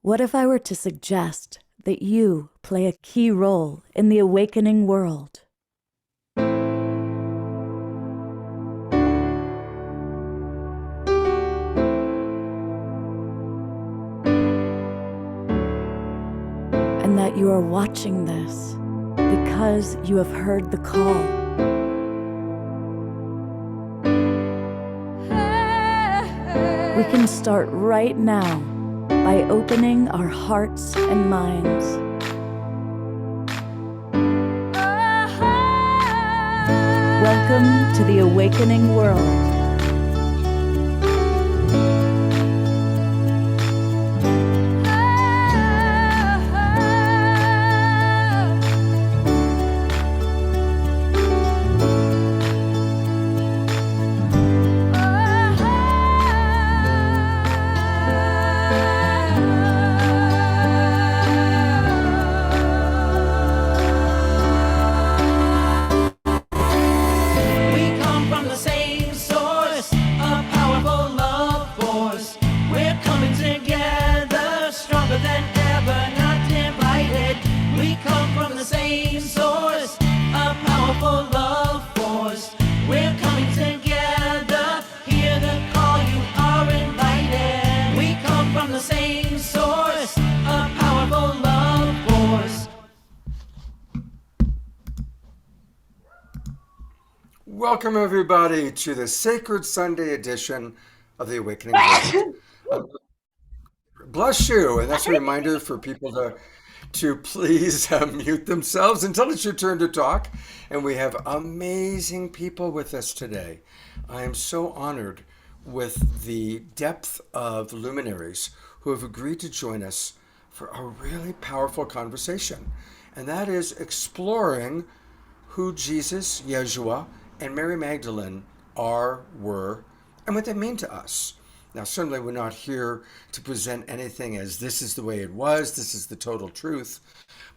What if I were to suggest that you play a key role in the awakening world? And that you are watching this because you have heard the call. We can start right now by opening our hearts and minds. Welcome to the awakening world. Welcome, everybody, to the Sacred Sunday edition of the Awakening World. Bless you, and that's a reminder for people to please mute themselves until it's your turn to talk. And we have amazing people with us today. I am so honored with the depth of luminaries who have agreed to join us for a really powerful conversation, and that is exploring who Jesus, Yeshua, and Mary Magdalene were, and what they mean to us. Now, certainly we're not here to present anything as this is the way it was, this is the total truth,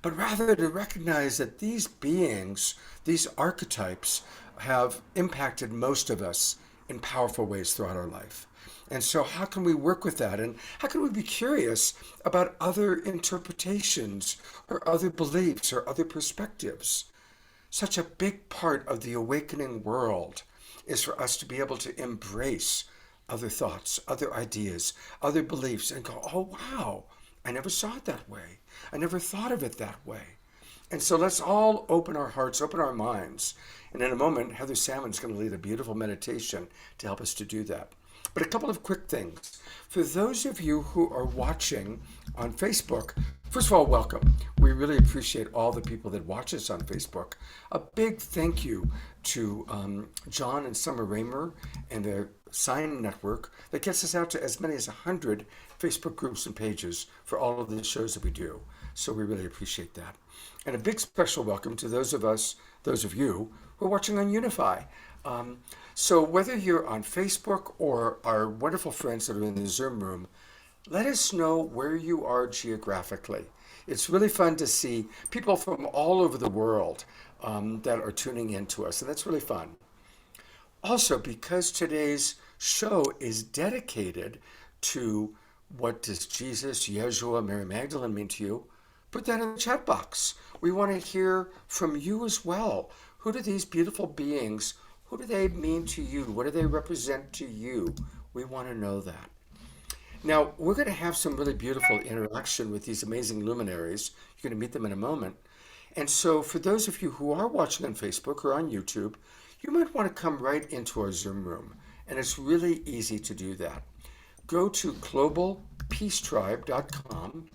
but rather to recognize that these beings, these archetypes, have impacted most of us in powerful ways throughout our life. And so how can we work with that? And how can we be curious about other interpretations or other beliefs or other perspectives? Such a big part of the awakening world is for us to be able to embrace other thoughts, other ideas, other beliefs, and go, oh, wow, I never saw it that way. I never thought of it that way. And so let's all open our hearts, open our minds. And in a moment, Heather Salmon's going to lead a beautiful meditation to help us to do that. But a couple of quick things. For those of you who are watching on Facebook, first of all, welcome. We really appreciate all the people that watch us on Facebook. A big thank you to John and Summer Raymer and their Sign Network that gets us out to as many as 100 Facebook groups and pages for all of the shows that we do. So we really appreciate that. And a big special welcome to those of you who are watching on Unify. So whether you're on Facebook or our wonderful friends that are in the Zoom room, let us know where you are geographically. It's really fun to see people from all over the world that are tuning in to us, and that's really fun. Also, because today's show is dedicated to what does Jesus, Yeshua, Mary Magdalene mean to you, put that in the chat box. We want to hear from you as well. Who do these beautiful beings, who do they mean to you? What do they represent to you? We want to know that. Now, we're going to have some really beautiful interaction with these amazing luminaries. You're going to meet them in a moment. And so for those of you who are watching on Facebook or on YouTube, you might want to come right into our Zoom room. And it's really easy to do that. Go to globalpeacetribe.com.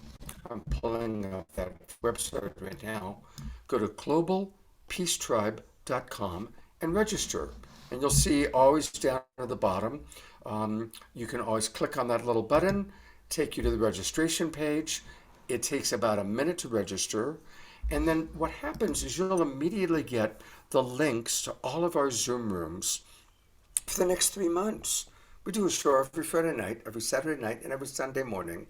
I'm pulling up that website right now. Go to globalpeacetribe.com and register. And you'll see always down at the bottom, you can always click on that little button, take you to the registration page. It takes about a minute to register. And then what happens is you'll immediately get the links to all of our Zoom rooms for the next 3 months. We do a show every Friday night, every Saturday night, and every Sunday morning,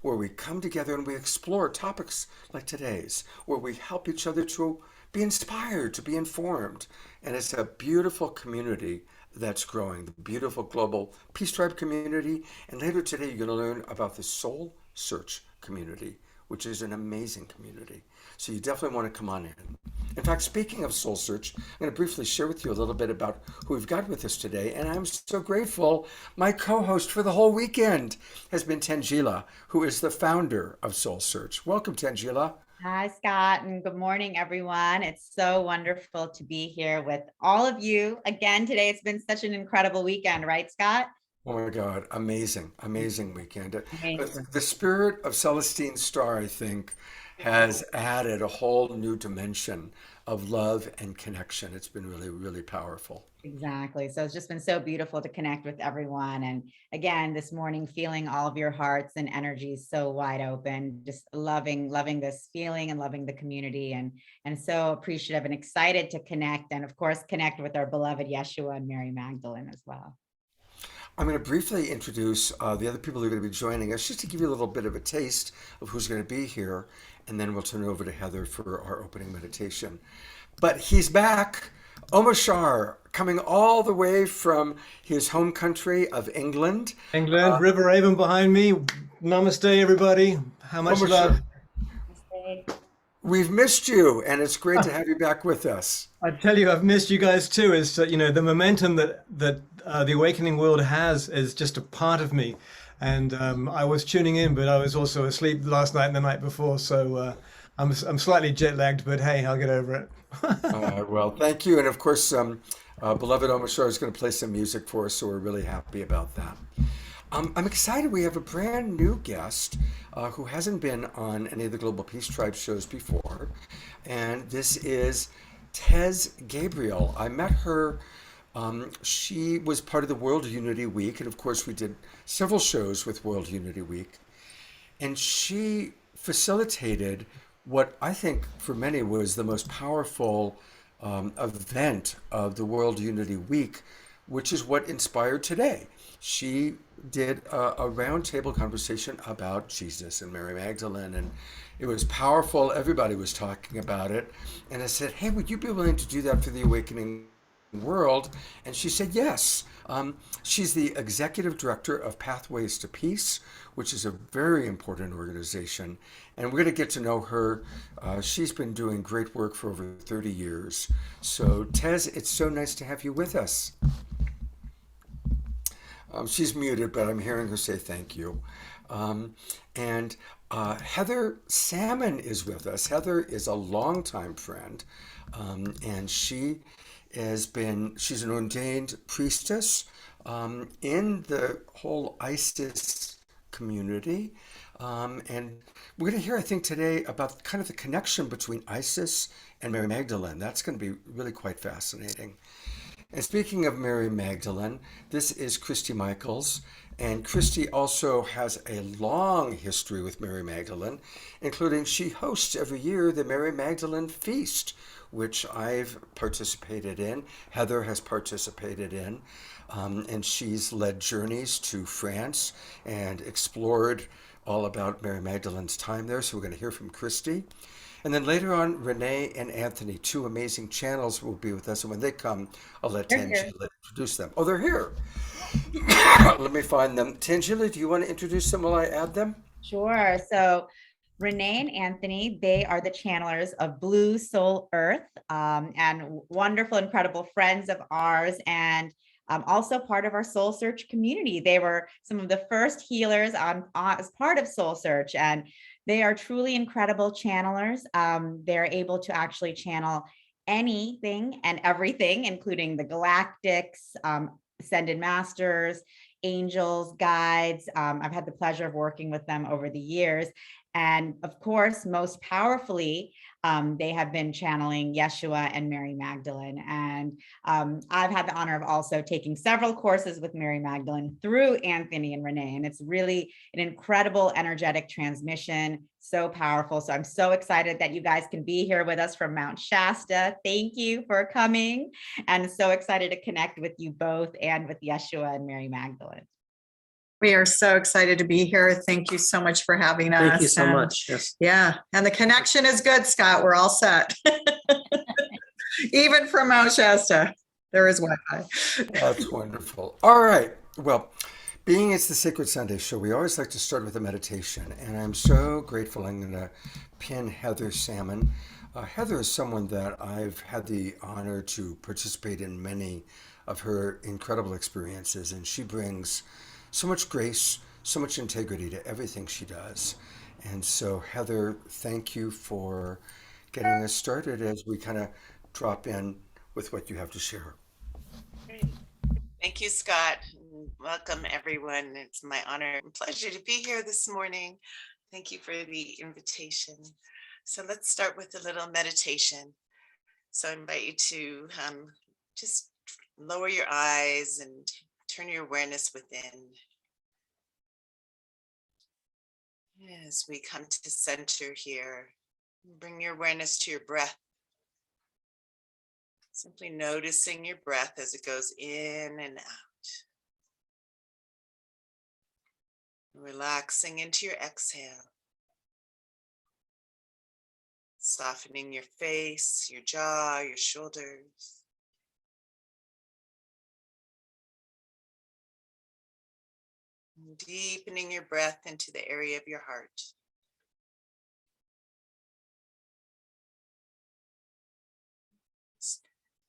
where we come together and we explore topics like today's, where we help each other to be inspired, to be informed. And it's a beautiful community that's growing, the beautiful global Peace Tribe community. And later today, you're going to learn about the Soul SoulSearch community, which is an amazing community. So you definitely want to come on in. In fact, speaking of SoulSearch, I'm going to briefly share with you a little bit about who we've got with us today. And I'm so grateful. My co-host for the whole weekend has been Tanjila, who is the founder of SoulSearch. Welcome, Tanjila. Hi, Scott, and good morning, everyone. It's so wonderful to be here with all of you again today. It's been such an incredible weekend, right, Scott? Oh my God, amazing, amazing weekend. Amazing. The spirit of Celestine Star, I think, has added a whole new dimension of love and connection. It's been really, really powerful. Exactly. So it's just been so beautiful to connect with everyone. And again, this morning, feeling all of your hearts and energies so wide open, just loving this feeling and loving the community and so appreciative and excited to connect. And of course, connect with our beloved Yeshua and Mary Magdalene as well. I'm going to briefly introduce the other people who are going to be joining us, just to give you a little bit of a taste of who's going to be here, and then we'll turn it over to Heather for our opening meditation. But he's back, Omashar, coming all the way from his home country of England. England, River Avon behind me. Namaste, everybody. How much Omashar, love? we've missed you, and it's great to have you back with us. I tell you, I've missed you guys too. Is the momentum that the awakening world has is just a part of me, and I was tuning in, but I was also asleep last night and the night before, so I'm slightly jet lagged, but hey, I'll get over it. Well, thank you, and of course, beloved Omashar is going to play some music for us, so we're really happy about that. I'm excited. We have a brand new guest who hasn't been on any of the Global Peace Tribe shows before, and this is Tezikiah Gabriel. I met her. She was part of the World Unity Week, and of course, we did several shows with World Unity Week, and she facilitated what I think for many was the most powerful event of the World Unity Week, which is what inspired today. She did a roundtable conversation about Jesus and Mary Magdalene, and it was powerful. Everybody was talking about it. And I said, hey, would you be willing to do that for the Awakening World? And she said yes. She's the executive director of Pathways to Peace, which is a very important organization. And we're going to get to know her. She's been doing great work for over 30 years. So Tez, it's so nice to have you with us. She's muted, but I'm hearing her say thank you. And Heather Salmon is with us. Heather is a longtime friend, and she's an ordained priestess in the whole ISIS community. And we're going to hear, I think, today about kind of the connection between ISIS and Mary Magdalene. That's going to be really quite fascinating. And speaking of Mary Magdalene, this is Christy Michaels. And Christy also has a long history with Mary Magdalene, including she hosts every year the Mary Magdalene Feast, which I've participated in. Heather has participated in. And she's led journeys to France and explored all about Mary Magdalene's time there. So we're going to hear from Christy. And then later on, Renee and Anthony, two amazing channels, will be with us. And when they come, I'll let Tanjila introduce them. Oh, they're here. Let me find them. Tanjila, do you want to introduce them while I add them? Sure. So Renee and Anthony, they are the channelers of Blue Soul Earth, and wonderful, incredible friends of ours, and also part of our SoulSearch community. They were some of the first healers as part of SoulSearch, and they are truly incredible channelers. They're able to actually channel anything and everything, including the galactics, ascended masters, angels, guides. I've had the pleasure of working with them over the years. And of course, most powerfully, they have been channeling Yeshua and Mary Magdalene. And I've had the honor of also taking several courses with Mary Magdalene through Anthony and Renee. And it's really an incredible energetic transmission, so powerful. So I'm so excited that you guys can be here with us from Mount Shasta. Thank you for coming. And so excited to connect with you both and with Yeshua and Mary Magdalene. We are so excited to be here. Thank you so much for having us. Thank you so much. Yes. Yeah. And the connection is good, Scott. We're all set. Even from Mount Shasta, there is Wi-Fi. That's wonderful. All right. Well, Being it's the Sacred Sunday show, we always like to start with a meditation, and I'm so grateful. I'm going to pin Heather Salmon. Heather is someone that I've had the honor to participate in many of her incredible experiences, and she brings so much grace, so much integrity to everything she does. And so, Heather, thank you for getting us started as we kind of drop in with what you have to share. Great. Thank you, Scott. Welcome, everyone. It's my honor and pleasure to be here this morning. Thank you for the invitation. So let's start with a little meditation. So I invite you to just lower your eyes and turn your awareness within. As we come to the center here, bring your awareness to your breath. Simply noticing your breath as it goes in and out. Relaxing into your exhale. Softening your face, your jaw, your shoulders. Deepening your breath into the area of your heart.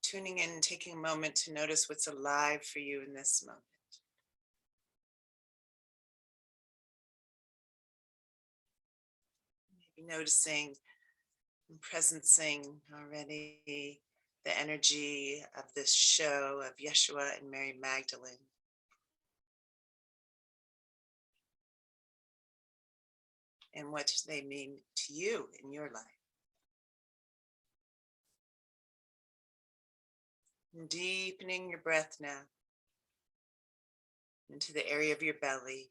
Tuning in and taking a moment to notice what's alive for you in this moment. Maybe noticing and presencing already the energy of this show of Yeshua and Mary Magdalene. And what they mean to you in your life. And deepening your breath now into the area of your belly.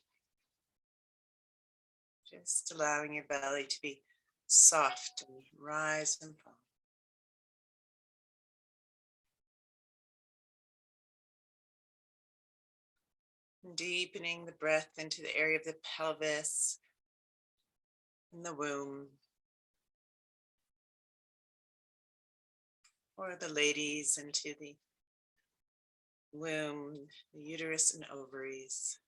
Just allowing your belly to be soft and rise and fall. And deepening the breath into the area of the pelvis and the womb. Or the ladies into the womb, the uterus and ovaries.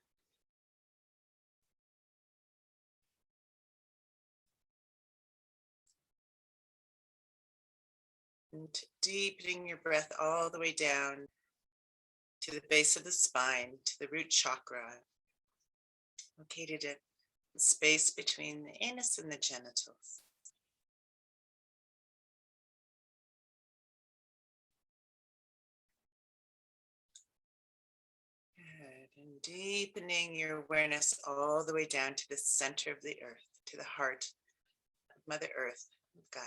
And deepening your breath all the way down to the base of the spine, to the root chakra, located at the space between the anus and the genitals. Good. And deepening your awareness all the way down to the center of the earth, to the heart of Mother Earth, of Gaia.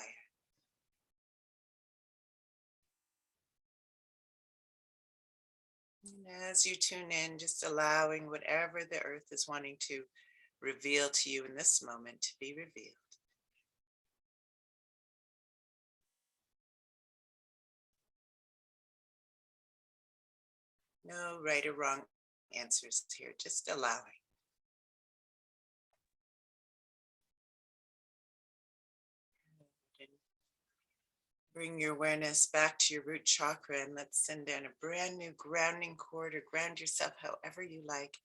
And as you tune in, just allowing whatever the earth is wanting to reveal to you in this moment to be revealed. No right or wrong answers here, just allowing. Bring your awareness back to your root chakra and let's send down a brand new grounding cord or ground yourself however you like.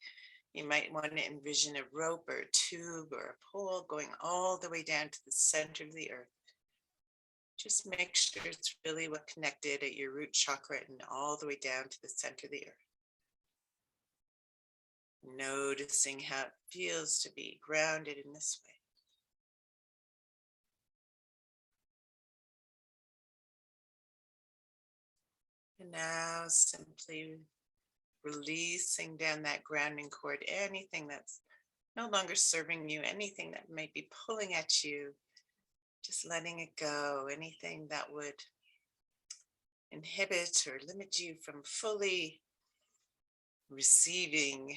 You might want to envision a rope or a tube or a pole going all the way down to the center of the earth. Just make sure it's really well connected at your root chakra and all the way down to the center of the earth. Noticing how it feels to be grounded in this way. And now simply releasing down that grounding cord, anything that's no longer serving you, anything that might be pulling at you, just letting it go, anything that would inhibit or limit you from fully receiving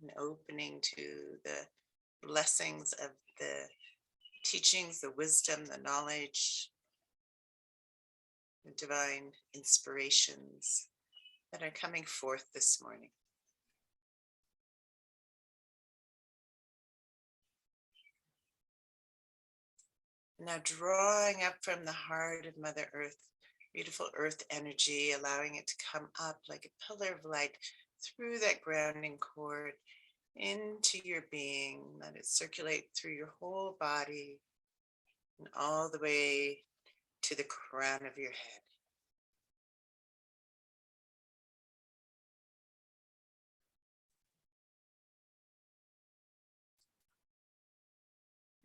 and opening to the blessings of the teachings, the wisdom, the knowledge, the divine inspirations that are coming forth this morning. Now drawing up from the heart of Mother Earth, beautiful earth energy, allowing it to come up like a pillar of light, through that grounding cord into your being. Let it circulate through your whole body and all the way to the crown of your head.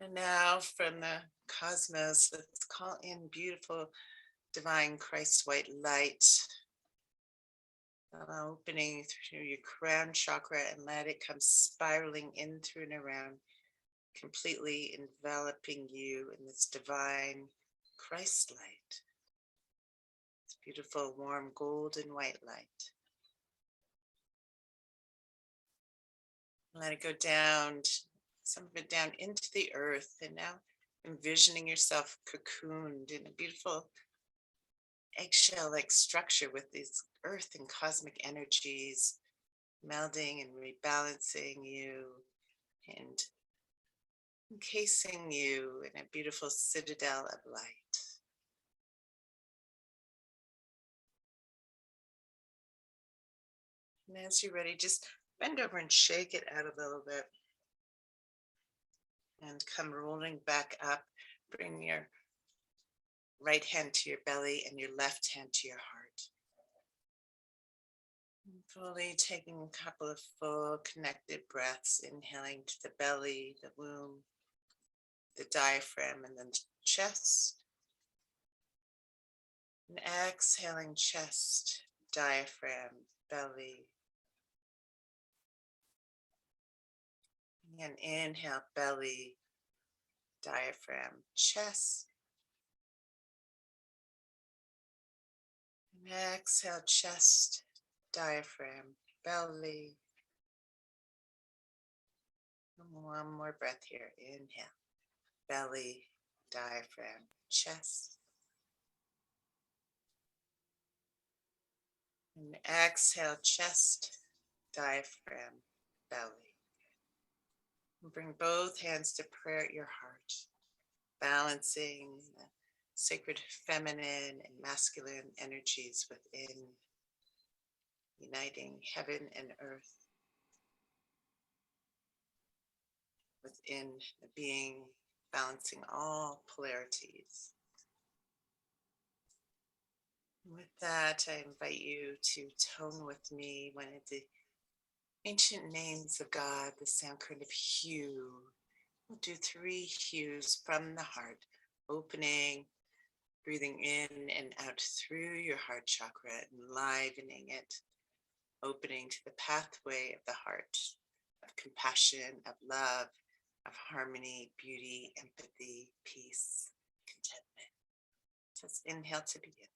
And now from the cosmos, let's call in beautiful divine Christ white light, opening through your crown chakra, and let it come spiraling in through and around, completely enveloping you in this divine Christ light. This beautiful, warm, golden white light. Let it go down, some of it down into the earth, and now envisioning yourself cocooned in a beautiful eggshell-like structure with these earth and cosmic energies melding and rebalancing you and encasing you in a beautiful citadel of light. And as you're ready, just bend over and shake it out a little bit. And come rolling back up. Bring your right hand to your belly and your left hand to your heart. And fully taking a couple of full connected breaths, inhaling to the belly, the womb, the diaphragm, and then chest. And exhaling chest, diaphragm, belly. And inhale, belly, diaphragm, chest. And exhale, chest, diaphragm, belly. And one more breath here. Inhale, belly, diaphragm, chest. And exhale, chest, diaphragm, belly. And bring both hands to prayer at your heart, balancing the sacred feminine and masculine energies within, uniting heaven and earth within the being, balancing all polarities. With that, I invite you to tone with me one of the ancient names of God, the sound of hue. We'll do 3 hues from the heart, opening, breathing in and out through your heart chakra, enlivening it, opening to the pathway of the heart, of compassion, of love, of harmony, beauty, empathy, peace, contentment. So let's inhale to begin.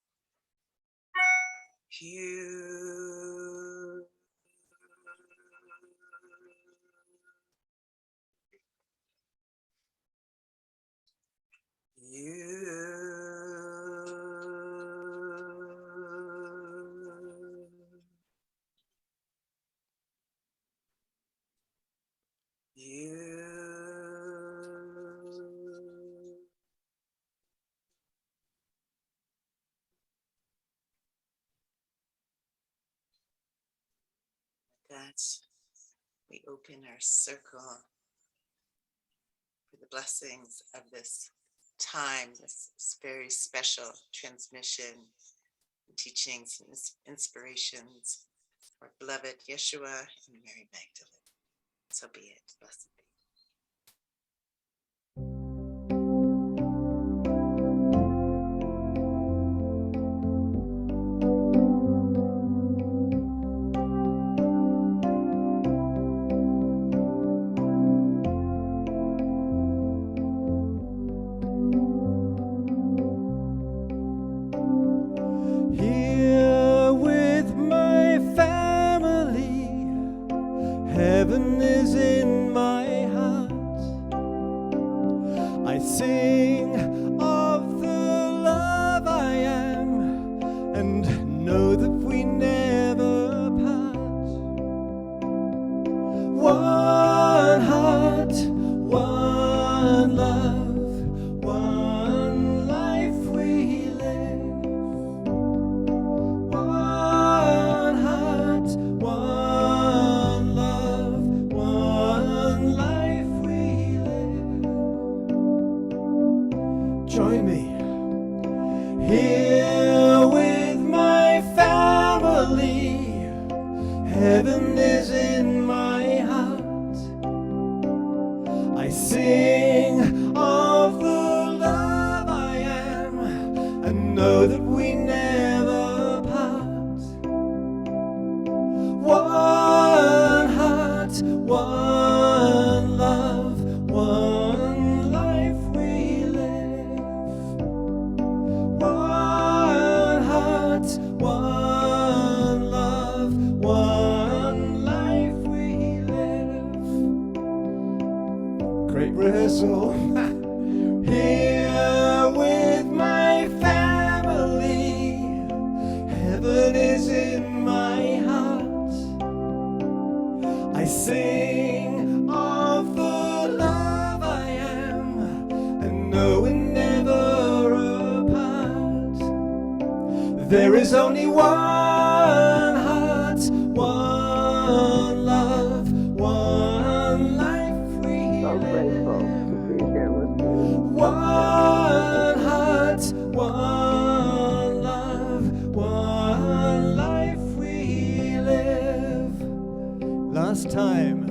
Hue. That we open our circle for the blessings of this time, this very special transmission, teachings and inspirations for beloved Yeshua and Mary Magdalene. So be it. Blessed be. Here with my family, heaven is in my heart. I sing of the love I am and know that we never part. One heart, one love, one life we live. One heart, one sing of the love I am and know that we never part. One heart, one love, one life we live. One heart, one love, one life we live. Great rehearsal. Here with my family, heaven is in my heart. I sing of the love I am and know we're never apart. There is only one heart, one love, one life we So grateful to be here with you. one heart, one love, one life we live. Last time.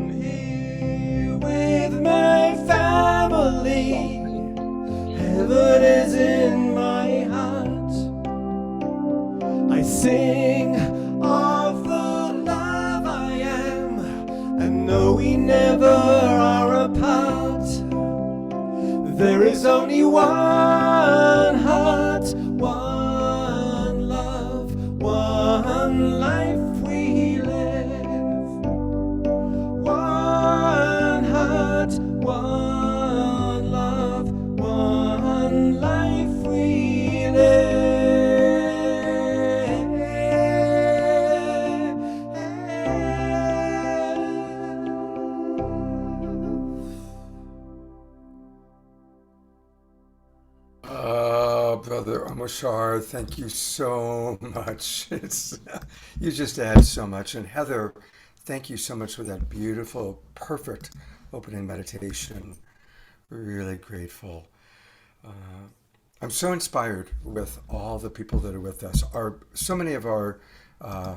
Here with my family, heaven is in my heart. I sing of the love I am and know we never are apart. There is only one heart, one love, one life we live. One heart, one love, one life we live. Brother Omashar, thank you so much. You just add so much. And Heather, thank you so much for that beautiful, perfect opening meditation. Really grateful. I'm so inspired with all the people that are with us. So many of our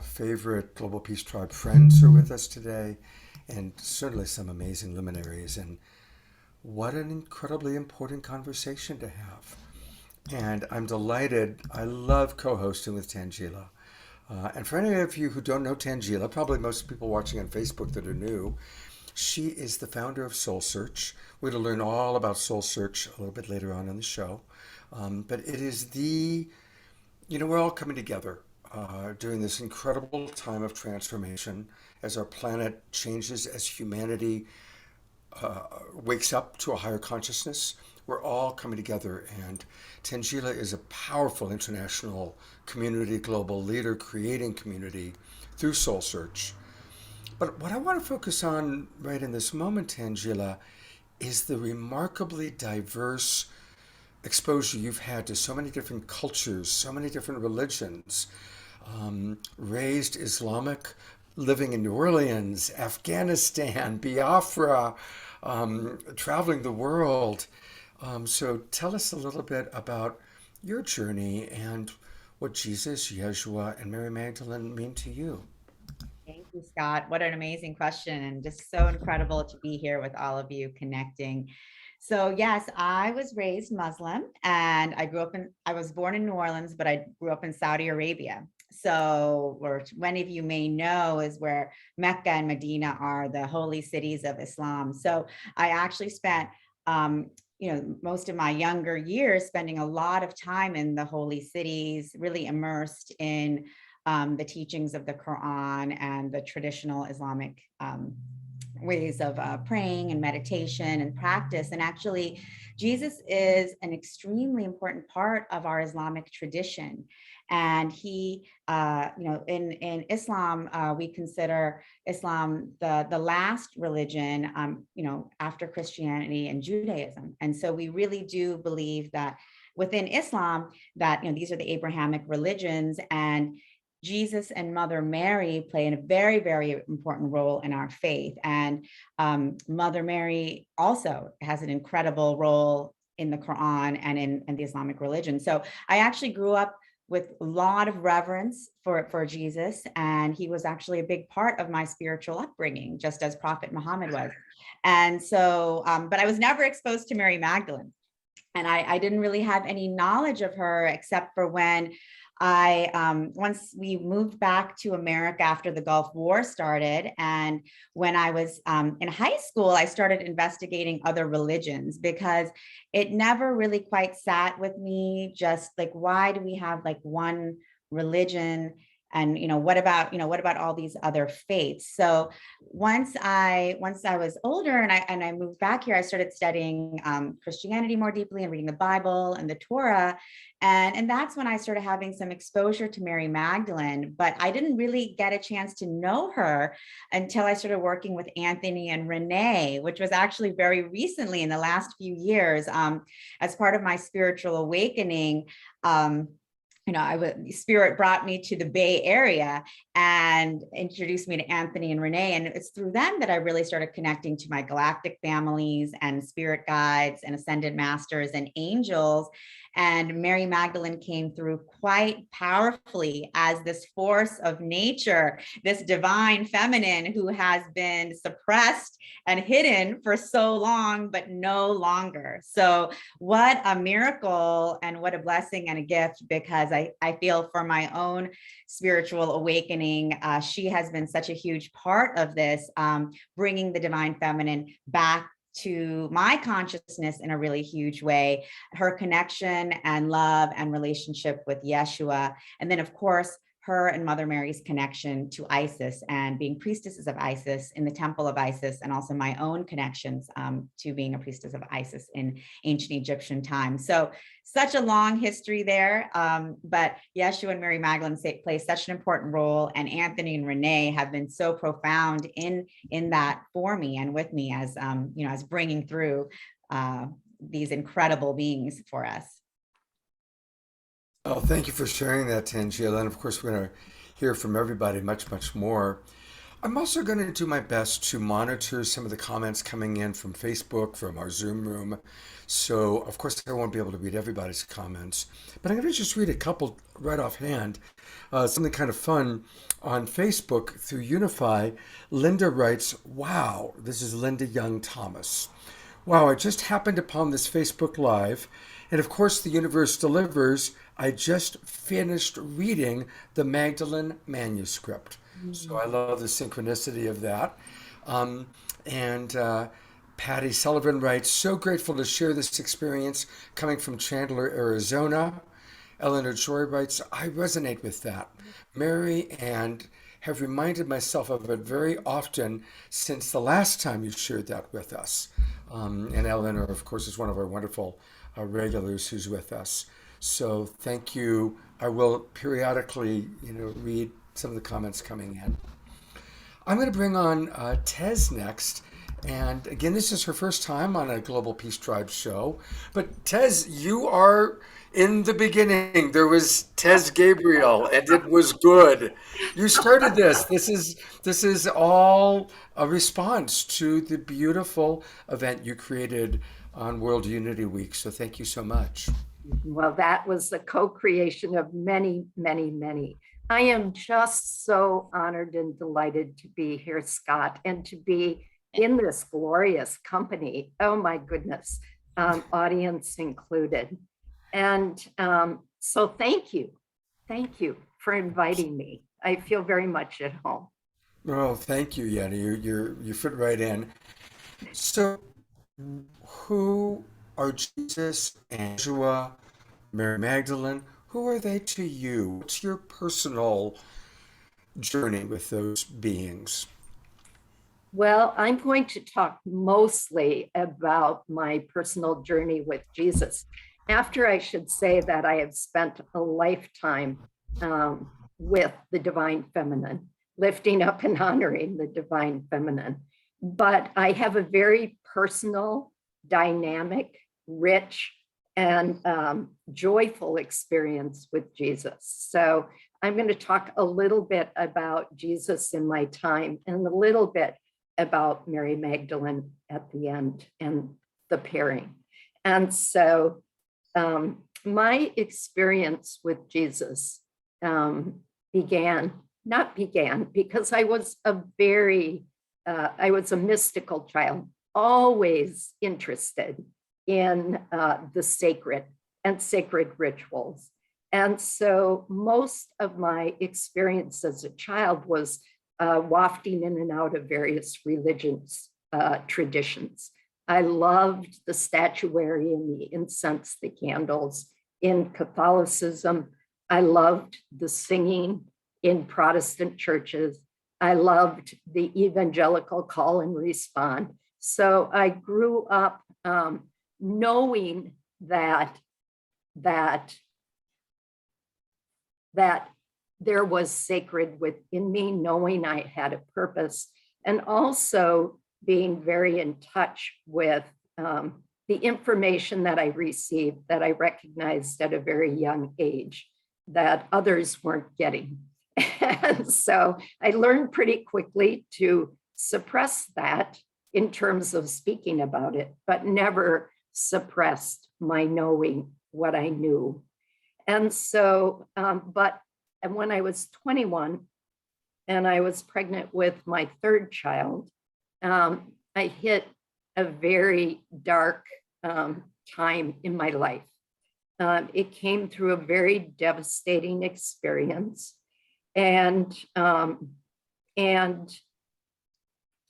favorite Global Peace Tribe friends are with us today, and certainly some amazing luminaries. And what an incredibly important conversation to have. And I'm delighted. I love co-hosting with Tanjila. And for any of you who don't know Tanjila, probably most people watching on Facebook that are new, she is the founder of SoulSearch. We're going to learn all about SoulSearch a little bit later on in the show. But it is we're all coming together during this incredible time of transformation as our planet changes, as humanity wakes up to a higher consciousness. We're all coming together, and Tanjila is a powerful international community, global leader, creating community through SoulSearch. But what I want to focus on right in this moment, Tanjila, is the remarkably diverse exposure you've had to so many different cultures, so many different religions, raised Islamic, living in New Orleans, Afghanistan, Biafra, traveling the world. So tell us a little bit about your journey and what Jesus, Yeshua, and Mary Magdalene mean to you. Thank you, Scott. What an amazing question, and just so incredible to be here with all of you connecting. So yes, I was raised Muslim, and I was born in New Orleans, but I grew up in Saudi Arabia. So, or many of you may know, is where Mecca and Medina are the holy cities of Islam. So I actually spent most of my younger years spending a lot of time in the holy cities, really immersed in the teachings of the Quran and the traditional Islamic ways of praying and meditation and practice. And actually, Jesus is an extremely important part of our Islamic tradition. And he, in Islam, we consider Islam the last religion, after Christianity and Judaism. And so we really do believe that within Islam, that, these are the Abrahamic religions, and Jesus and Mother Mary play a very, very important role in our faith. And Mother Mary also has an incredible role in the Quran and in the Islamic religion. So I actually grew up with a lot of reverence for Jesus. And he was actually a big part of my spiritual upbringing, just as Prophet Muhammad was. And so, but I was never exposed to Mary Magdalene. And I didn't really have any knowledge of her except for when once we moved back to America after the Gulf War started. And when I was in high school, I started investigating other religions because it never really quite sat with me. Just like, why do we have like one religion? And, what about all these other faiths? So once I was older and I moved back here, I started studying Christianity more deeply and reading the Bible and the Torah. And that's when I started having some exposure to Mary Magdalene, but I didn't really get a chance to know her until I started working with Anthony and Renee, which was actually very recently in the last few years, as part of my spiritual awakening. Spirit brought me to the Bay Area and introduced me to Anthony and Renee. And it's through them that I really started connecting to my galactic families and spirit guides and ascended masters and angels. And Mary Magdalene came through quite powerfully as this force of nature, this divine feminine who has been suppressed and hidden for so long, but no longer. So what a miracle and what a blessing and a gift, because I feel for my own spiritual awakening, she has been such a huge part of this, bringing the divine feminine back to my consciousness in a really huge way. Her connection and love and relationship with Yeshua. And then, of course, her and Mother Mary's connection to Isis and being priestesses of Isis in the temple of Isis, and also my own connections to being a priestess of Isis in ancient Egyptian times. So such a long history there, but Yeshua and Mary Magdalene play such an important role, and Anthony and Renee have been so profound in that for me and with me as as bringing through these incredible beings for us. Oh, thank you for sharing that, Tanjila. And of course, we're going to hear from everybody much, much more. I'm also going to do my best to monitor some of the comments coming in from Facebook, from our Zoom room. So, of course, I won't be able to read everybody's comments, but I'm going to just read a couple right offhand. Something kind of fun on Facebook through Unify. Linda writes, wow, this is Linda Young Thomas. Wow, I just happened upon this Facebook Live, and of course, the universe delivers. I just finished reading the Magdalene manuscript. So I love the synchronicity of that. Patty Sullivan writes, so grateful to share this experience coming from Chandler, Arizona. Eleanor Joy writes, I resonate with that. Mary and have reminded myself of it very often since the last time you shared that with us. And Eleanor, of course, is one of our wonderful regulars who's with us. So thank you. I will periodically, read some of the comments coming in. I'm going to bring on Tez next. And again, this is her first time on a Global Peace Tribe show. But Tez, you are in the beginning. There was Tezikiah Gabriel, and it was good. You started this. This is all a response to the beautiful event you created on World Unity Week. So thank you so much. Well, that was the co-creation of many, many, many. I am just so honored and delighted to be here, Scott, and to be in this glorious company. Oh my goodness, audience included. And so thank you for inviting me. I feel very much at home. Oh, thank you, Yenny. You fit right in. So, who are Jesus and Yeshua, Mary Magdalene? Who are they to you? What's your personal journey with those beings? Well, I'm going to talk mostly about my personal journey with Jesus. After I should say that I have spent a lifetime with the divine feminine, lifting up and honoring the divine feminine. But I have a very personal, dynamic, rich, and joyful experience with Jesus. So I'm going to talk a little bit about Jesus in my time and a little bit about Mary Magdalene at the end and the pairing. And so my experience with Jesus not began because I was I was a mystical child, always interested in the sacred and sacred rituals. And so most of my experience as a child was wafting in and out of various religious traditions. I loved the statuary and the incense, the candles in Catholicism. I loved the singing in Protestant churches. I loved the evangelical call and respond. So I grew up knowing that there was sacred within me, knowing I had a purpose, and also being very in touch with the information that I received that I recognized at a very young age that others weren't getting. And so I learned pretty quickly to suppress that in terms of speaking about it, but never suppressed my knowing what I knew. And so, and when I was 21 and I was pregnant with my third child, I hit a very dark time in my life. It came through a very devastating experience. And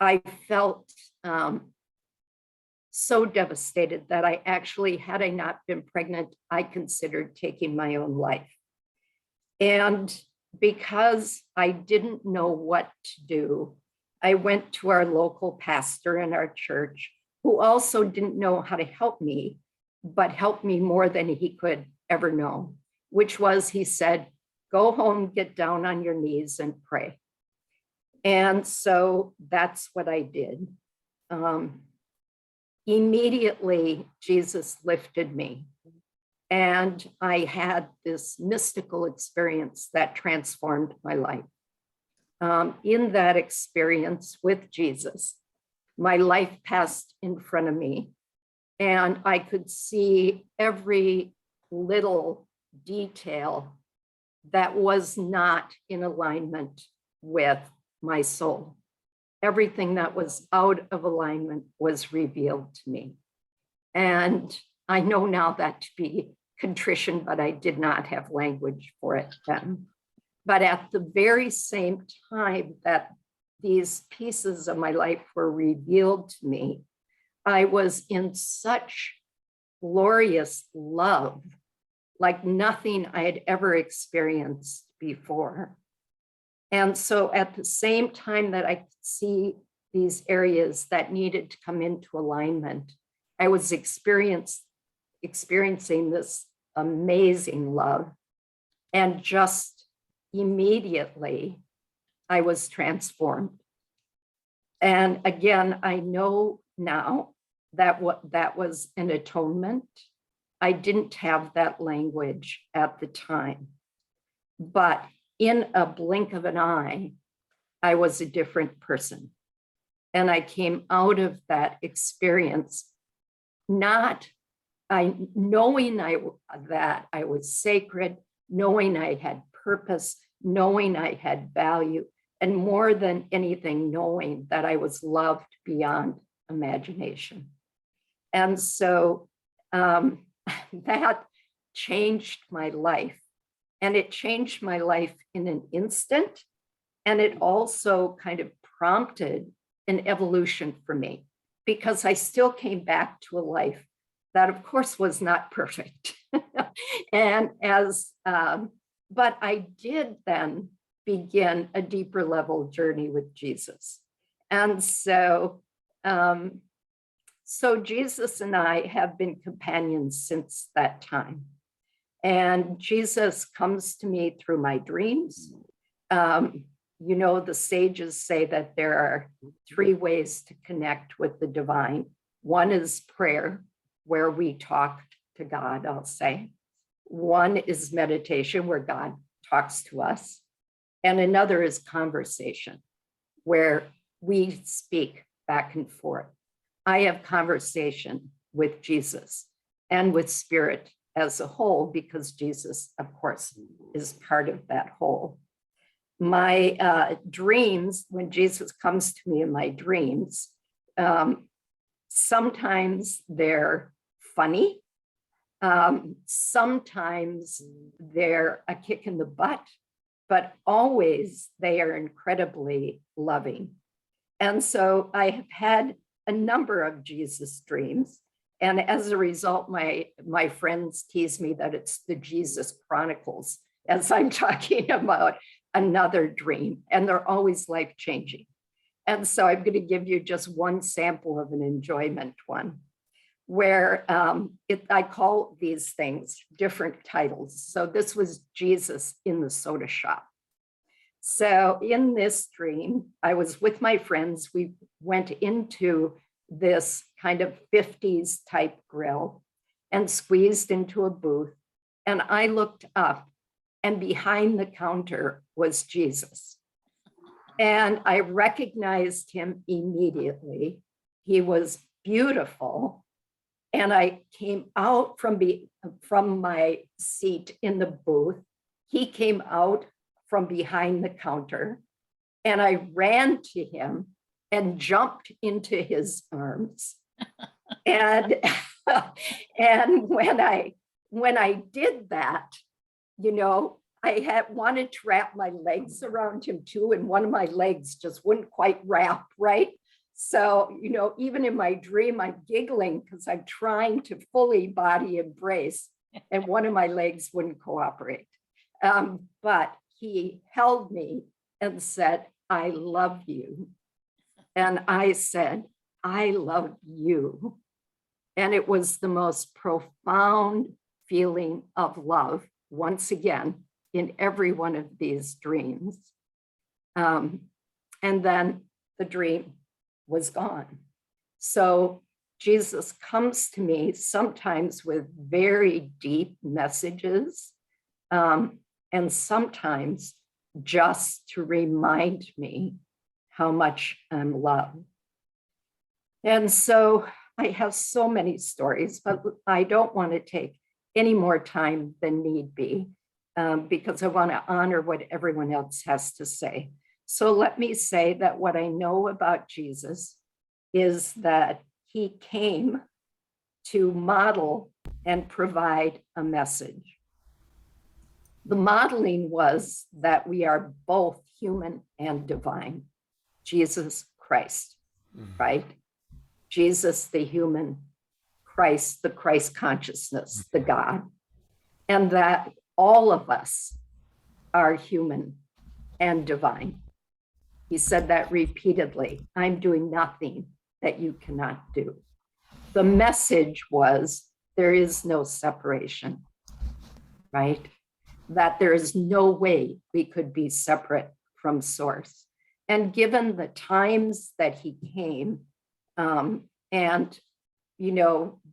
I felt so devastated that I actually, had I not been pregnant, I considered taking my own life. And because I didn't know what to do, I went to our local pastor in our church, who also didn't know how to help me, but helped me more than he could ever know, which was, he said, go home, get down on your knees and pray. And so that's what I did. Immediately, Jesus lifted me. And I had this mystical experience that transformed my life. In that experience with Jesus, my life passed in front of me, and I could see every little detail that was not in alignment with my soul. Everything that was out of alignment was revealed to me. And I know now that to be contrition, but I did not have language for it then. But at the very same time that these pieces of my life were revealed to me, I was in such glorious love, like nothing I had ever experienced before. And so at the same time that I could see these areas that needed to come into alignment, I was experiencing this amazing love. And just immediately, I was transformed. And again, I know now that that was an atonement. I didn't have that language at the time, but in a blink of an eye, I was a different person. And I came out of that experience knowing that I was sacred, knowing I had purpose, knowing I had value, and more than anything, knowing that I was loved beyond imagination. And so that changed my life. And it changed my life in an instant. And it also kind of prompted an evolution for me, because I still came back to a life that, of course, was not perfect. But I did then begin a deeper level journey with Jesus. And so Jesus and I have been companions since that time. And Jesus comes to me through my dreams. The sages say that there are 3 ways to connect with the divine. One is prayer, where we talk to God, I'll say. One is meditation, where God talks to us. And another is conversation, where we speak back and forth. I have conversation with Jesus and with Spirit as a whole, because Jesus, of course, is part of that whole. My dreams, when Jesus comes to me in my dreams, sometimes they're funny. Sometimes they're a kick in the butt, but always they are incredibly loving. And so I have had a number of Jesus dreams. And as a result, my friends tease me that it's the Jesus Chronicles as I'm talking about another dream, and they're always life-changing. And so I'm going to give you just one sample of an enjoyment one, where I call these things different titles. So this was Jesus in the soda shop. So in this dream, I was with my friends. We went into this kind of 50s type grill and squeezed into a booth. And I looked up, and behind the counter was Jesus. And I recognized him immediately. He was beautiful. And I came out from my seat in the booth. He came out from behind the counter, and I ran to him and jumped into his arms. And when I did that, I wanted to wrap my legs around him too, and one of my legs just wouldn't quite wrap, right? So, even in my dream, I'm giggling because I'm trying to fully body embrace, and one of my legs wouldn't cooperate. But he held me and said, "I love you." And I said, "I love you." And it was the most profound feeling of love, once again, in every one of these dreams. And then the dream was gone. So Jesus comes to me sometimes with very deep messages, and sometimes just to remind me how much I'm loved. And so I have so many stories, but I don't want to take any more time than need be, because I want to honor what everyone else has to say. So let me say that what I know about Jesus is that he came to model and provide a message. The modeling was that we are both human and divine. Jesus Christ, right? Jesus, the human, Christ, the Christ consciousness, the God, and that all of us are human and divine. He said that repeatedly. I'm doing nothing that you cannot do. The message was there is no separation, right? That there is no way we could be separate from source. And given the times that he came, and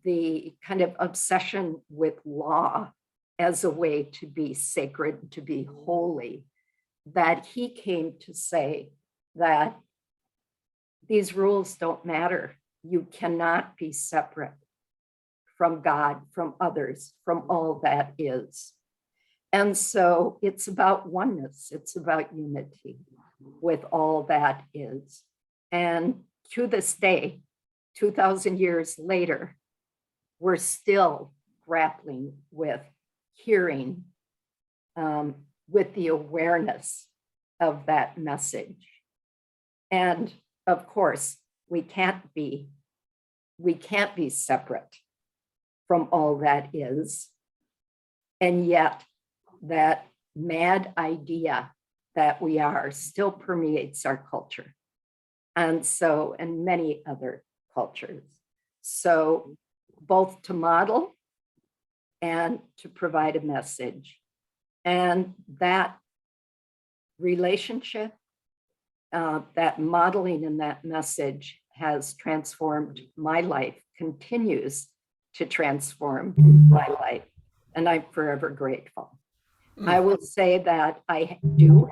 the kind of obsession with law as a way to be sacred, to be holy, that he came to say that these rules don't matter. You cannot be separate from God, from others, from all that is. And so it's about oneness. It's about unity with all that is. And to this day, 2,000 years later, we're still grappling with hearing, with the awareness of that message. And of course, we can't be separate from all that is. And yet that mad idea that we are still permeates our culture. And many other cultures. So both to model and to provide a message. And that relationship, that modeling and that message has transformed my life, continues to transform my life. And I'm forever grateful. I will say that I do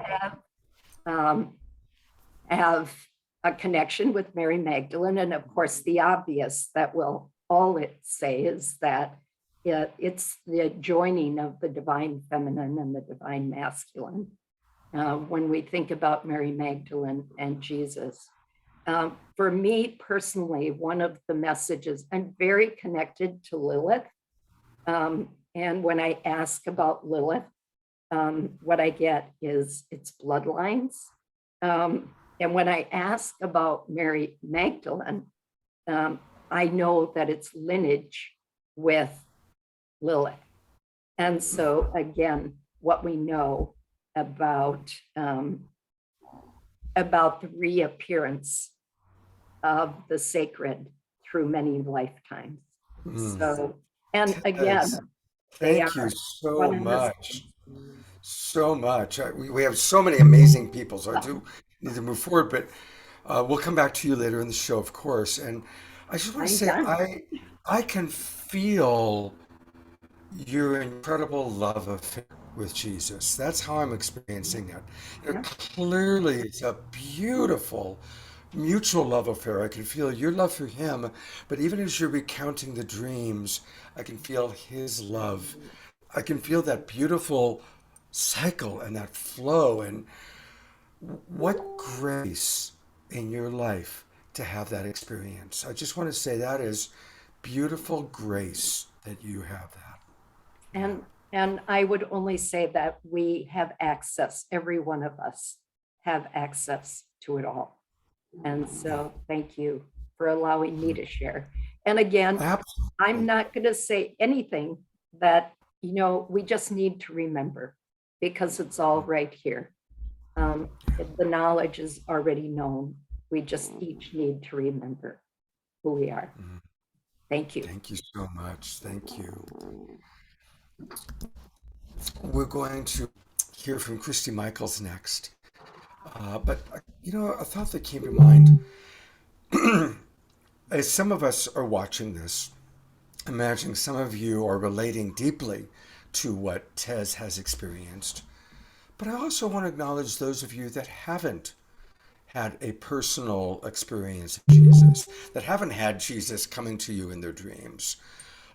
have a connection with Mary Magdalene. And of course, the obvious that we'll all say is that it's the joining of the divine feminine and the divine masculine. When we think about Mary Magdalene and Jesus. For me personally, one of the messages, I'm very connected to Lilith. And when I ask about Lilith, what I get is its bloodlines. And when I ask about Mary Magdalene, I know that it's lineage with Lilith. And so again, what we know about the reappearance of the sacred through many lifetimes. So, and again, thank you so much. So much. We have so many amazing people, so I do need to move forward, but we'll come back to you later in the show, of course. And I just want to say, I can feel your incredible love affair with Jesus. That's how I'm experiencing it. Clearly, it's a beautiful mutual love affair. I can feel your love for him, but even as you're recounting the dreams, I can feel his love. I can feel that beautiful cycle and that flow. And what grace in your life to have that experience. I just want to say that is beautiful grace that you have that. And I would only say that we have access, every one of us have access to it all. And so thank you for allowing me to share. And again, absolutely. I'm not going to say anything that, we just need to remember, because it's all right here. The knowledge is already known. We just each need to remember who we are. Thank you. Thank you so much. Thank you. We're going to hear from Christy Michaels next. But, a thought that came to mind, as some of us are watching this, imagining some of you are relating deeply to what Tez has experienced. But I also want to acknowledge those of you that haven't had a personal experience of Jesus, that haven't had Jesus coming to you in their dreams.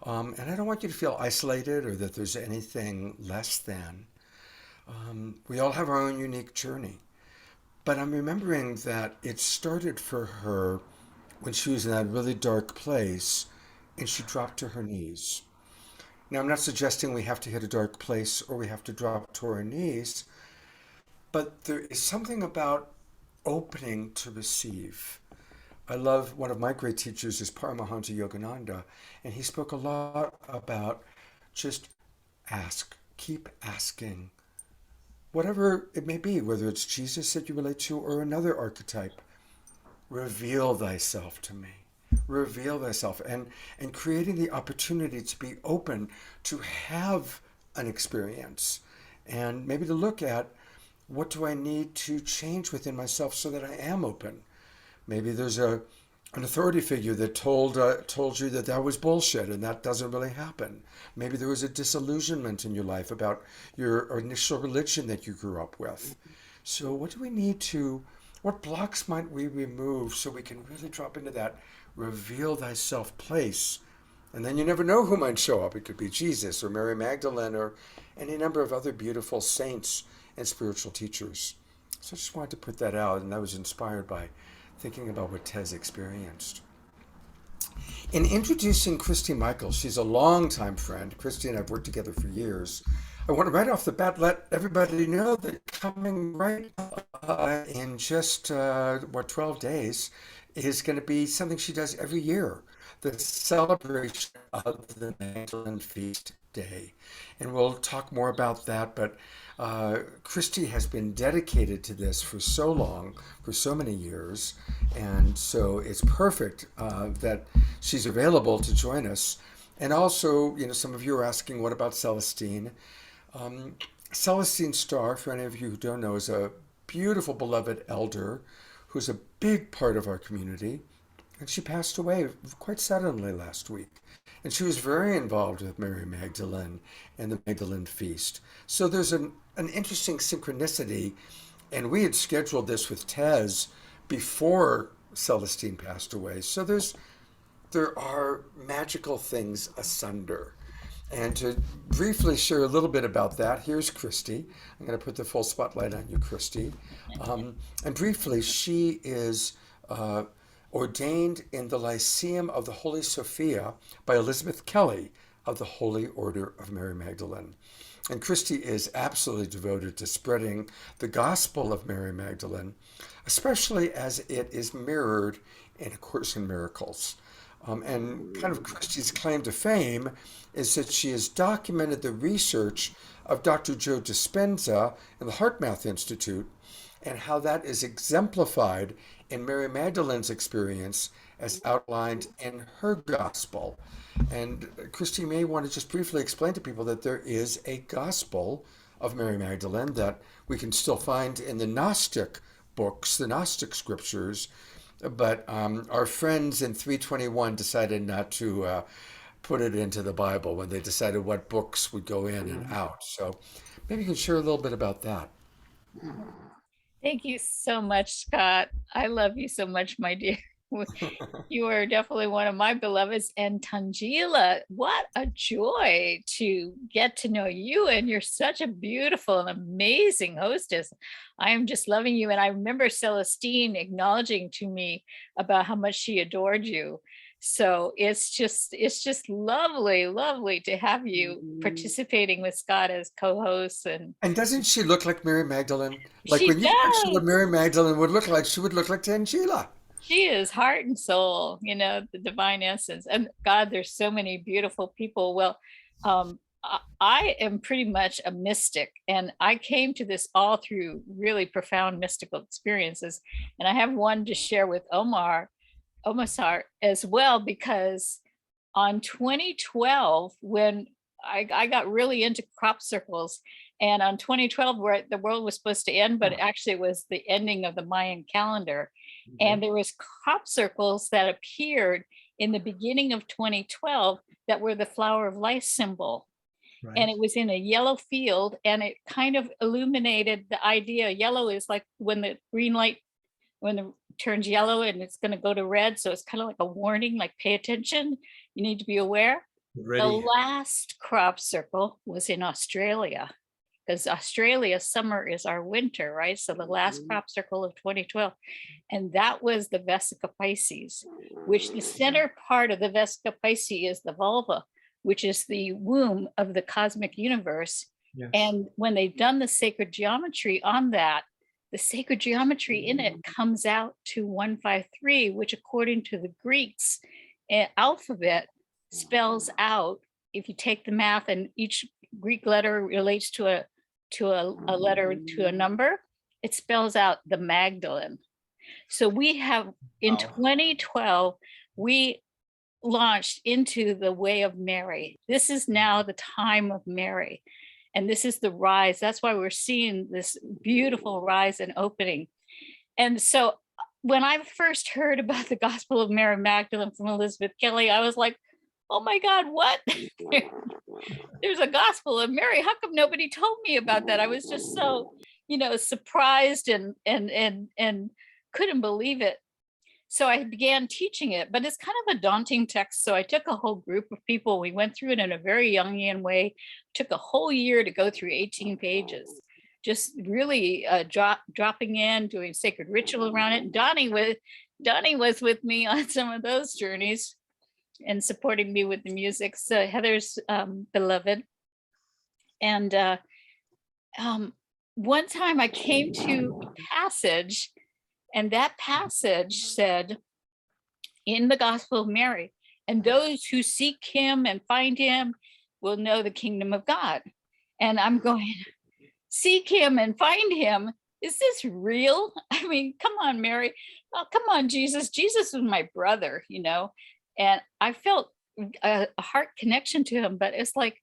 And I don't want you to feel isolated or that there's anything less than. We all have our own unique journey. But I'm remembering that it started for her when she was in that really dark place and she dropped to her knees. Now, I'm not suggesting we have to hit a dark place or we have to drop to our knees, but there is something about opening to receive. I love, one of my great teachers is Paramahansa Yogananda, and he spoke a lot about just ask, keep asking. Whatever it may be, whether it's Jesus that you relate to or another archetype, reveal thyself to me. Reveal thyself. And creating the opportunity to be open to have an experience and maybe to look at what do I need to change within myself so that I am open. Maybe there's an authority figure that told you that was bullshit and that doesn't really happen. Maybe there was a disillusionment in your life about your initial religion that you grew up with. So what blocks might we remove so we can really drop into that reveal thyself place? And then you never know who might show up. It could be Jesus or Mary Magdalene or any number of other beautiful saints and spiritual teachers. So I just wanted to put that out, and I was inspired by thinking about what Tez experienced. In introducing Christy Michaels, she's a longtime friend. Christy and I have worked together for years. I want to right off the bat let everybody know that coming right in just, 12 days is going to be something she does every year, the celebration of the Magdalene Feast Day. And we'll talk more about that, but Christy has been dedicated to this for so long, for so many years, and so it's perfect that she's available to join us. And also, some of you are asking, what about Celestine? Celestine Starr, for any of you who don't know, is a beautiful, beloved elder who's a big part of our community, and she passed away quite suddenly last week. And she was very involved with Mary Magdalene and the Magdalene Feast. So there's an interesting synchronicity, and we had scheduled this with Tez before Celestine passed away. So there are magical things asunder. And to briefly share a little bit about that, here's Christy. I'm going to put the full spotlight on you, Christy. And briefly, she is ordained in the Lyceum of the Holy Sophia by Elizabeth Kelly of the Holy Order of Mary Magdalene. And Christy is absolutely devoted to spreading the gospel of Mary Magdalene, especially as it is mirrored in A Course in Miracles. And kind of Christy's claim to fame is that she has documented the research of Dr. Joe Dispenza in the HeartMath Institute and how that is exemplified in Mary Magdalene's experience as outlined in her gospel. And Christy may want to just briefly explain to people that there is a gospel of Mary Magdalene that we can still find in the Gnostic books, the Gnostic scriptures, but our friends in 321 decided not to put it into the Bible when they decided what books would go in and out. So maybe you can share a little bit about that. Thank you so much, Scott. I love you so much, my dear. You are definitely one of my beloveds. And Tanjila, what a joy to get to know you. And you're such a beautiful and amazing hostess. I am just loving you. And I remember Celestine acknowledging to me about how much she adored you. So it's just lovely, lovely to have you participating with Scott as co-hosts. And doesn't she look like Mary Magdalene? Like she when you picture does. what Mary Magdalene would look like, she would look like Tanjila. She is heart and soul, you know, the divine essence. And God, there's so many beautiful people. Well, I am pretty much a mystic, and I came to this all through really profound mystical experiences. And I have one to share with Omashar as well, because on 2012, when I got really into crop circles, and on 2012, where the world was supposed to end, but actually it was the ending of the Mayan calendar. And there was crop circles that appeared in the beginning of 2012 that were the flower of life symbol. Right. And it was in a yellow field, and it kind of illuminated the idea. Yellow is like when the green light, when it turns yellow and it's going to go to red. So it's kind of like a warning, like pay attention. You need to be aware. Ready. The last crop circle was in Australia, because Australia summer is our winter, right? So the last crop circle of 2012, and that was the Vesica Pisces, which the center part of the Vesica Pisces is the vulva, which is the womb of the cosmic universe. Yes. And when they've done the sacred geometry on that, the sacred geometry in it comes out to 153, which according to the Greeks alphabet spells out, if you take the math and each Greek letter relates to a letter to a number, it spells out the Magdalene. So we have in 2012, we launched into the way of Mary. This is now the time of Mary. And this is the rise. That's why we're seeing this beautiful rise and opening. And so when I first heard about the Gospel of Mary Magdalene from Elizabeth Kelly, I was like, oh my God, what? There's a Gospel of Mary. How come nobody told me about that? I was just so, surprised and couldn't believe it. So I began teaching it, but it's kind of a daunting text. So I took a whole group of people. We went through it in a very Jungian way. Took a whole year to go through 18 pages, just really dropping in, doing sacred ritual around it. And Donnie was with me on some of those journeys and supporting me with the music. So Heather's beloved. And one time I came to a passage, and that passage said in the Gospel of Mary, and those who seek him and find him will know the kingdom of God. And I'm going, seek him and find him. Is this real? I mean, come on, Mary. Oh, come on, Jesus. Jesus was my brother, and I felt a heart connection to him, but it's like,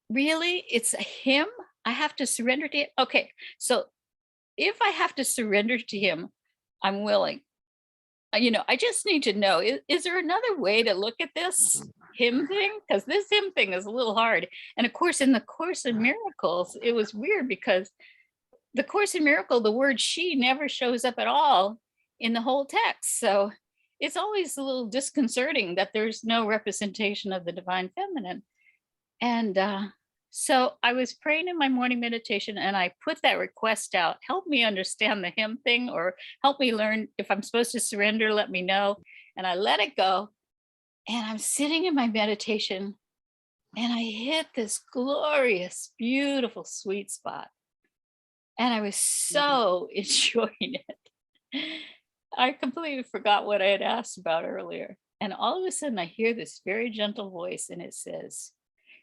really? It's him? I have to surrender to it? Okay, so if I have to surrender to him, I'm willing. I just need to know, is there another way to look at this him thing? Because this him thing is a little hard. And of course, in the Course in Miracles, it was weird because the Course in Miracle, the word she never shows up at all in the whole text. So it's always a little disconcerting that there's no representation of the divine feminine. And so I was praying in my morning meditation, and I put that request out, help me understand the hymn thing, or help me learn if I'm supposed to surrender, let me know. And I let it go. And I'm sitting in my meditation, and I hit this glorious, beautiful sweet spot. And I was so enjoying it. I completely forgot what I had asked about earlier. And all of a sudden I hear this very gentle voice, and it says,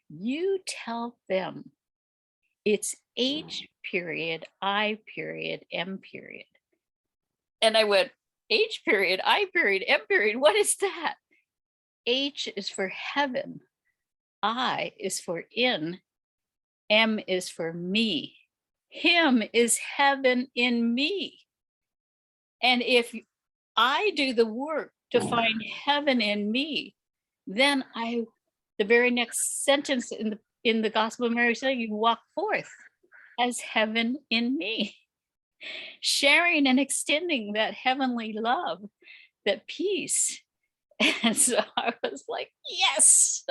you tell them it's H period, I period, M period. And I went, H period, I period, M period, what is that? H is for heaven, I is for in, M is for me. Him is heaven in me. And if I do the work to find heaven in me, then the very next sentence in the Gospel of Mary said, you walk forth as heaven in me, sharing and extending that heavenly love, that peace. And so I was like, yes,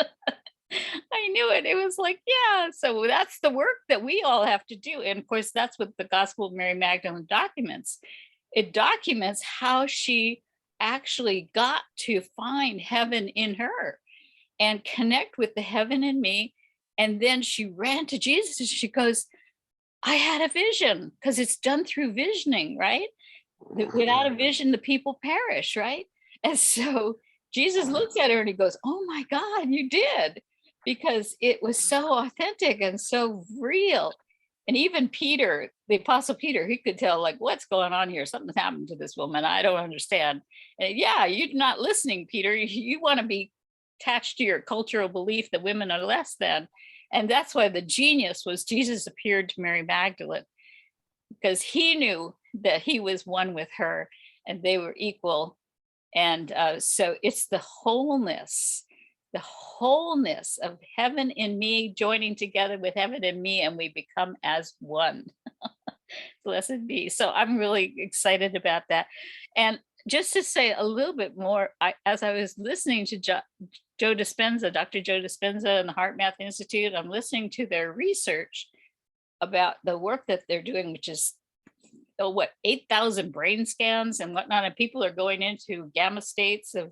I knew it. It was like, yeah. So that's the work that we all have to do. And of course, that's what the Gospel of Mary Magdalene documents. It documents how she actually got to find heaven in her and connect with the heaven in me. And then she ran to Jesus and she goes, I had a vision, because it's done through visioning, right? Without a vision, the people perish, right? And so Jesus looks at her and he goes, oh my God, you did, because it was so authentic and so real. And even Peter, the Apostle Peter, he could tell, like, what's going on here? Something's happened to this woman. I don't understand. And yeah, you're not listening, Peter. You want to be attached to your cultural belief that women are less than. And that's why the genius was Jesus appeared to Mary Magdalene, because he knew that he was one with her and they were equal. And so it's the wholeness of heaven in me joining together with heaven in me, and we become as one. Blessed be. So I'm really excited about that. And just to say a little bit more, as I was listening to Joe Dispenza, Dr. Joe Dispenza and the Heart Math Institute, I'm listening to their research about the work that they're doing, which is 8,000 brain scans and whatnot, and people are going into gamma states of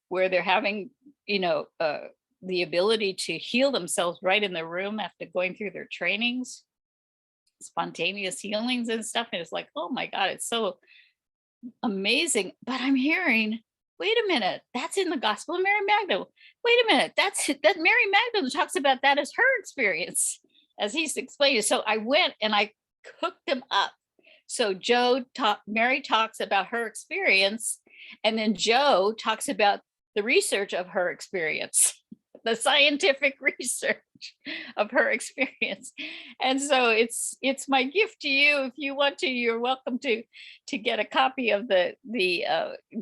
where they're having, the ability to heal themselves right in the room after going through their trainings, spontaneous healings and stuff. And it's like, oh my God, it's so amazing. But I'm hearing, wait a minute, that's in the Gospel of Mary Magdalene. Wait a minute, that Mary Magdalene talks about that as her experience, as he's explained it. So I went and I cooked them up. So Mary talks about her experience, and then Joe talks about the research of her experience, the scientific research of her experience. And so it's my gift to you. If you want to, you're welcome to get a copy of the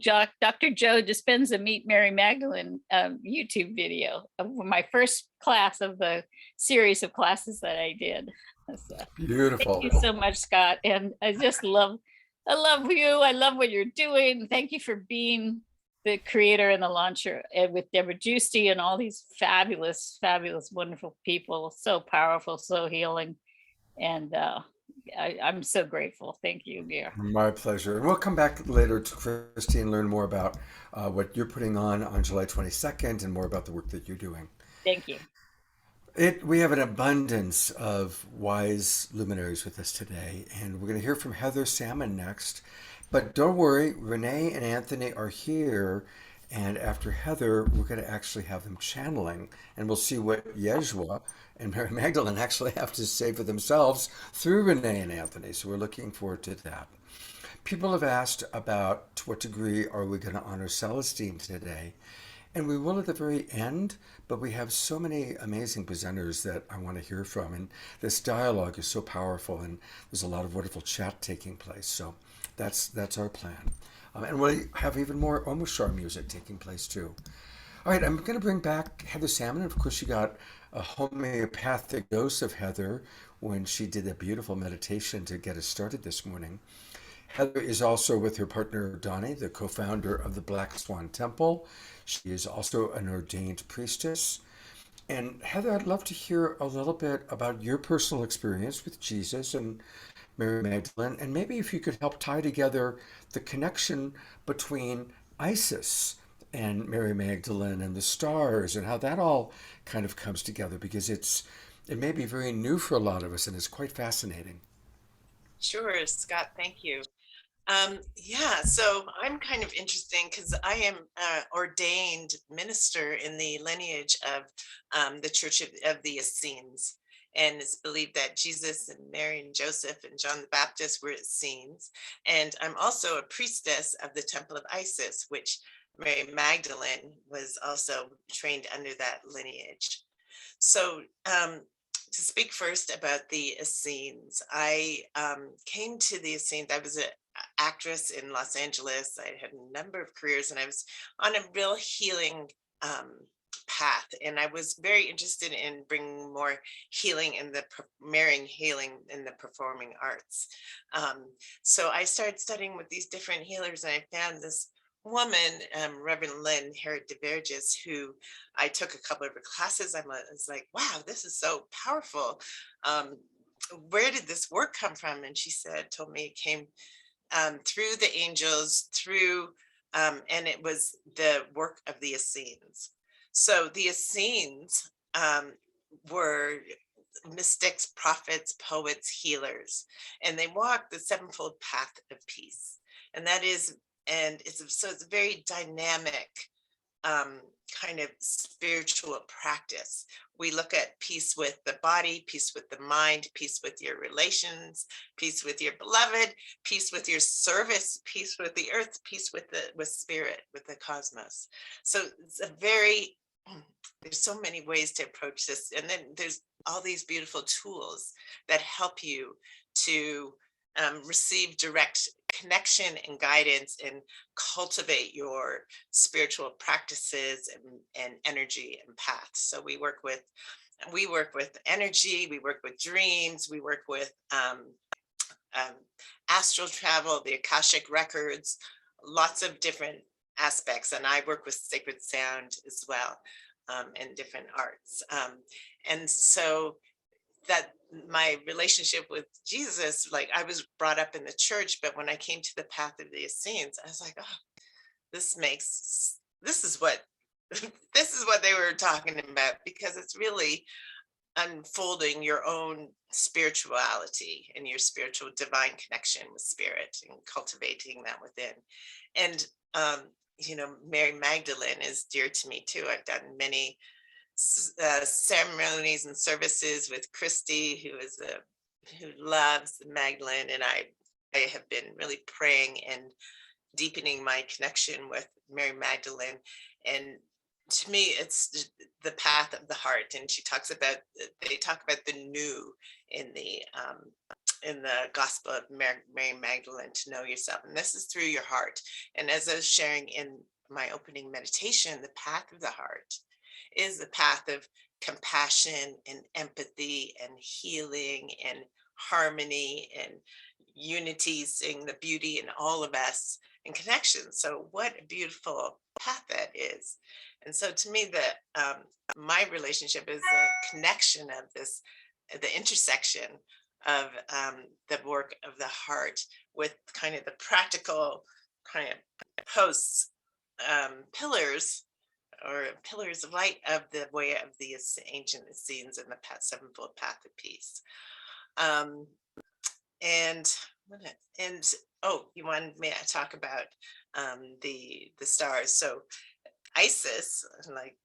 Dr. Joe Dispenza Meet Mary Magdalene YouTube video of my first class of the series of classes that I did. So, Beautiful. thank you so much, Scott. And I love you. I love what you're doing. Thank you for being the creator and the launcher, and with Deborah Giusti and all these fabulous, fabulous, wonderful people. So powerful, so healing. And I'm so grateful. Thank you, dear. My pleasure. And we'll come back later to Christy and learn more about what you're putting on July 22nd and more about the work that you're doing. Thank you. We have an abundance of wise luminaries with us today, and we're going to hear from Heather Salmon next. But don't worry, Renee and Anthony are here, and after Heather, we're going to actually have them channeling, and we'll see what Yeshua and Mary Magdalene actually have to say for themselves through Renee and Anthony. So we're looking forward to that. People have asked about to what degree are we going to honor Celestine today, and we will at the very end, but we have so many amazing presenters that I want to hear from, and this dialogue is so powerful, and there's a lot of wonderful chat taking place. So that's our plan. And we'll have even more Omashar music taking place too. All right, I'm going to bring back Heather Salmon. Of course, she got a homeopathic dose of Heather when she did that beautiful meditation to get us started this morning. Heather is also with her partner Donnie, the co-founder of the Black Swan Temple. She is also an ordained priestess. And Heather, I'd love to hear a little bit about your personal experience with Jesus and Mary Magdalene, and maybe if you could help tie together the connection between Isis and Mary Magdalene and the stars and how that all kind of comes together, because it may be very new for a lot of us and it's quite fascinating. Sure, Scott, thank you. Yeah, so I'm kind of interesting because I am an ordained minister in the lineage of the Church of the Essenes. And it's believed that Jesus and Mary and Joseph and John the Baptist were Essenes. And I'm also a priestess of the Temple of Isis, which Mary Magdalene was also trained under that lineage. So to speak first about the Essenes, I came to the Essenes. I was an actress in Los Angeles. I had a number of careers and I was on a real healing path. And I was very interested in bringing more healing in marrying healing in the performing arts. So I started studying with these different healers and I found this woman, Reverend Lynn Herod de Verges, who I took a couple of her classes. I was like, wow, this is so powerful. Where did this work come from? And she told me it came through the angels, and it was the work of the Essenes. So the Essenes were mystics, prophets, poets, healers, and they walk the sevenfold path of peace. And it's a very dynamic kind of spiritual practice. We look at peace with the body, peace with the mind, peace with your relations, peace with your beloved, peace with your service, peace with the earth, peace with spirit, with the cosmos. So there's so many ways to approach this. And then there's all these beautiful tools that help you to receive direct connection and guidance and cultivate your spiritual practices and energy and paths. So we work with energy, we work with dreams, we work with astral travel, the Akashic records, lots of different aspects. And I work with sacred sound as well, and different arts. And so that my relationship with Jesus, like I was brought up in the church, but when I came to the path of the Essenes, I was like, oh, this is what they were talking about, because it's really unfolding your own spirituality and your spiritual divine connection with spirit and cultivating that within. And Mary Magdalene is dear to me too. I've done many ceremonies and services with Christy, who loves Magdalene, and I have been really praying and deepening my connection with Mary Magdalene. And to me, it's the path of the heart. And they talk about the new in the Gospel of Mary Magdalene, to know yourself, and this is through your heart. And as I was sharing in my opening meditation, the path of the heart is the path of compassion and empathy and healing and harmony and unity, seeing the beauty in all of us and connection. So what a beautiful path that is. And so to me, my relationship is a connection of the intersection of the work of the heart with kind of the practical kind of pillars of light of the way of the ancient Essenes and the sevenfold path of peace. You wanted me to talk about the stars. So Isis, like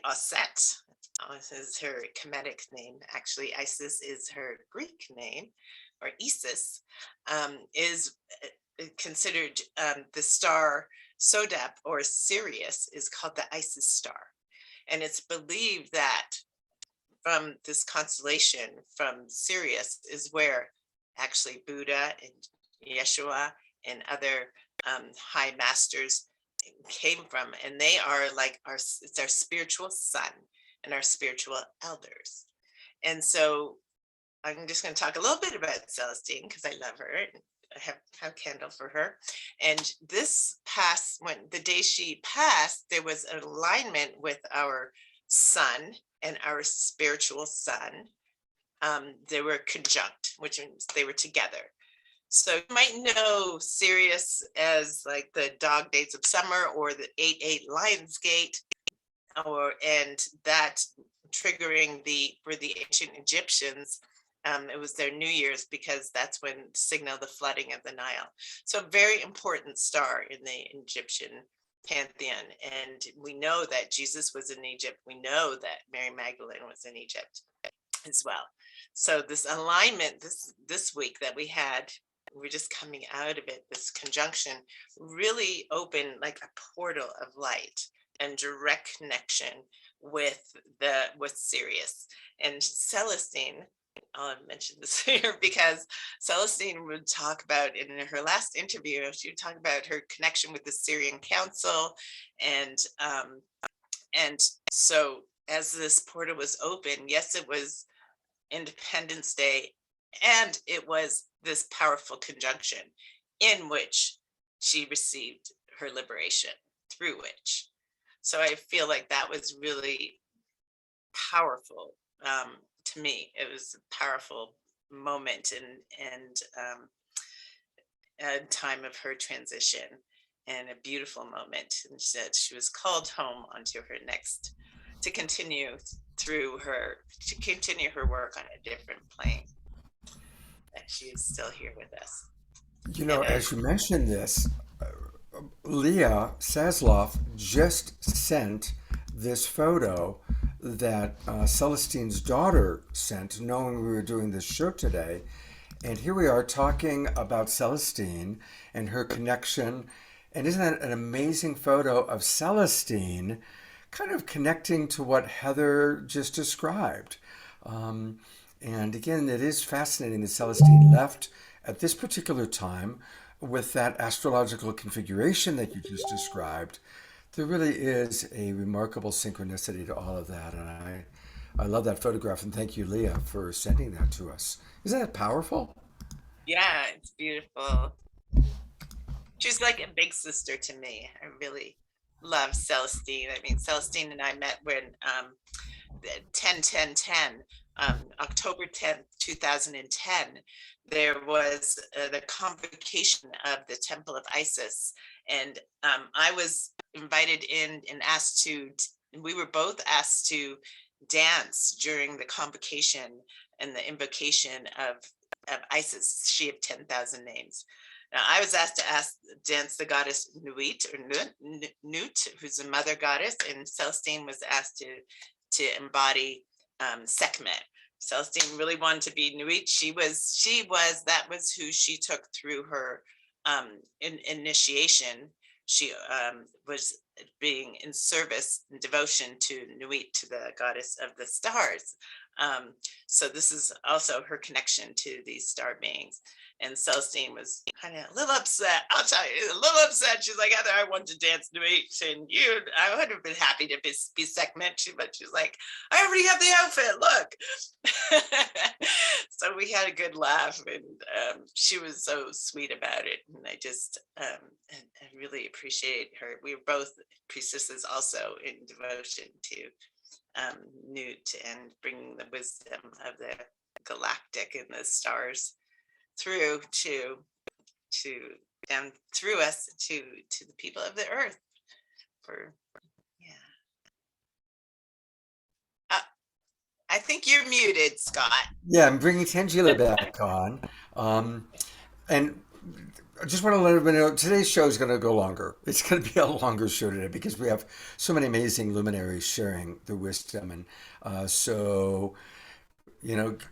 Osset, is her Kemetic name. Actually, Isis is her Greek name, or Isis, is considered the star Sodap, or Sirius, is called the Isis star. And it's believed that from this constellation, from Sirius, is where actually Buddha and Yeshua and other high masters came from. And they are like it's our spiritual sun and our spiritual elders. And so I'm just going to talk a little bit about Celestine, because I love her. have candle for her. And this past, when the day she passed, there was an alignment with our sun and our spiritual son. They were conjunct, which means they were together. So you might know Sirius as like the dog days of summer, or the 8-8 Lionsgate, and that triggering for the ancient Egyptians, it was their New Year's, because that's when signaled the flooding of the Nile. So a very important star in the Egyptian pantheon. And we know that Jesus was in Egypt. We know that Mary Magdalene was in Egypt as well. So this alignment this week that we had, we're just coming out of it, this conjunction really opened like a portal of light and direct connection with Sirius. And Celestine, I'll mention this here because Celestine would talk about, in her last interview, she would talk about her connection with the Syrian Council. And so as this portal was open, yes, it was Independence Day, and it was this powerful conjunction in which she received her liberation, through which. So I feel like that was really powerful to me. It was a powerful moment and a time of her transition, and a beautiful moment. And she said she was called home onto her next, to continue her work on a different plane. That she is still here with us. You know, as you mentioned this, Leah Sasloff just sent this photo that Celestine's daughter sent, knowing we were doing this show today. And here we are talking about Celestine and her connection. And isn't that an amazing photo of Celestine kind of connecting to what Heather just described? And again, it is fascinating that Celestine left at this particular time with that astrological configuration that you just described. There really is a remarkable synchronicity to all of that. And I love that photograph. And thank you, Leah, for sending that to us. Isn't that powerful? Yeah, it's beautiful. She's like a big sister to me. I really love Celestine. I mean, Celestine and I met when 10-10-10, October 10th, 2010, there was the convocation of the Temple of Isis. And I was invited in and asked to, we were both asked to dance during the convocation and the invocation of Isis, she of 10,000 names. Now, I was asked to dance the goddess Nuit, or Nut, who's a mother goddess, and Celestine was asked to embody Sekhmet. Celestine really wanted to be Nuit. That was who she took through her initiation. She was being in service and devotion to Nuit, to the goddess of the stars. So this is also her connection to these star beings. And Celestine was kind of a little upset. I'll tell you, a little upset. She's like, Heather, I want to dance Nuit, and I would have been happy to be Sekhmet, but she's like, I already have the outfit, look. So we had a good laugh, and she was so sweet about it. And I just, I really appreciate her. We were both priestesses also in devotion to Nut, and bringing the wisdom of the galactic and the stars through down through us to the people of the earth. I think you're muted, Scott. Yeah, I'm bringing Tanjila back on. And I just want to let everybody know, today's show is going to go longer. It's going to be a longer show today because we have so many amazing luminaries sharing their wisdom. And so,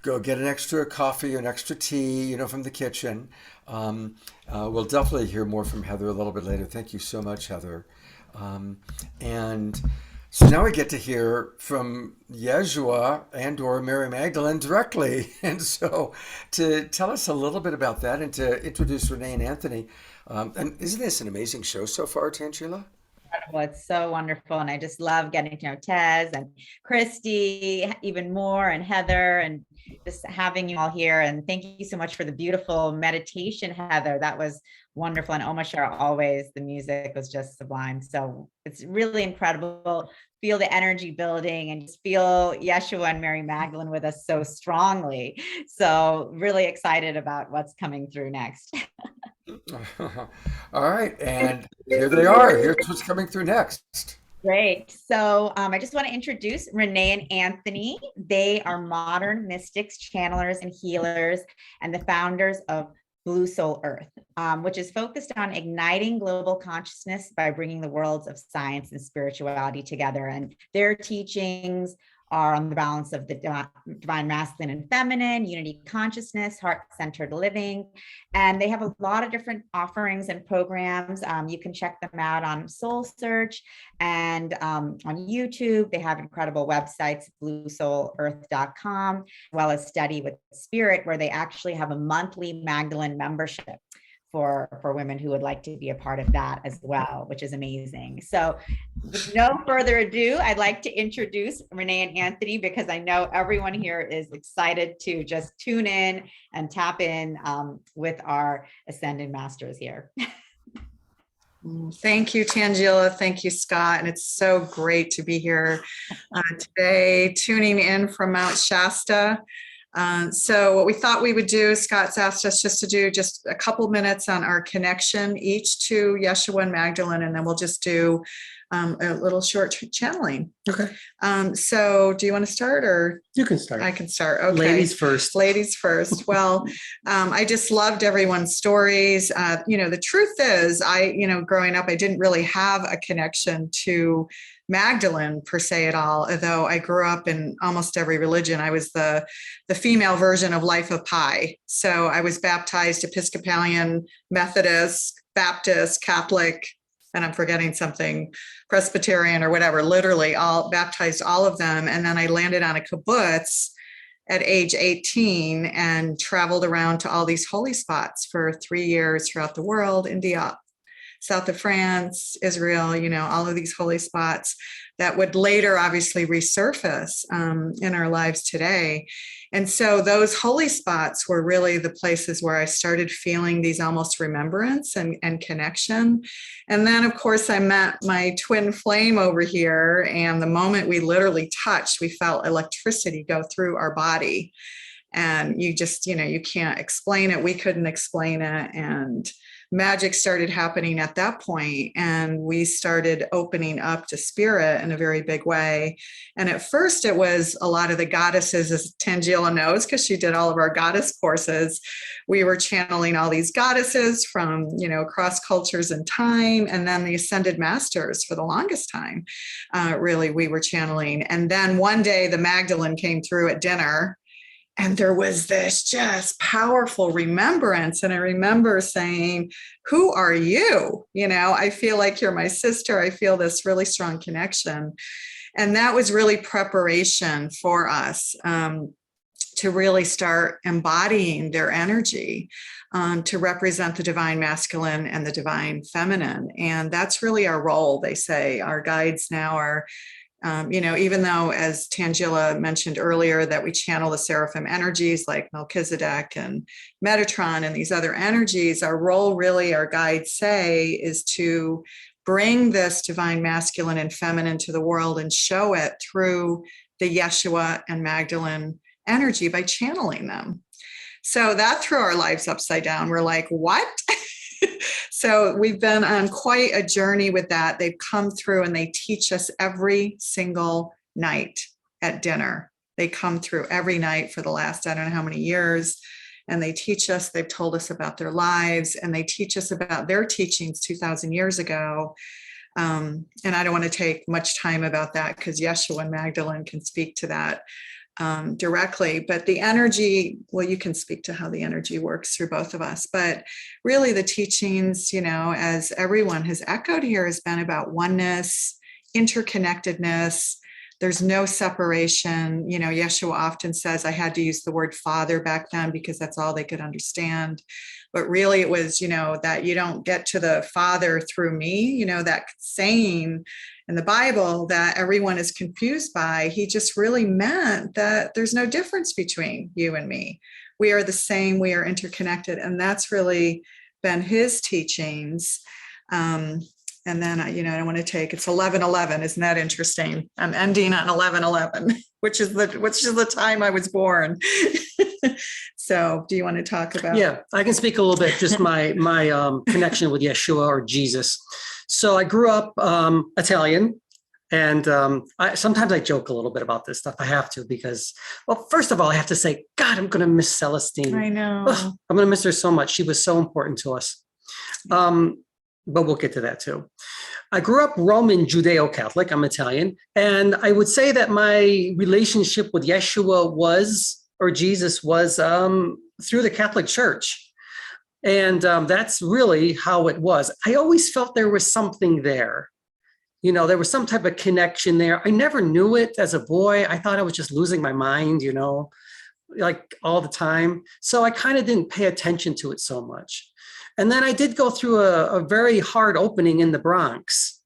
go get an extra coffee, an extra tea, from the kitchen. We'll definitely hear more from Heather a little bit later. Thank you so much, Heather. And so now we get to hear from Yeshua and or Mary Magdalene directly. And so to tell us a little bit about that and to introduce Renee and Anthony. And isn't this an amazing show so far, Tanjila? Well, it's so wonderful. And I just love getting to know Tez and Christy even more, and Heather, and just having you all here. And thank you so much for the beautiful meditation, Heather. That was wonderful. And Omashar, always, the music was just sublime. So it's really incredible. Feel the energy building and just feel Yeshua and Mary Magdalene with us so strongly. So really excited about what's coming through next. All right, and here they are. Here's what's coming through next. Great. So I just want to introduce Renee and Anthony. They are modern mystics, channelers, and healers, and the founders of Blue Soul Earth, which is focused on igniting global consciousness by bringing the worlds of science and spirituality together. And their teachings are on the balance of the divine masculine and feminine, unity consciousness, heart-centered living. And they have a lot of different offerings and programs. You can check them out on SoulSearch and on YouTube. They have incredible websites, bluesoulearth.com, as well as Study with Spirit, where they actually have a monthly Magdalene membership for women who would like to be a part of that as well, which is amazing. So with no further ado, I'd like to introduce Renee and Anthony, because I know everyone here is excited to just tune in and tap in with our Ascended Masters here. Thank you, Tanjila. Thank you, Scott. And it's so great to be here today, tuning in from Mount Shasta. So what we thought we would do, Scott's asked us just to do just a couple minutes on our connection each to Yeshua and Magdalene, and then we'll just do a little short channeling. Okay. So do you want to start, or? You can start. I can start. Okay. Ladies first. Ladies first. Well, I just loved everyone's stories. The truth is, growing up, I didn't really have a connection to Magdalene per se at all, although I grew up in almost every religion. I was the female version of Life of Pi. So I was baptized Episcopalian, Methodist, Baptist, Catholic, and I'm forgetting something, Presbyterian or whatever, literally baptized all of them. And then I landed on a kibbutz at age 18 and traveled around to all these holy spots for 3 years throughout the world, India, south of France, Israel, all of these holy spots that would later obviously resurface in our lives today. And so those holy spots were really the places where I started feeling these almost remembrance and connection. And then, of course, I met my twin flame over here. And the moment we literally touched, we felt electricity go through our body. And you just, you can't explain it. We couldn't explain it. And magic started happening at that point, and we started opening up to spirit in a very big way. And at first it was a lot of the goddesses, as Tanjila knows, because she did all of our goddess courses. We were channeling all these goddesses from, across cultures and time. And then the Ascended Masters for the longest time, really, we were channeling. And then one day the Magdalene came through at dinner, and there was this just powerful remembrance. And I remember saying, who are you? I feel like you're my sister. I feel this really strong connection. And that was really preparation for us to really start embodying their energy, to represent the divine masculine and the divine feminine. And that's really our role. They say our guides now are, even though, as Tanjila mentioned earlier, that we channel the seraphim energies like Melchizedek and Metatron and these other energies, our role really, our guides say, is to bring this divine masculine and feminine to the world and show it through the Yeshua and Magdalene energy by channeling them. So that threw our lives upside down. We're like, what? So we've been on quite a journey with that. They've come through and they teach us every single night at dinner. They come through every night for the last, I don't know how many years. And they teach us, they've told us about their lives, and they teach us about their teachings 2,000 years ago. And I don't want to take much time about that because Yeshua and Magdalene can speak to that directly, but the energy, well, you can speak to how the energy works through both of us, but really the teachings, as everyone has echoed here, has been about oneness, interconnectedness. There's no separation. Yeshua often says, I had to use the word father back then because that's all they could understand. but really it was, that you don't get to the Father through me, that saying in the Bible that everyone is confused by. He just really meant that there's no difference between you and me. We are the same, we are interconnected. And that's really been his teachings. And then, I want to take, it's 11:11. Isn't that interesting? I'm ending on 11:11, which is the time I was born. So do you want to talk about? Yeah, I can speak a little bit, just my connection with Yeshua or Jesus. So I grew up Italian, and sometimes I joke a little bit about this stuff. I have to, because, well, first of all, I have to say, God, I'm going to miss Celestine. I know. Ugh, I'm going to miss her so much. She was so important to us. But we'll get to that too. I grew up Roman Judeo-Catholic. I'm Italian. And I would say that my relationship with Yeshua or Jesus was through the Catholic Church. And that's really how it was. I always felt there was something there. There was some type of connection there. I never knew it as a boy. I thought I was just losing my mind, like all the time. So I kind of didn't pay attention to it so much. And then I did go through a very hard opening in the Bronx,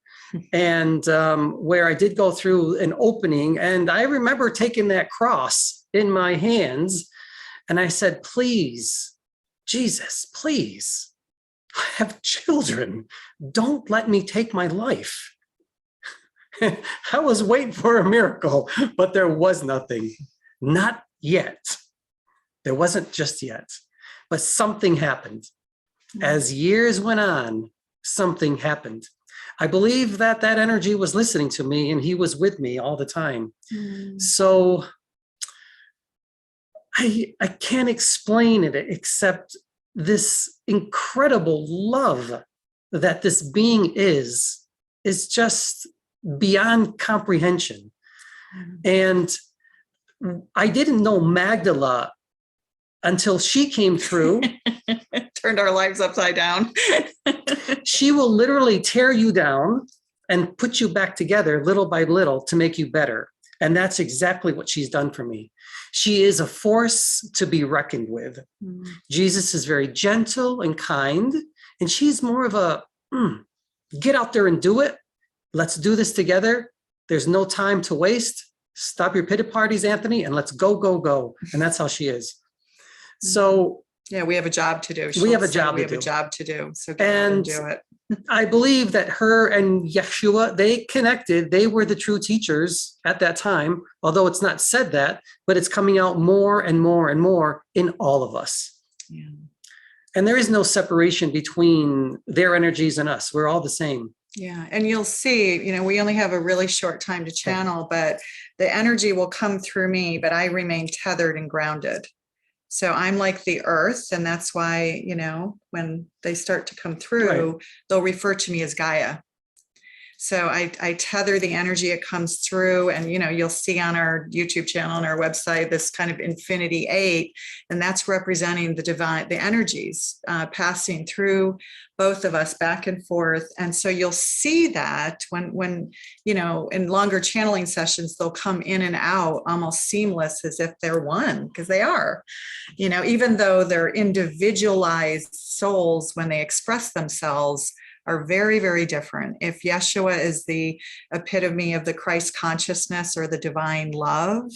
and where I did go through an opening, and I remember taking that cross in my hands, and I said, please, Jesus, please, I have children. Don't let me take my life. I was waiting for a miracle, but there was nothing. Not yet. There wasn't just yet, but something happened. As years went on, something happened. I believe that energy was listening to me, and he was with me all the time. So I can't explain it except this incredible love that this being is just beyond comprehension. And I didn't know Magdala until she came through. Turned our lives upside down. She will literally tear you down and put you back together little by little to make you better. And that's exactly what she's done for me. She is a force to be reckoned with. Jesus is very gentle and kind, and she's more of a, get out there and do it. Let's do this together. There's no time to waste. Stop your pity parties, Anthony, and let's go, go, go. And that's how she is. So yeah, we have a job to do. We have a job to do. So get out and do it. I believe that her and Yeshua, they connected. They were the true teachers at that time, although it's not said that, but it's coming out more and more and more in all of us. Yeah. And there is no separation between their energies and us. We're all the same. Yeah. And you'll see, we only have a really short time to channel, but the energy will come through me, but I remain tethered and grounded. So I'm like the earth. And that's why, when they start to come through, they'll refer to me as Gaia. So I tether the energy, it comes through, and, you'll see on our YouTube channel and our website, this kind of infinity 8, and that's representing the divine, the energies passing through both of us back and forth. And so you'll see that when, in longer channeling sessions, they'll come in and out almost seamless as if they're one, because they are, even though they're individualized souls, when they express themselves, are very, very different. If Yeshua is the epitome of the Christ consciousness or the divine love,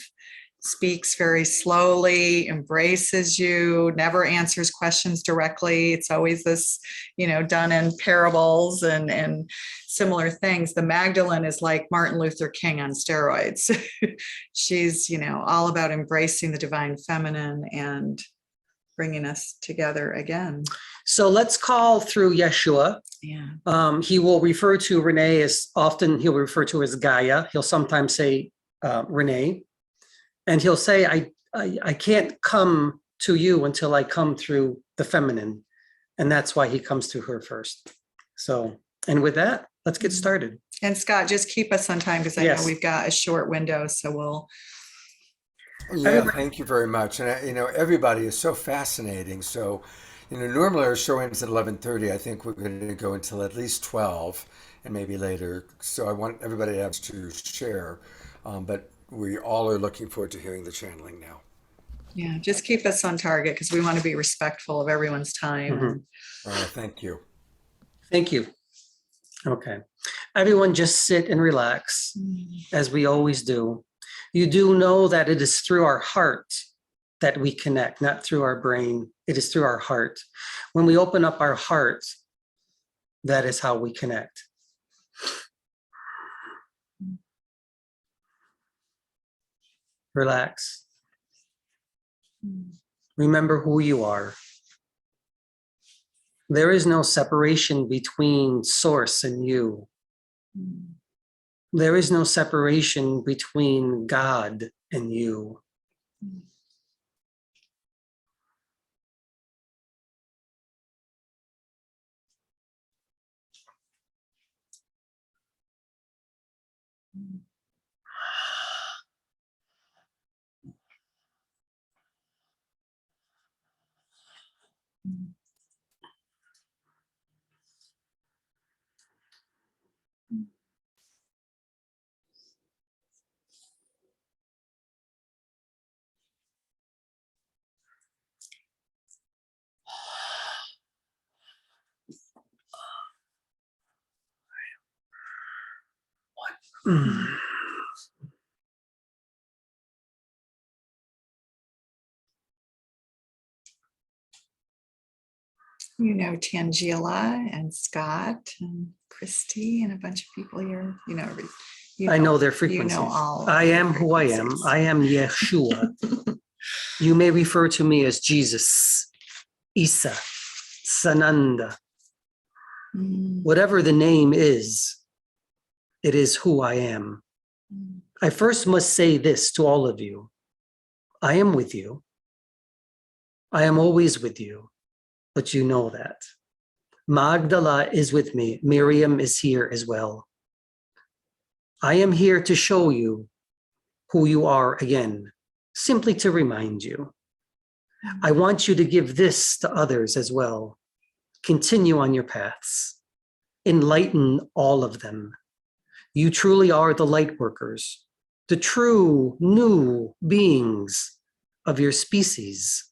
speaks very slowly, embraces you, never answers questions directly. It's always this, done in parables and similar things. The Magdalene is like Martin Luther King on steroids. She's, all about embracing the divine feminine and bringing us together again. So let's call through Yeshua. Yeah. He will refer to Renee as often, he'll refer to as Gaia. He'll sometimes say Renee. And he'll say, I can't come to you until I come through the feminine. And that's why he comes to her first. So, and with that, let's get started. And Scott, just keep us on time, because I know we've got a short window. So we'll. Yeah, thank you very much. And, everybody is so fascinating. So, normally our show ends at 11:30. I think we're going to go until at least 12 and maybe later. So I want everybody to share. But we all are looking forward to hearing the channeling now. Yeah, just keep us on target because we want to be respectful of everyone's time. Mhm. Thank you. Thank you. Okay. Everyone just sit and relax, as we always do. You do know that it is through our heart that we connect, not through our brain. It is through our heart. When we open up our heart, that is how we connect. Relax. Remember who you are. There is no separation between source and you. There is no separation between God and you. You know, Tanjila and Scott and Christy and a bunch of people here. You know, I know their you frequencies. know all. I the am who I am. frequencies. I am Yeshua. You may refer to me as Jesus, Isa, Sananda. Whatever the name is, it is who I am. I first must say this to all of you. I am with you. I am always with you, but you know that. Magdala is with me. Miriam is here as well. I am here to show you who you are again, simply to remind you. I want you to give this to others as well. Continue on your paths. Enlighten all of them. You truly are the light workers, the true new beings of your species.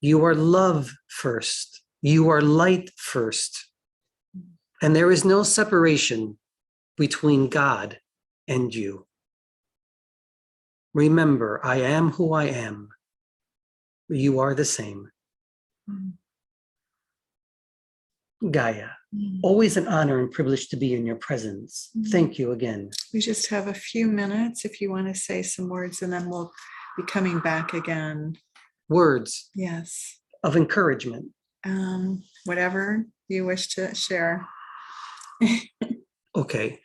You are love first. You are light first. And there is no separation between God and you. Remember, I am who I am. You are the same. Gaia, always an honor and privilege to be in your presence. Thank you again. We just have a few minutes if you want to say some words, and then we'll be coming back again. Words Yes. of encouragement. Whatever you wish to share. Okay.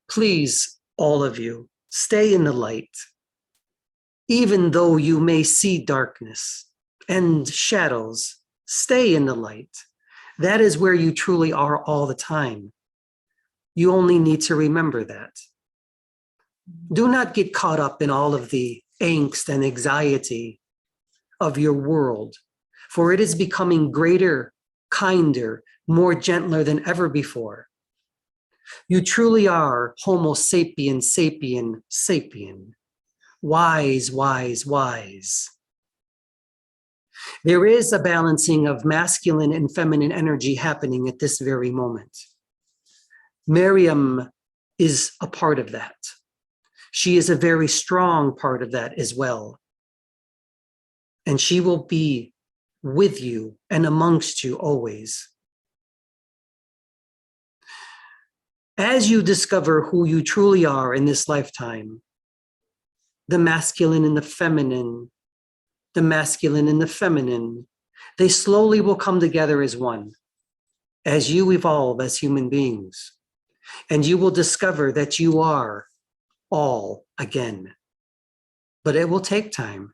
Please, all of you, stay in the light. Even though you may see darkness and shadows, stay in the light. That is where you truly are all the time. You only need to remember that. Do not get caught up in all of the angst and anxiety of your world, for it is becoming greater, kinder, more gentler than ever before. You truly are Homo sapien, sapien, sapien. Wise, wise, wise. There is a balancing of masculine and feminine energy happening at this very moment. Miriam is a part of that. She is a very strong part of that as well. And she will be with you and amongst you always. As you discover who you truly are in this lifetime, the masculine and the feminine, they slowly will come together as one, as you evolve as human beings. And you will discover that you are all again. But it will take time.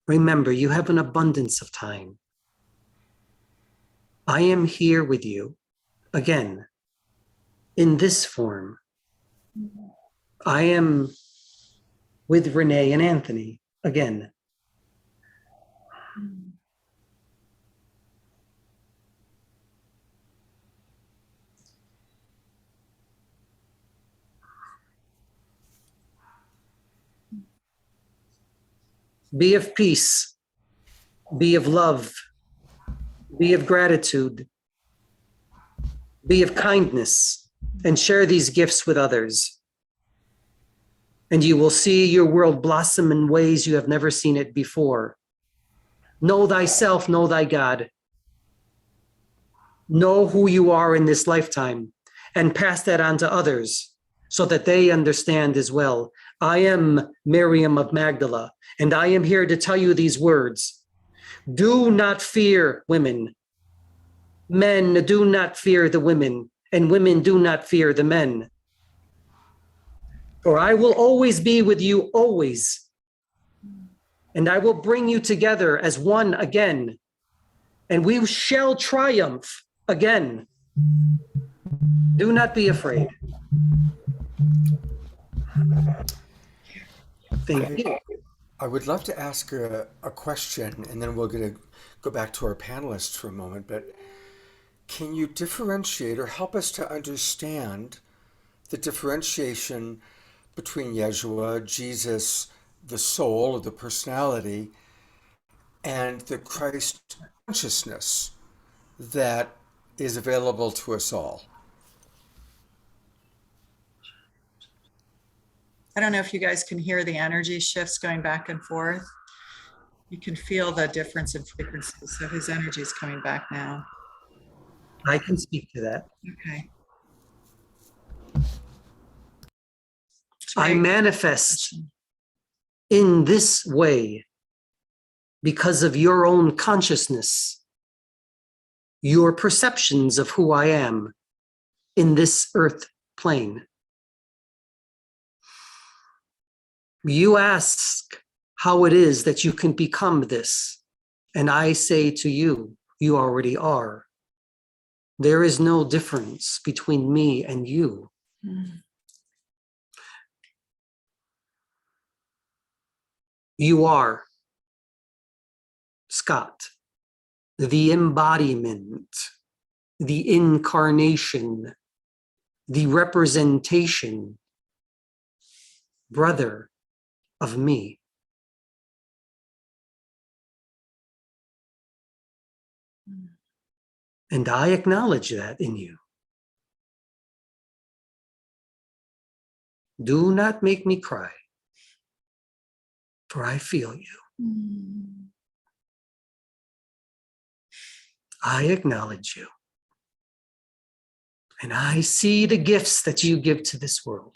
Remember, you have an abundance of time. I am here with you again in this form. I am with Renee and Anthony again. Be of peace. Be of love. Be of gratitude. Be of kindness, and share these gifts with others. And you will see your world blossom in ways you have never seen it before. Know thyself, know thy God. Know who you are in this lifetime and pass that on to others so that they understand as well. I am Miriam of Magdala, and I am here to tell you these words. Do not fear women. Men do not fear the women, and women do not fear the men. For I will always be with you, always. And I will bring you together as one again, and we shall triumph again. Do not be afraid. Thank you. I would love to ask a question, and then we're going to go back to our panelists for a moment, but can you differentiate or help us to understand the differentiation between Yeshua, Jesus, the soul, or the personality, and the Christ consciousness that is available to us all? I don't know if you guys can hear the energy shifts going back and forth. You can feel the difference in frequencies. So his energy is coming back now. I can speak to that. Okay. I manifest in this way because of your own consciousness, your perceptions of who I am in this earth plane. You ask how it is that you can become this, and I say to you, you already are. There is no difference between me and you. You are, Scott, the embodiment, the incarnation, the representation, brother of me. And I acknowledge that in you. Do not make me cry, for I feel you. I acknowledge you. And I see the gifts that you give to this world.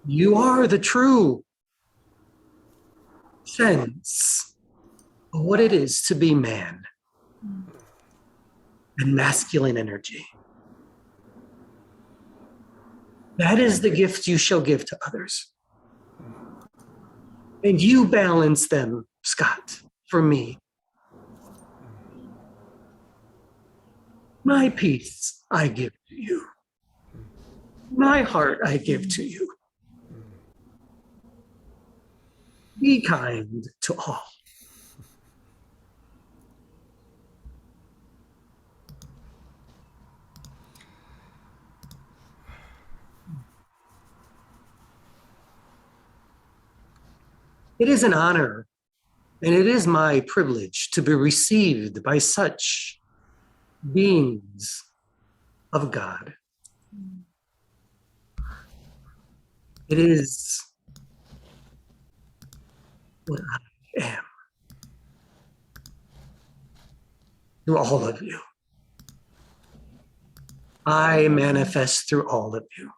You are the true sense of what it is to be man and masculine energy. That is the gift you shall give to others. And you balance them, Scott, for me. My peace I give to you. My heart I give to you. Be kind to all. It is an honor, and it is my privilege to be received by such beings of God. It is what I am to all of you. I manifest through all of you.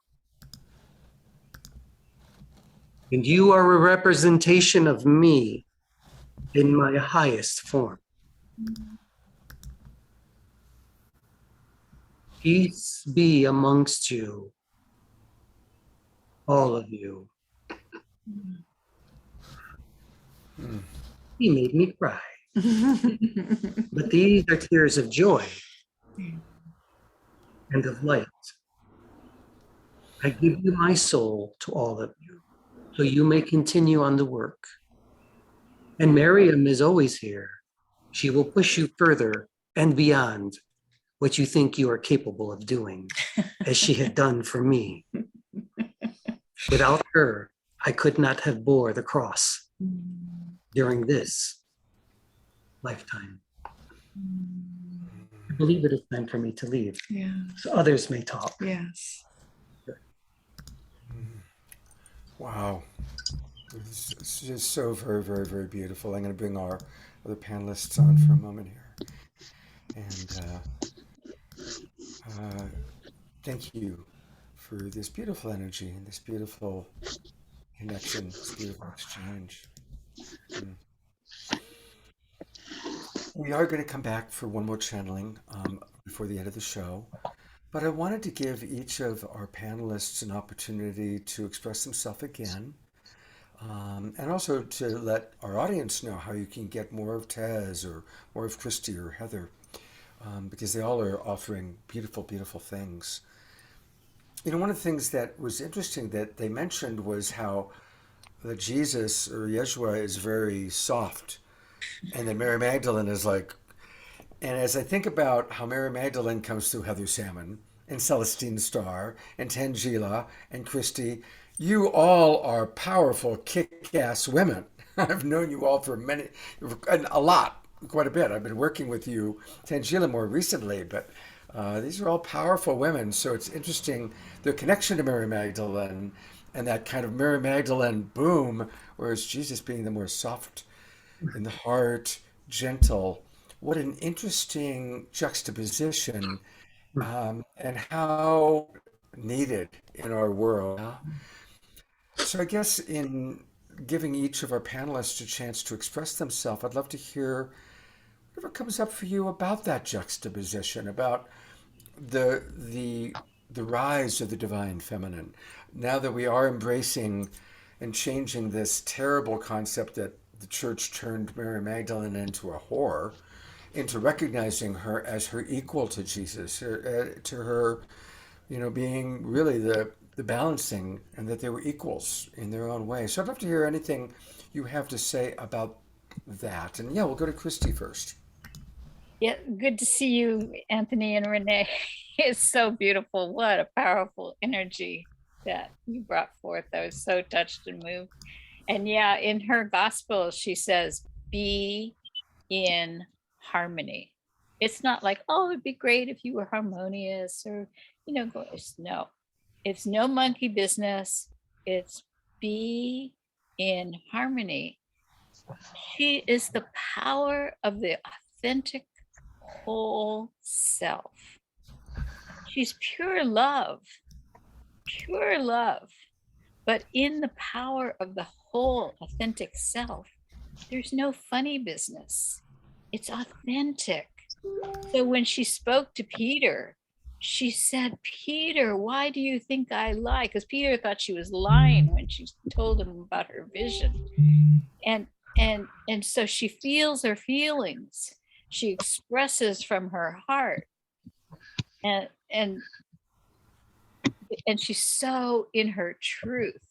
And you are a representation of me in my highest form. Peace be amongst you, all of you. He made me cry. But these are tears of joy and of light. I give you my soul to all of you, so you may continue on the work. And Miriam is always here. She will push you further and beyond what you think you are capable of doing, as she had done for me. Without her, I could not have bore the cross during this lifetime. I believe it is time for me to leave, Yeah. so others may talk. Yes. Wow. It's just so very, very, very beautiful. I'm going to bring our other panelists on for a moment here. And thank you for this beautiful energy and this beautiful connection, this beautiful exchange. We are going to come back for one more channeling before the end of the show. But I wanted to give each of our panelists an opportunity to express themselves again. And also to let our audience know how you can get more of Tez or more of Christy or Heather, because they all are offering beautiful, beautiful things. You know, one of the things that was interesting that they mentioned was how Jesus or Yeshua is very soft, and then Mary Magdalene is like, and as I think about how Mary Magdalene comes through Heather Salmon and Celestine Starr and Tanjila and Christy, you all are powerful, kick-ass women. I've known you all for a lot, quite a bit. I've been working with you, Tanjila, more recently, but these are all powerful women. So it's interesting, their connection to Mary Magdalene and that kind of Mary Magdalene boom, whereas Jesus being the more soft in the heart, gentle. What an interesting juxtaposition, and how needed in our world. So I guess in giving each of our panelists a chance to express themselves, I'd love to hear whatever comes up for you about that juxtaposition, about the rise of the divine feminine. Now that we are embracing and changing this terrible concept that the church turned Mary Magdalene into a whore, into recognizing her as her equal to Jesus, to her, being really the balancing, and that they were equals in their own way. So I'd love to hear anything you have to say about that. And yeah, we'll go to Christy first. Yeah, good to see you, Anthony and Renee. It's so beautiful. What a powerful energy that you brought forth. I was so touched and moved. And yeah, in her gospel, she says, be in harmony. It's not like, oh, it'd be great if you were harmonious or, no, it's no monkey business. It's be in harmony. She is the power of the authentic whole self. She's pure love, but in the power of the whole authentic self, there's no funny business. It's authentic. So when she spoke to Peter, she said, Peter, why do you think I lie? Because Peter thought she was lying when she told him about her vision. And so she feels her feelings. She expresses from her heart. And she's so in her truth,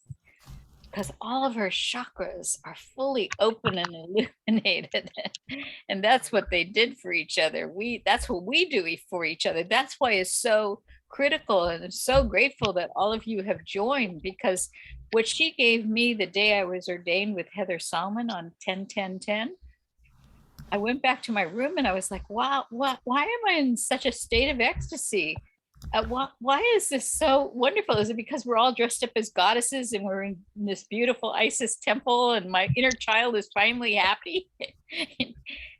because all of her chakras are fully open and illuminated. And that's what they did for each other. That's what we do for each other. That's why it's so critical, and I'm so grateful that all of you have joined, because what she gave me the day I was ordained with Heather Salmon on 10-10-10, I went back to my room and I was like, wow, why am I in such a state of ecstasy? Why is this so wonderful? Is it because we're all dressed up as goddesses and we're in this beautiful Isis temple and my inner child is finally happy?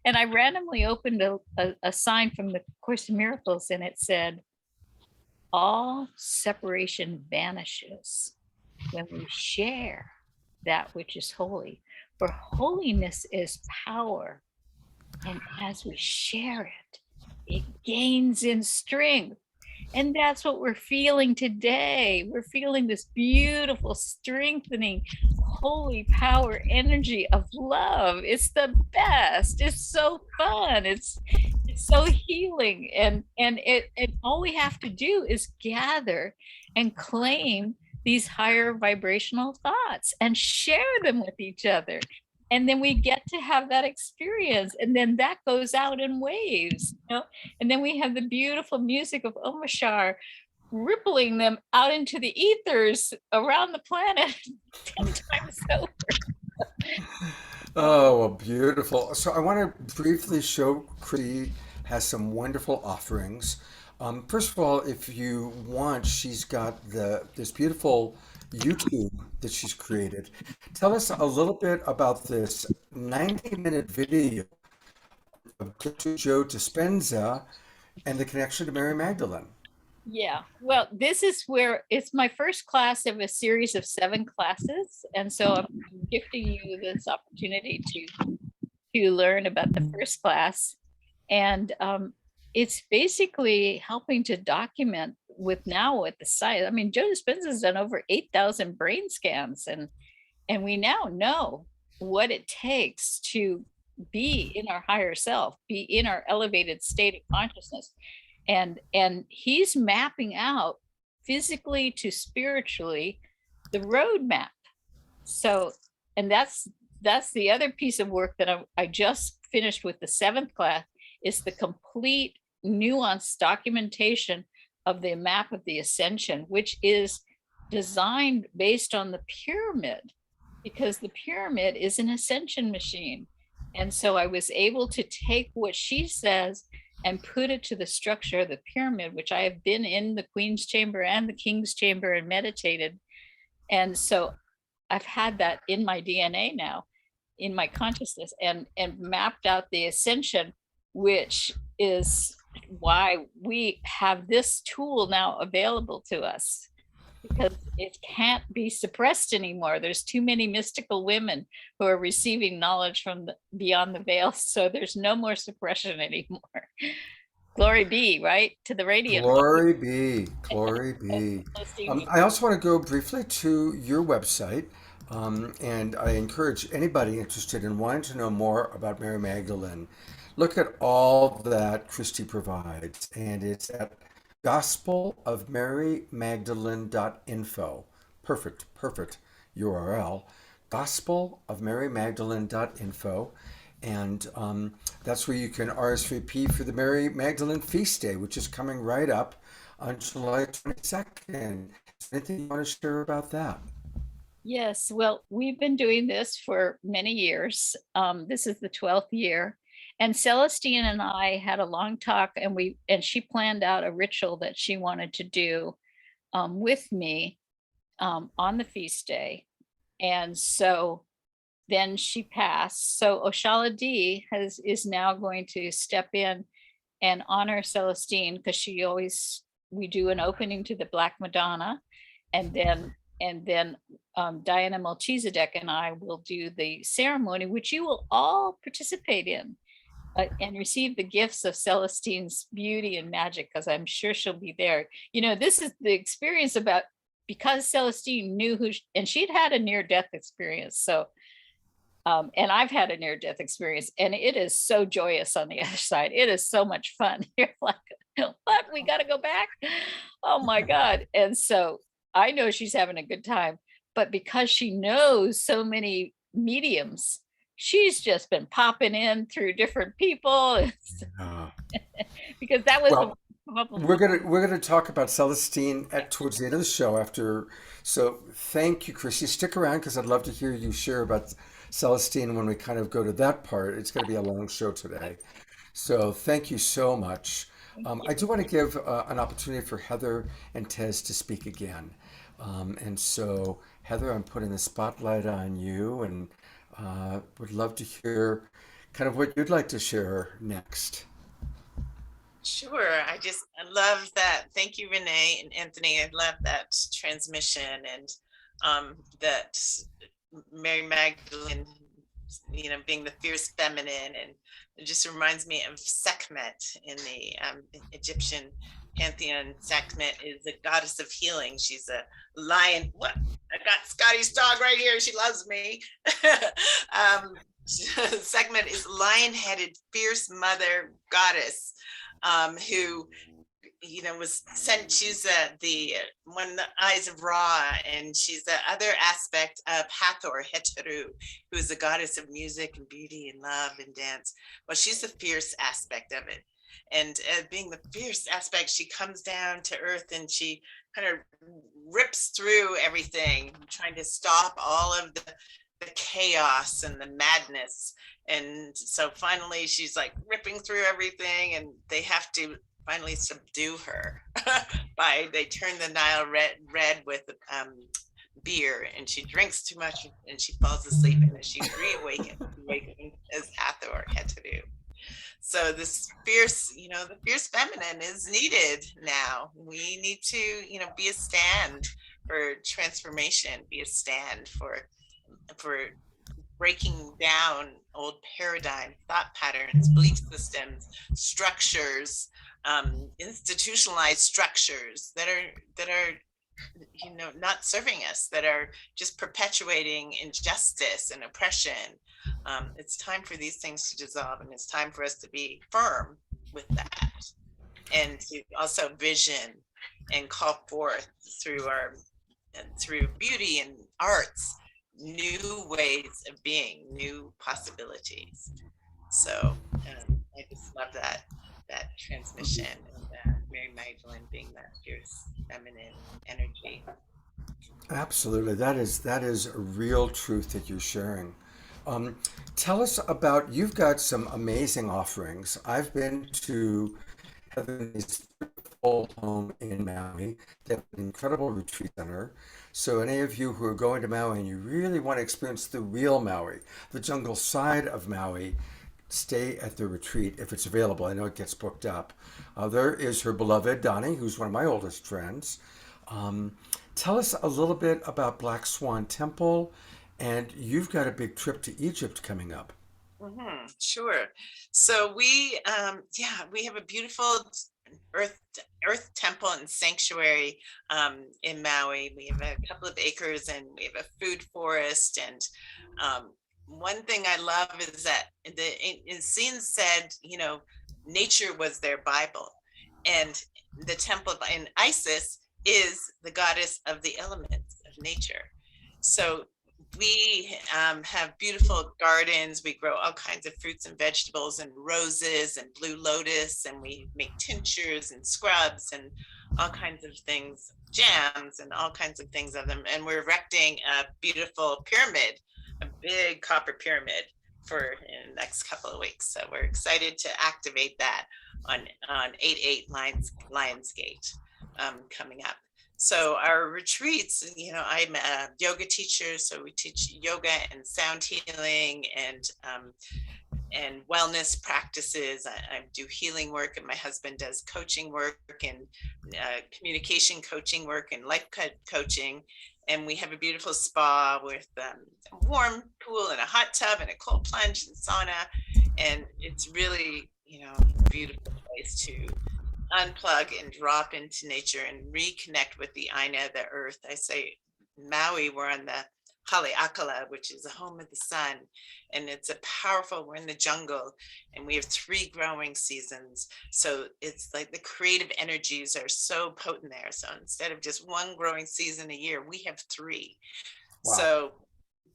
And I randomly opened a sign from the Course in Miracles, and it said, all separation vanishes when we share that which is holy. For holiness is power. And as we share it, it gains in strength. And that's what we're feeling today. We're feeling this beautiful, strengthening, holy power energy of love. It's the best. It's so fun. It's so healing. And all we have to do is gather and claim these higher vibrational thoughts and share them with each other. And then we get to have that experience, and then that goes out in waves, And then we have the beautiful music of Omashar rippling them out into the ethers around the planet 10 times over. Oh, well, beautiful. So I want to briefly show Christy has some wonderful offerings. First of all, if you want, she's got this beautiful YouTube that she's created. Tell us a little bit about this 90-minute video of Joe Dispenza and the connection to Mary Magdalene. Yeah, well, this is where it's my first class of a series of 7 classes. And so I'm gifting you this opportunity to learn about the first class. And it's basically helping to document with the science. I mean, Joe Dispenza has done over 8,000 brain scans, and we now know what it takes to be in our higher self, be in our elevated state of consciousness. And he's mapping out physically to spiritually the roadmap. So, and that's the other piece of work that I just finished with the 7th class, is the complete nuanced documentation of the map of the ascension, which is designed based on the pyramid, because the pyramid is an ascension machine. And so I was able to take what she says and put it to the structure of the pyramid, which I have been in the Queen's Chamber and the King's Chamber and meditated. And so I've had that in my DNA now, in my consciousness, and mapped out the ascension, which is why we have this tool now available to us, because it can't be suppressed anymore. There's too many mystical women who are receiving knowledge from beyond the veil. So there's no more suppression anymore. Glory be, right? To the radiant. Glory be, glory be. I also want to go briefly to your website. And I encourage anybody interested in wanting to know more about Mary Magdalene, look at all that Christy provides. And it's at gospelofmarymagdalene.info. Perfect URL. gospelofmarymagdalene.info. And that's where you can RSVP for the Mary Magdalene Feast Day, which is coming right up on July 22nd. Anything you want to share about that? Yes, well, we've been doing this for many years. This is the 12th year. And Celestine and I had a long talk, and she planned out a ritual that she wanted to do with me on the feast day. And so then she passed. So Oshala D is now going to step in and honor Celestine, because we do an opening to the Black Madonna, and then Diana Melchizedek and I will do the ceremony, which you will all participate in. And receive the gifts of Celestine's beauty and magic, because I'm sure she'll be there. You know, this is the experience because Celestine knew and she'd had a near-death experience. So, and I've had a near-death experience, and it is so joyous on the other side. It is so much fun. You're like, what? We got to go back? Oh my God. And so I know she's having a good time, but because she knows so many mediums, she's just been popping in through different people. Because that was we're gonna talk about Celestine towards the end of the show after. So thank you, Chrissy. Stick around, because I'd love to hear you share about Celestine when we kind of go to that part. It's going to be a long show today. So thank you so much. I do want to give an opportunity for Heather and Tez to speak again. And so Heather, I'm putting the spotlight on you, and would love to hear kind of what you'd like to share next. Sure. I love that. Thank you, Renee and Anthony. I love that transmission, and that Mary Magdalene, being the fierce feminine, and it just reminds me of Sekhmet in the Egyptian pantheon. Sekhmet is a goddess of healing. She's a lion. What? I got Scotty's dog right here. She loves me. Sekhmet is lion-headed, fierce mother goddess who, was sent. She's the one of the eyes of Ra, and she's the other aspect of Hathor, Heteru, who is the goddess of music and beauty and love and dance. Well, she's the fierce aspect of it. And being the fierce aspect, she comes down to earth and she kind of rips through everything, trying to stop all of the chaos and the madness. And so finally she's like ripping through everything, and they have to finally subdue her they turn the Nile red with beer, and she drinks too much and she falls asleep, and then she's reawakened as Hathor had to do. So this fierce, the fierce feminine is needed now. We need to, be a stand for transformation, be a stand for breaking down old paradigm, thought patterns, belief systems, structures, institutionalized structures that are not serving us, that are just perpetuating injustice and oppression. It's time for these things to dissolve, and it's time for us to be firm with that, and to also vision and call forth through beauty and arts new ways of being, new possibilities. So I just love that transmission of Mary Magdalene being that fierce feminine energy. Absolutely. That is a real truth that you're sharing. Tell us about, you've got some amazing offerings. I've been to Heavenly's old home in Maui. They have an incredible retreat center. So any of you who are going to Maui and you really want to experience the real Maui, the jungle side of Maui, stay at the retreat if it's available. I know it gets booked up. There is her beloved Donnie, who's one of my oldest friends. Tell us a little bit about Black Swan Temple, and you've got a big trip to Egypt coming up. Mm-hmm, sure. So we have a beautiful earth temple and sanctuary in Maui. We have a couple of acres and we have a food forest. And one thing I love is that the Essenes said, nature was their Bible, and the temple in Isis is the goddess of the elements of nature. So we have beautiful gardens. We grow all kinds of fruits and vegetables and roses and blue lotus, and we make tinctures and scrubs and all kinds of things, jams and all kinds of things of them. And we're erecting a beautiful pyramid, a big copper pyramid in the next couple of weeks. So we're excited to activate that on 8-8 Lionsgate coming up. So our retreats, I'm a yoga teacher, so we teach yoga and sound healing and wellness practices. I do healing work, and my husband does coaching work and communication coaching work and life coaching. And we have a beautiful spa with a warm pool and a hot tub and a cold plunge and sauna. And it's really, a beautiful place to unplug and drop into nature and reconnect with the Aina, the earth. I say Maui, we're on the Haleakala, which is the home of the sun, and it's we're in the jungle, and we have 3 growing seasons. So it's like the creative energies are so potent there. So instead of just 1 growing season a year, we have 3. Wow. So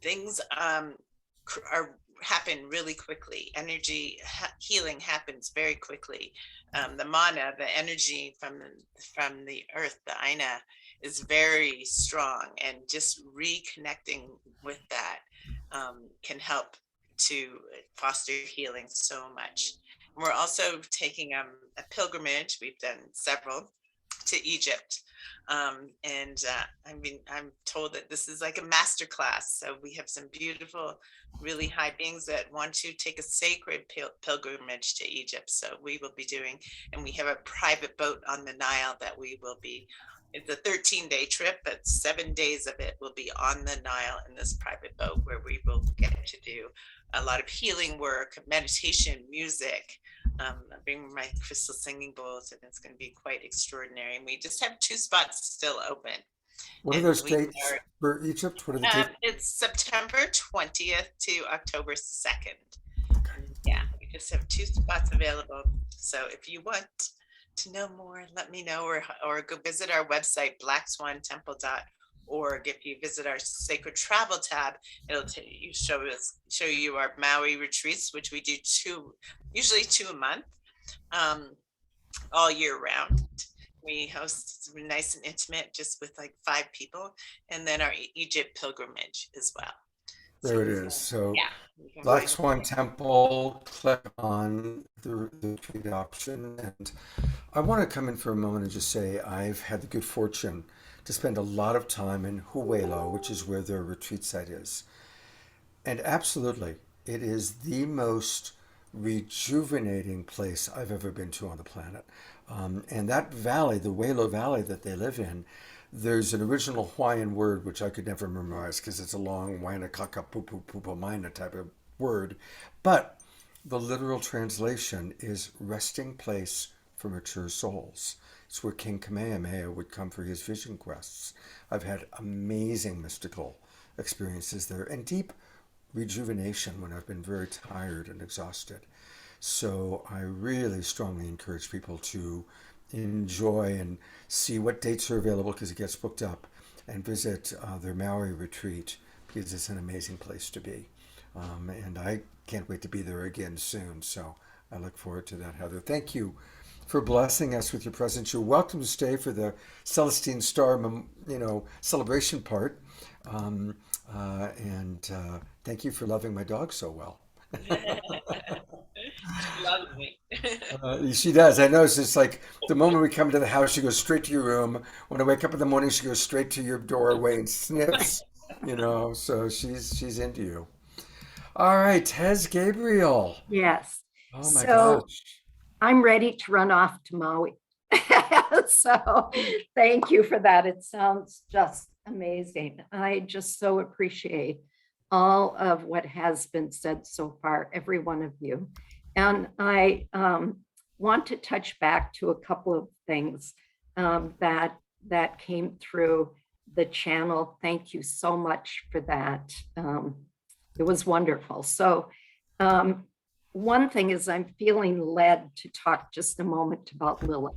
things happen really quickly. Energy healing happens very quickly. The mana, the energy from the earth, the Aina, is very strong, and just reconnecting with that can help to foster healing so much. We're also taking a pilgrimage. We've done several to Egypt. I'm told that this is like a master class. So we have some beautiful, really high beings that want to take a sacred pilgrimage to Egypt. So we will be doing, and we have a private boat on the Nile that we will be, it's a 13-day trip, but 7 days of it will be on the Nile in this private boat, where we will get to do a lot of healing work, meditation, music. I bring my crystal singing bowls, and it's going to be quite extraordinary. And we just have 2 spots still open. What are those dates for Egypt? What are the dates? It's September 20th to October 2nd. Yeah, we just have 2 spots available. So if you want to know more, let me know, or go visit our website, blackswantemple.org. If you visit our sacred travel tab, it'll show you our Maui retreats, which we do usually 2 a month. all year round. We host nice and intimate, just with like 5 people, and then our Egypt pilgrimage as well. There it is. So Yeah, you can Black find- Swan Temple, click on the tweet option. And I want to come in for a moment and just say I've had the good fortune to spend a lot of time in Huelo, which is where their retreat site is. And absolutely, it is the most rejuvenating place I've ever been to on the planet. And that valley, the Huelo Valley that they live in, there's an original Hawaiian word which I could never memorize because it's a long Waina kaka pupu pupu maina type of word. But the literal translation is resting place for mature souls. It's where King Kamehameha would come for his vision quests. I've had amazing mystical experiences there and deep rejuvenation when I've been very tired and exhausted. So I really strongly encourage people to enjoy and see what dates are available because it gets booked up, and visit their Maui retreat because it's an amazing place to be. And I can't wait to be there again soon. So I look forward to that, Heather. Thank you for blessing us with your presence. You're welcome to stay for the Celestine Star, celebration part. And thank you for loving my dog so well. She loves me. She does. I know. It's just like the moment we come to the house, she goes straight to your room. When I wake up in the morning, she goes straight to your doorway and sniffs. So she's into you. All right, Tez Gabriel. Yes. Oh my So gosh. I'm ready to run off to Maui. So thank you for that. It sounds just amazing. I just so appreciate all of what has been said so far, every one of you. And I want to touch back to a couple of things that came through the channel. Thank you so much for that. It was wonderful. So one thing is I'm feeling led to talk just a moment about Lilith.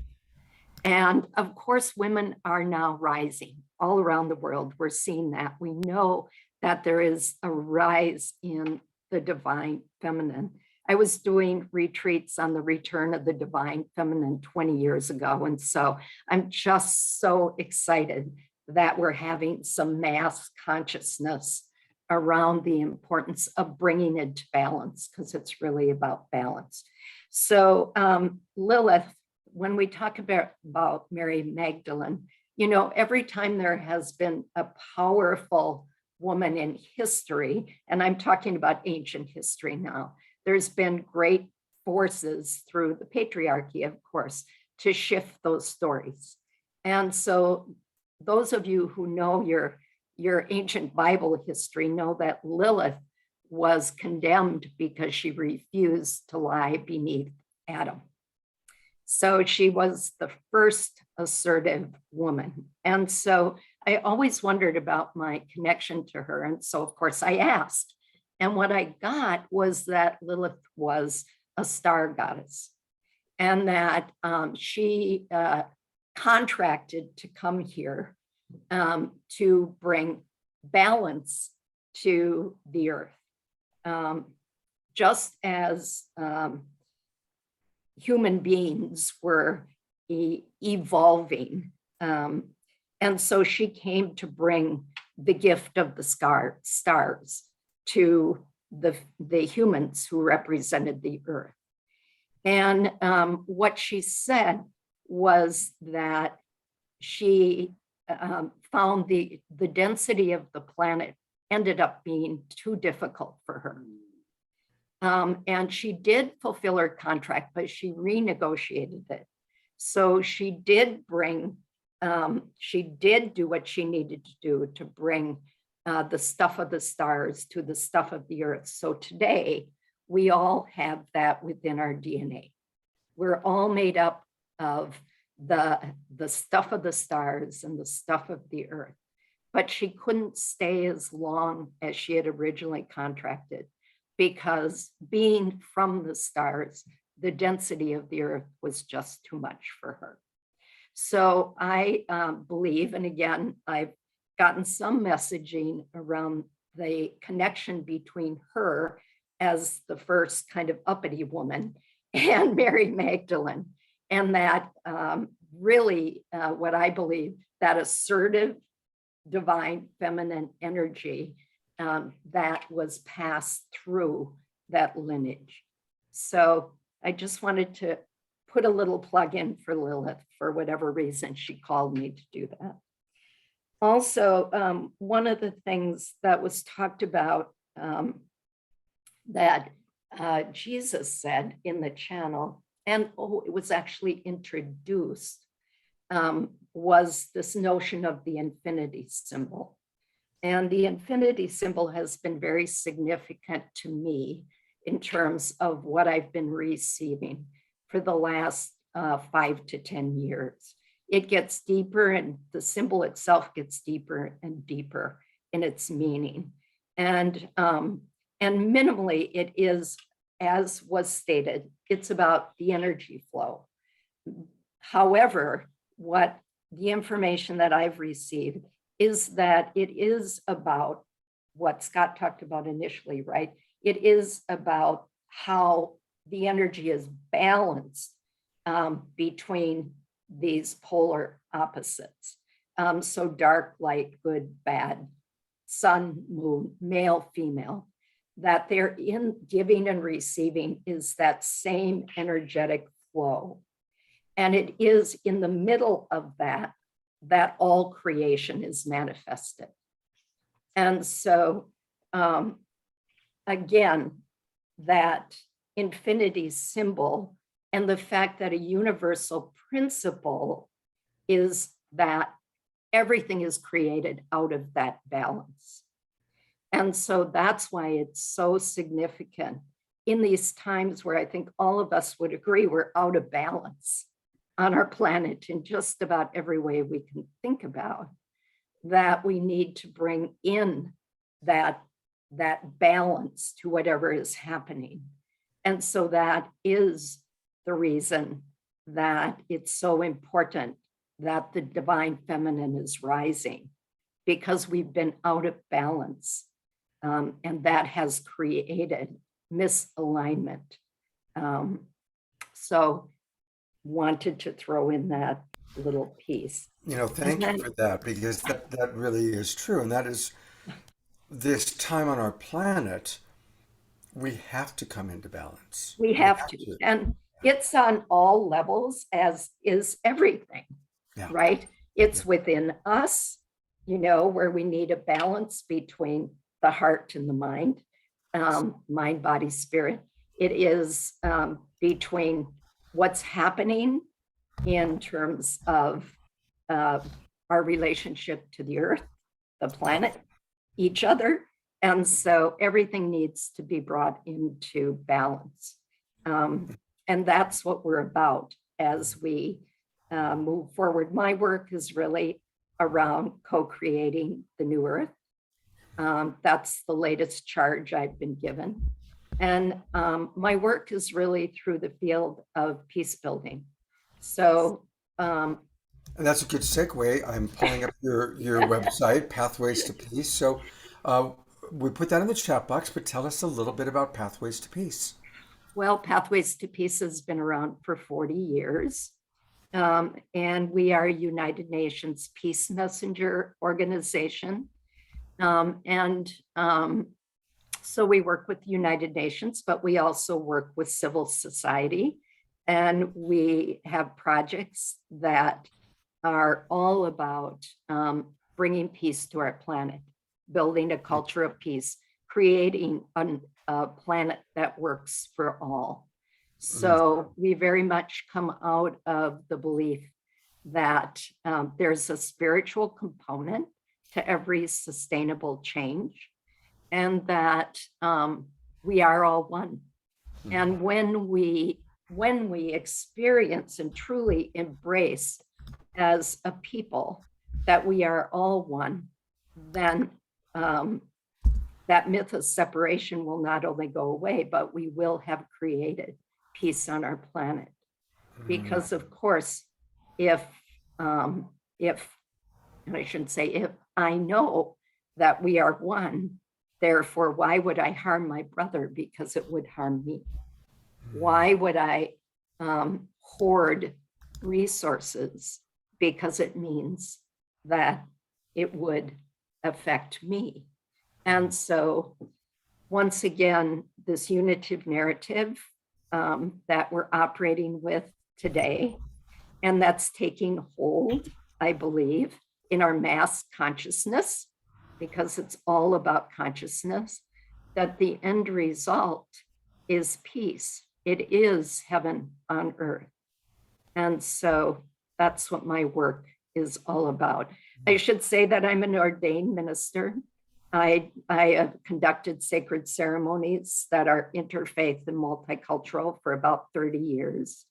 And of course, women are now rising all around the world. We're seeing that. We know that there is a rise in the divine feminine. I was doing retreats on the return of the divine feminine 20 years ago. And so I'm just so excited that we're having some mass consciousness around the importance of bringing it to balance, because it's really about balance. So Lilith, when we talk about Mary Magdalene, every time there has been a powerful woman in history, and I'm talking about ancient history now, there's been great forces through the patriarchy, of course, to shift those stories. And so those of you who know your ancient Bible history know that Lilith was condemned because she refused to lie beneath Adam. So she was the first assertive woman. And so I always wondered about my connection to her. And so, of course, I asked. And what I got was that Lilith was a star goddess, and that she contracted to come here to bring balance to the earth. Just as human beings were evolving. And so she came to bring the gift of the stars to the humans who represented the earth. And what she said was that she found the density of the planet ended up being too difficult for her. And she did fulfill her contract, but she renegotiated it. So she did do what she needed to do to bring the stuff of the stars to the stuff of the earth. So today, we all have that within our DNA. We're all made up of the stuff of the stars and the stuff of the earth. But she couldn't stay as long as she had originally contracted, because being from the stars, the density of the earth was just too much for her. So I believe, and again, I've gotten some messaging around the connection between her as the first kind of uppity woman and Mary Magdalene. And that really, what I believe, that assertive, divine feminine energy that was passed through that lineage. So I just wanted to put a little plug in for Lilith for whatever reason she called me to do that. Also, one of the things that was talked about that Jesus said in the channel, and it was actually introduced, was this notion of the infinity symbol. And the infinity symbol has been very significant to me in terms of what I've been receiving for the last 5 to 10 years. It gets deeper, and the symbol itself gets deeper and deeper in its meaning. And minimally, it is, as was stated, it's about the energy flow. However, what the information that I've received is that it is about what Scott talked about initially, right? It is about how the energy is balanced between these polar opposites. So dark, light, good, bad, sun, moon, male, female, that they're in giving and receiving is that same energetic flow. And it is in the middle of that all creation is manifested. And so, again, that infinity symbol and the fact that a universal principle is that everything is created out of that balance. And so that's why it's so significant in these times where I think all of us would agree we're out of balance on our planet in just about every way we can think about, that we need to bring in that balance to whatever is happening. And so that is the reason that it's so important that the divine feminine is rising, because we've been out of balance, and that has created misalignment. So wanted to throw in that little piece. Thank you for that, because that really is true. And that is, this time on our planet, we have to come into balance. We have to. And it's on all levels, as is everything, right? It's within us, where we need a balance between the heart and the mind, mind, body, spirit. It is between what's happening in terms of our relationship to the earth, the planet, each other. And so everything needs to be brought into balance. And that's what we're about as we move forward. My work is really around co-creating the new earth. That's the latest charge I've been given. And my work is really through the field of peace building. So, and that's a good segue. I'm pulling up your website, Pathways to Peace. So we put that in the chat box, but tell us a little bit about Pathways to Peace. Well, Pathways to Peace has been around for 40 years. And we are a United Nations Peace Messenger organization. So we work with the United Nations, but we also work with civil society. And we have projects that are all about bringing peace to our planet, building a culture of peace, creating a planet that works for all. So we very much come out of the belief that there's a spiritual component to every sustainable change, and that we are all one. And when we experience and truly embrace as a people that we are all one, then that myth of separation will not only go away, but we will have created peace on our planet. Because of course, if and I shouldn't say if, I know that we are one, therefore, why would I harm my brother? Because it would harm me. Why would I hoard resources? Because it means that it would affect me. And so, once again, this unitive narrative that we're operating with today, and that's taking hold, I believe, in our mass consciousness, because it's all about consciousness, that the end result is peace. It is heaven on earth. And so that's what my work is all about. I should say that I'm an ordained minister. I have conducted sacred ceremonies that are interfaith and multicultural for about 30 years.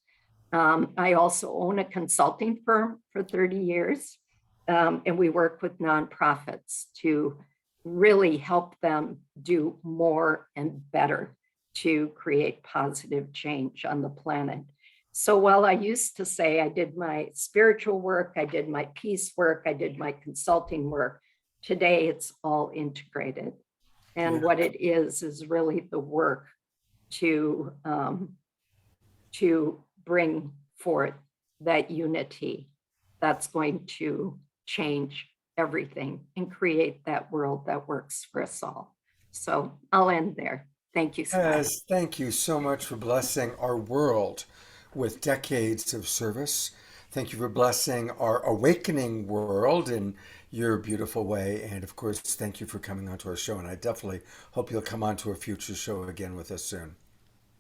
I also own a consulting firm for 30 years, and we work with nonprofits to really help them do more and better to create positive change on the planet. So while I used to say I did my spiritual work, I did my peace work, I did my consulting work, today it's all integrated. And what it is really the work to bring forth that unity that's going to change everything and create that world that works for us all. So I'll end there. Thank you, Scott. Yes, thank you so much for blessing our world with decades of service. Thank you for blessing our awakening world in your beautiful way. And of course, thank you for coming onto our show. And I definitely hope you'll come onto a future show again with us soon.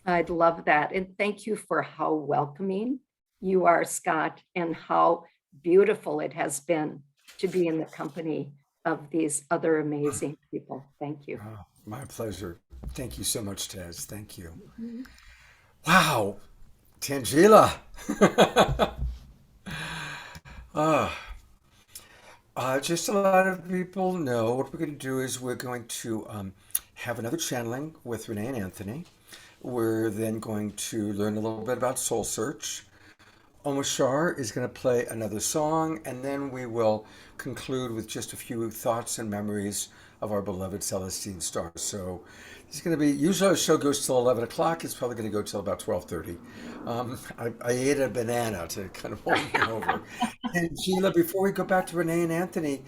I'd love that. And thank you for how welcoming you are, Scott, and how beautiful it has been to be in the company of these other amazing people. Thank you. Oh, my pleasure. Thank you so much, Tez. Thank you. Wow. Tanjila. Just a lot of people know what we're going to do is we're going to have another channeling with Renee and Anthony. We're then going to learn a little bit about SoulSearch. Omashar is going to play another song, and then we will conclude with just a few thoughts and memories of our beloved Celestine stars. So it's going to be, usually our show goes till 11 o'clock. It's probably going to go till about 12:30. I ate a banana to kind of hold me over. And Sheila, before we go back to Renee and Anthony,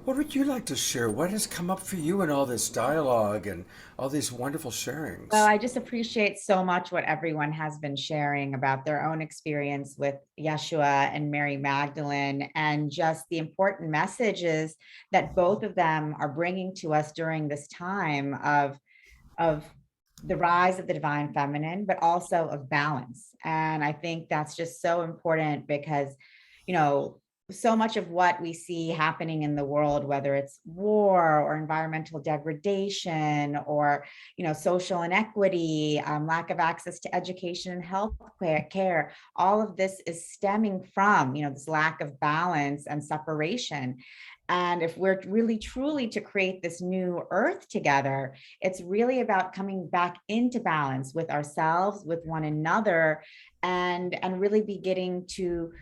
what would you like to share? What has come up for you in all this dialogue and all these wonderful sharings? Well, I just appreciate so much what everyone has been sharing about their own experience with Yeshua and Mary Magdalene, and just the important messages that both of them are bringing to us during this time of the rise of the divine feminine, but also of balance. And I think that's just so important because, you know, so much of what we see happening in the world, whether it's war or environmental degradation or, you know, social inequity, lack of access to education and health care, all of this is stemming from, you know, this lack of balance and separation. And if we're really truly to create this new earth together, it's really about coming back into balance with ourselves, with one another, and really beginning to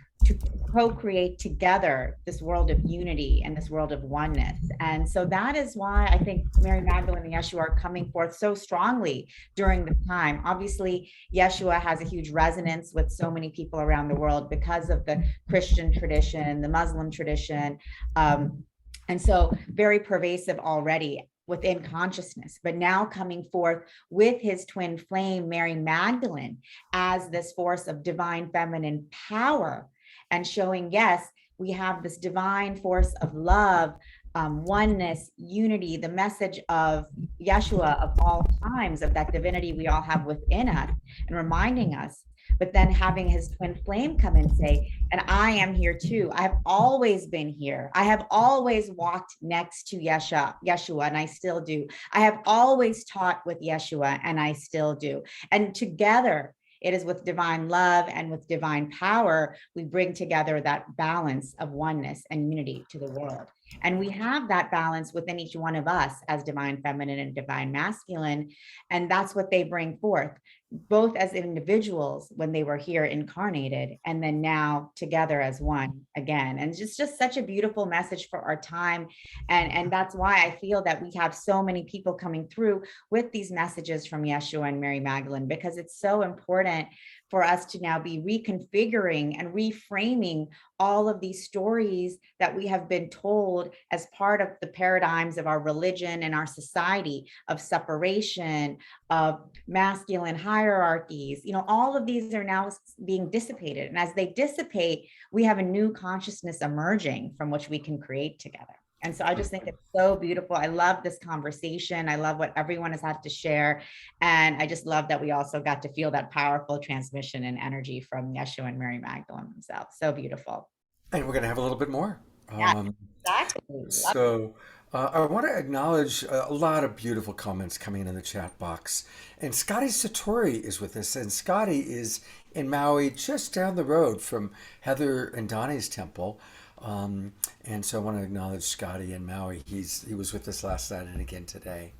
co-create together this world of unity and this world of oneness. And so that is why I think Mary Magdalene and Yeshua are coming forth so strongly during the time. Obviously, Yeshua has a huge resonance with so many people around the world because of the Christian tradition, the Muslim tradition, and so very pervasive already within consciousness, but now coming forth with his twin flame, Mary Magdalene, as this force of divine feminine power, and showing, yes, we have this divine force of love, oneness, unity, the message of Yeshua of all times, of that divinity we all have within us, and reminding us, but then having his twin flame come and say, and I am here too. I have always been here. I have always walked next to Yeshua, and I still do. I have always taught with Yeshua, and I still do. And together, it is with divine love and with divine power, we bring together that balance of oneness and unity to the world. And we have that balance within each one of us as divine feminine and divine masculine. And that's what they bring forth, both as individuals when they were here incarnated, and then now together as one again. And it's just such a beautiful message for our time. And that's why I feel that we have so many people coming through with these messages from Yeshua and Mary Magdalene, because it's so important for us to now be reconfiguring and reframing all of these stories that we have been told as part of the paradigms of our religion and our society, of separation, of masculine hierarchies. All of these are now being dissipated. And as they dissipate, we have a new consciousness emerging from which we can create together. And so I just think it's so beautiful. I love this conversation. I love what everyone has had to share. And I just love that we also got to feel that powerful transmission and energy from Yeshua and Mary Magdalene themselves. So beautiful. And we're going to have a little bit more. Yeah, exactly. So I want to acknowledge a lot of beautiful comments coming in the chat box. And Scotty Satori is with us. And Scotty is in Maui, just down the road from Heather and Donnie's temple. And so I want to acknowledge Scotty in Maui. He was with us last night and again today.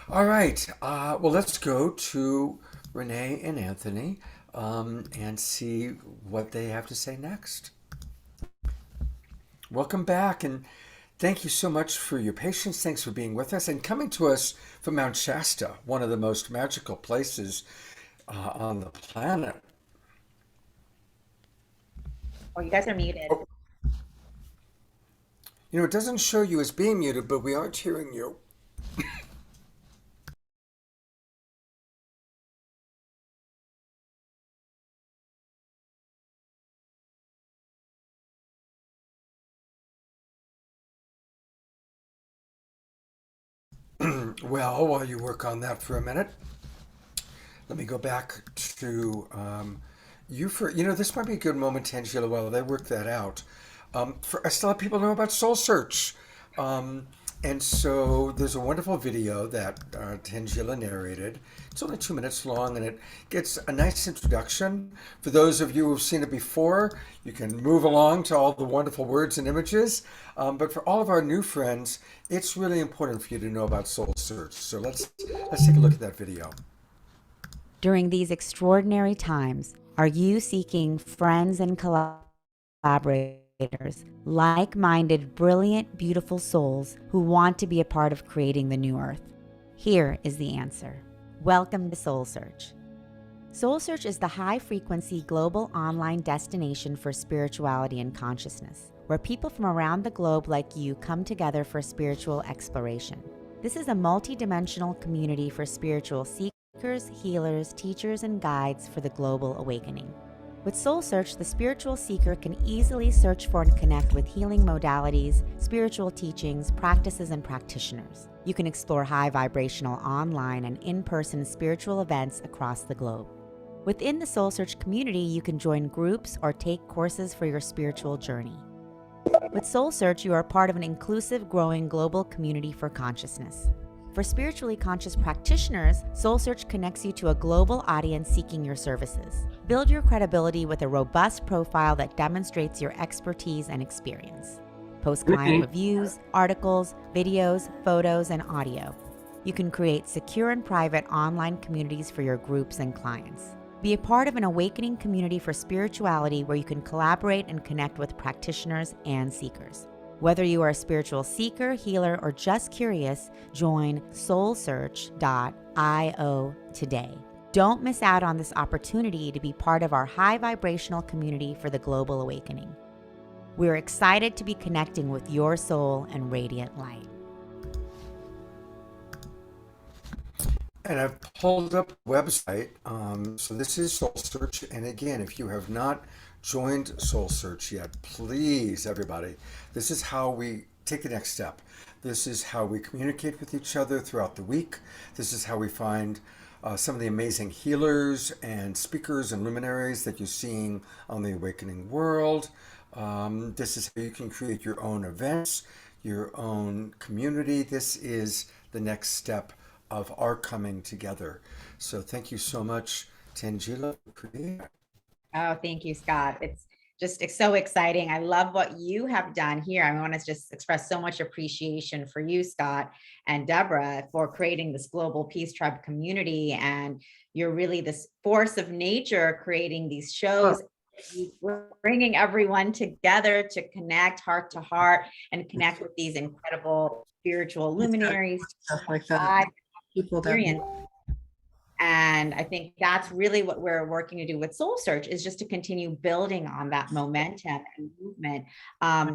All right. Well, let's go to Renee and Anthony and see what they have to say next. Welcome back, and thank you so much for your patience. Thanks for being with us and coming to us from Mount Shasta, one of the most magical places on the planet. Oh, you guys are muted. Oh. It doesn't show you as being muted, but we aren't hearing you. Well, while you work on that for a minute, let me go back to you for, this might be a good moment, Tanjila, while they work that out. I still have people know about SoulSearch. And so there's a wonderful video that Tanjila narrated. It's only 2 minutes long, and it gets a nice introduction. For those of you who've seen it before, you can move along to all the wonderful words and images. But for all of our new friends, it's really important for you to know about SoulSearch. So let's take a look at that video. During these extraordinary times, are you seeking friends and collaborators, like-minded, brilliant, beautiful souls who want to be a part of creating the new earth? Here is the answer. Welcome to SoulSearch. SoulSearch is the high-frequency global online destination for spirituality and consciousness, where people from around the globe like you come together for spiritual exploration. This is a multi-dimensional community for spiritual seekers, healers, teachers, and guides for the global awakening. With SoulSearch, the spiritual seeker can easily search for and connect with healing modalities, spiritual teachings, practices, and practitioners. You can explore high vibrational online and in-person spiritual events across the globe. Within the SoulSearch community, you can join groups or take courses for your spiritual journey. With SoulSearch, you are part of an inclusive, growing global community for consciousness. For spiritually conscious practitioners, SoulSearch connects you to a global audience seeking your services. Build your credibility with a robust profile that demonstrates your expertise and experience. Post client reviews, articles, videos, photos, and audio. You can create secure and private online communities for your groups and clients. Be a part of an awakening community for spirituality where you can collaborate and connect with practitioners and seekers. Whether you are a spiritual seeker, healer, or just curious, join soulsearch.io today. Don't miss out on this opportunity to be part of our high vibrational community for the global awakening. We're excited to be connecting with your soul and radiant light. And I've pulled up the website. So this is SoulSearch. And again, if you have not joined SoulSearch yet, please, everybody, this is how we take the next step. This is how we communicate with each other throughout the week. This is how we find some of the amazing healers and speakers and luminaries that you're seeing on the awakening world. This is how you can create your own events, your own community. This is the next step of our coming together. So thank you so much, Tanjila, for creating it. Oh, thank you, Scott. It's just so exciting. I love what you have done here. I want to just express so much appreciation for you, Scott and Deborah, for creating this global Peace Tribe community. And you're really this force of nature creating these shows, bringing everyone together to connect heart to heart and connect with these incredible spiritual luminaries. Stuff like that. People that And I think that's really what we're working to do with SoulSearch, is just to continue building on that momentum and movement.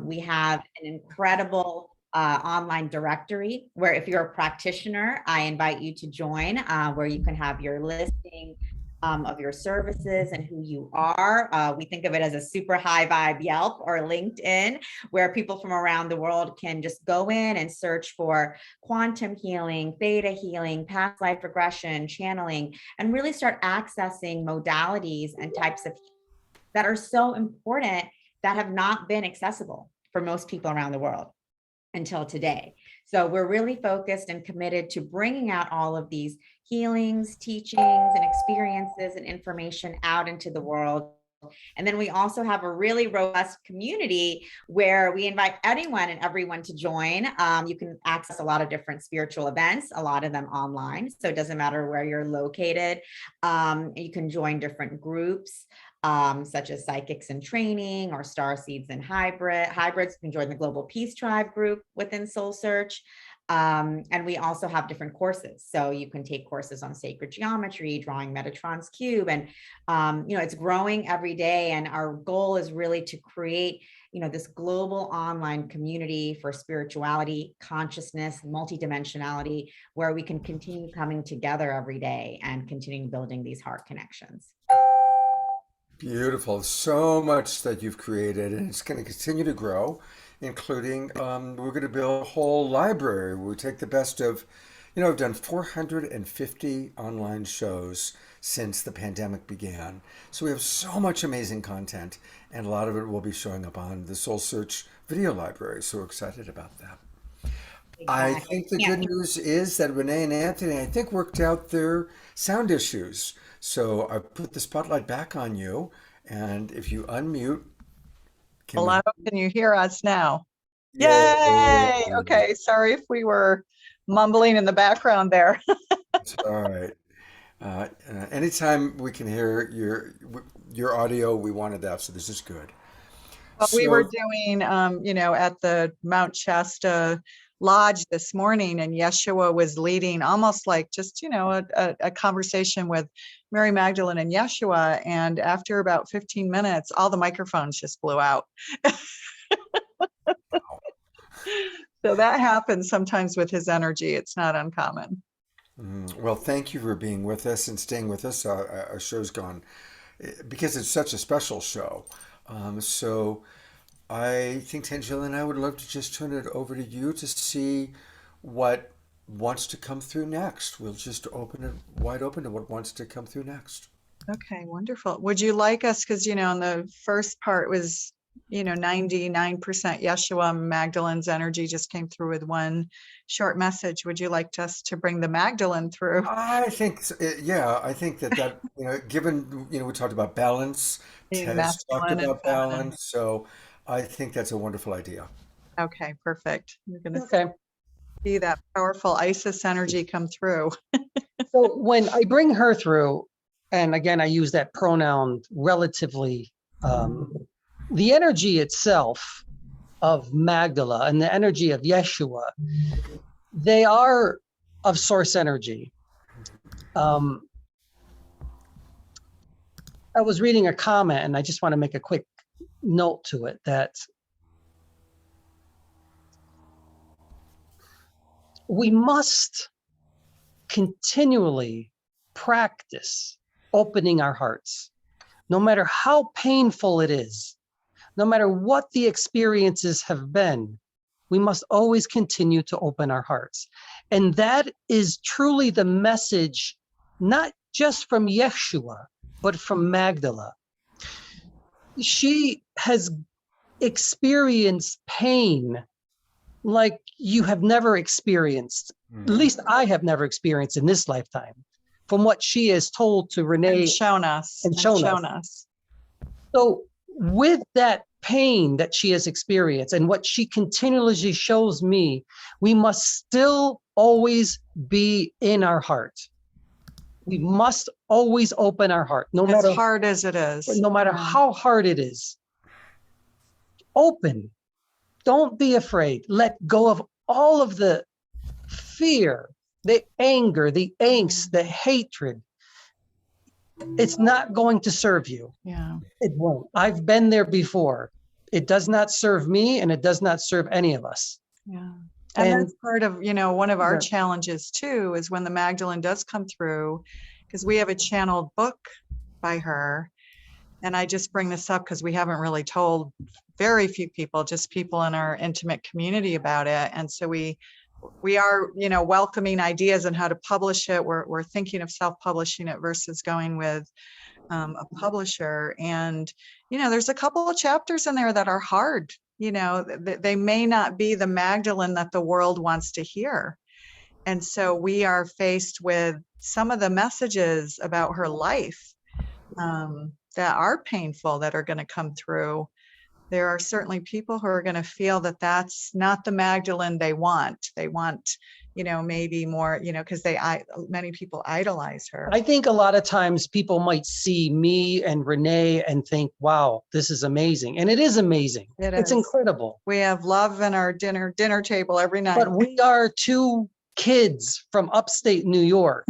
We have an incredible online directory where if you're a practitioner, I invite you to join, where you can have your listing of your services and who you are. We think of it as a super high vibe Yelp or LinkedIn, where people from around the world can just go in and search for quantum healing, theta healing, past life regression, channeling, and really start accessing modalities and types of that are so important that have not been accessible for most people around the world until today. So we're really focused and committed to bringing out all of these healings, teachings, and experiences and information out into the world. And then we also have a really robust community where we invite anyone and everyone to join. You can access a lot of different spiritual events, a lot of them online. So it doesn't matter where you're located. You can join different groups, such as Psychics in Training or Star Seeds and Hybrids. You can join the Global Peace Tribe group within SoulSearch. And we also have different courses. So you can take courses on sacred geometry, drawing Metatron's cube, and it's growing every day. And our goal is really to create, this global online community for spirituality, consciousness, multidimensionality, where we can continue coming together every day and continue building these heart connections. Beautiful. So much that you've created, and it's going to continue to grow, including we're going to build a whole library. We take the best of, I've done 450 online shows since the pandemic began. So we have so much amazing content, and a lot of it will be showing up on the SoulSearch video library. So we're excited about that. Exactly. I think the good news is that Renee and Anthony, I think, worked out their sound issues. So I put the spotlight back on you, and if you unmute, hello, can you hear us now? Yay! Okay, sorry if we were mumbling in the background there. It's all right. Anytime we can hear your audio, we wanted that, so this is good. Well, we were doing, at the Mount Shasta Lodge this morning, and Yeshua was leading almost like just, a conversation with Mary Magdalene and Yeshua. And after about 15 minutes, all the microphones just blew out. So that happens sometimes with his energy. It's not uncommon. Well, thank you for being with us and staying with us. Our show's gone, because it's such a special show. So I think Tanjila and I would love to just turn it over to you to see what wants to come through next. We'll just open it wide open to what wants to come through next. Okay, wonderful. Would you like us, because, in the first part was, 99% Yeshua, Magdalene's energy just came through with one short message. Would you like us to bring the Magdalene through? I think, I think that, given, we talked about balance, Tez talked about balance. So I think that's a wonderful idea. Okay, perfect. You're going to see that powerful Isis energy come through. So when I bring her through, and again, I use that pronoun relatively, the energy itself of Magdala and the energy of Yeshua, they are of source energy. I was reading a comment, and I just want to make a quick note to it that we must continually practice opening our hearts, no matter how painful it is, no matter what the experiences have been. We must always continue to open our hearts. And that is truly the message, not just from Yeshua, but from Magdala. She has experienced pain like you have never experienced. At least I have never experienced in this lifetime, from what she has told to Renee and shown us. So with that pain that she has experienced and what she continually shows me, we must still always be in our heart. We must always open our heart, no As matter hard as it is. no matter Yeah. how hard it is. Open. Don't be afraid. Let go of all of the fear, the anger, the angst, the hatred. It's not going to serve you. Yeah. It won't. I've been there before. It does not serve me, and it does not serve any of us. Yeah. And And that's part of, one of our Yeah. challenges too, is when the Magdalene does come through, because we have a channeled book by her. And I just bring this up because we haven't really told very few people, just people in our intimate community about it. And so we are, welcoming ideas on how to publish it. We're thinking of self-publishing it versus going with a publisher. And, there's a couple of chapters in there that are hard. They may not be the Magdalene that the world wants to hear. And so we are faced with some of the messages about her life that are painful, that are going to come through. There are certainly people who are going to feel that that's not the Magdalene they want. They want, maybe more, because many people idolize her. I think a lot of times people might see me and Renee and think, wow, this is amazing. And it is amazing. It's is. incredible. We have love in our dinner table every night. But we are two kids from upstate New York.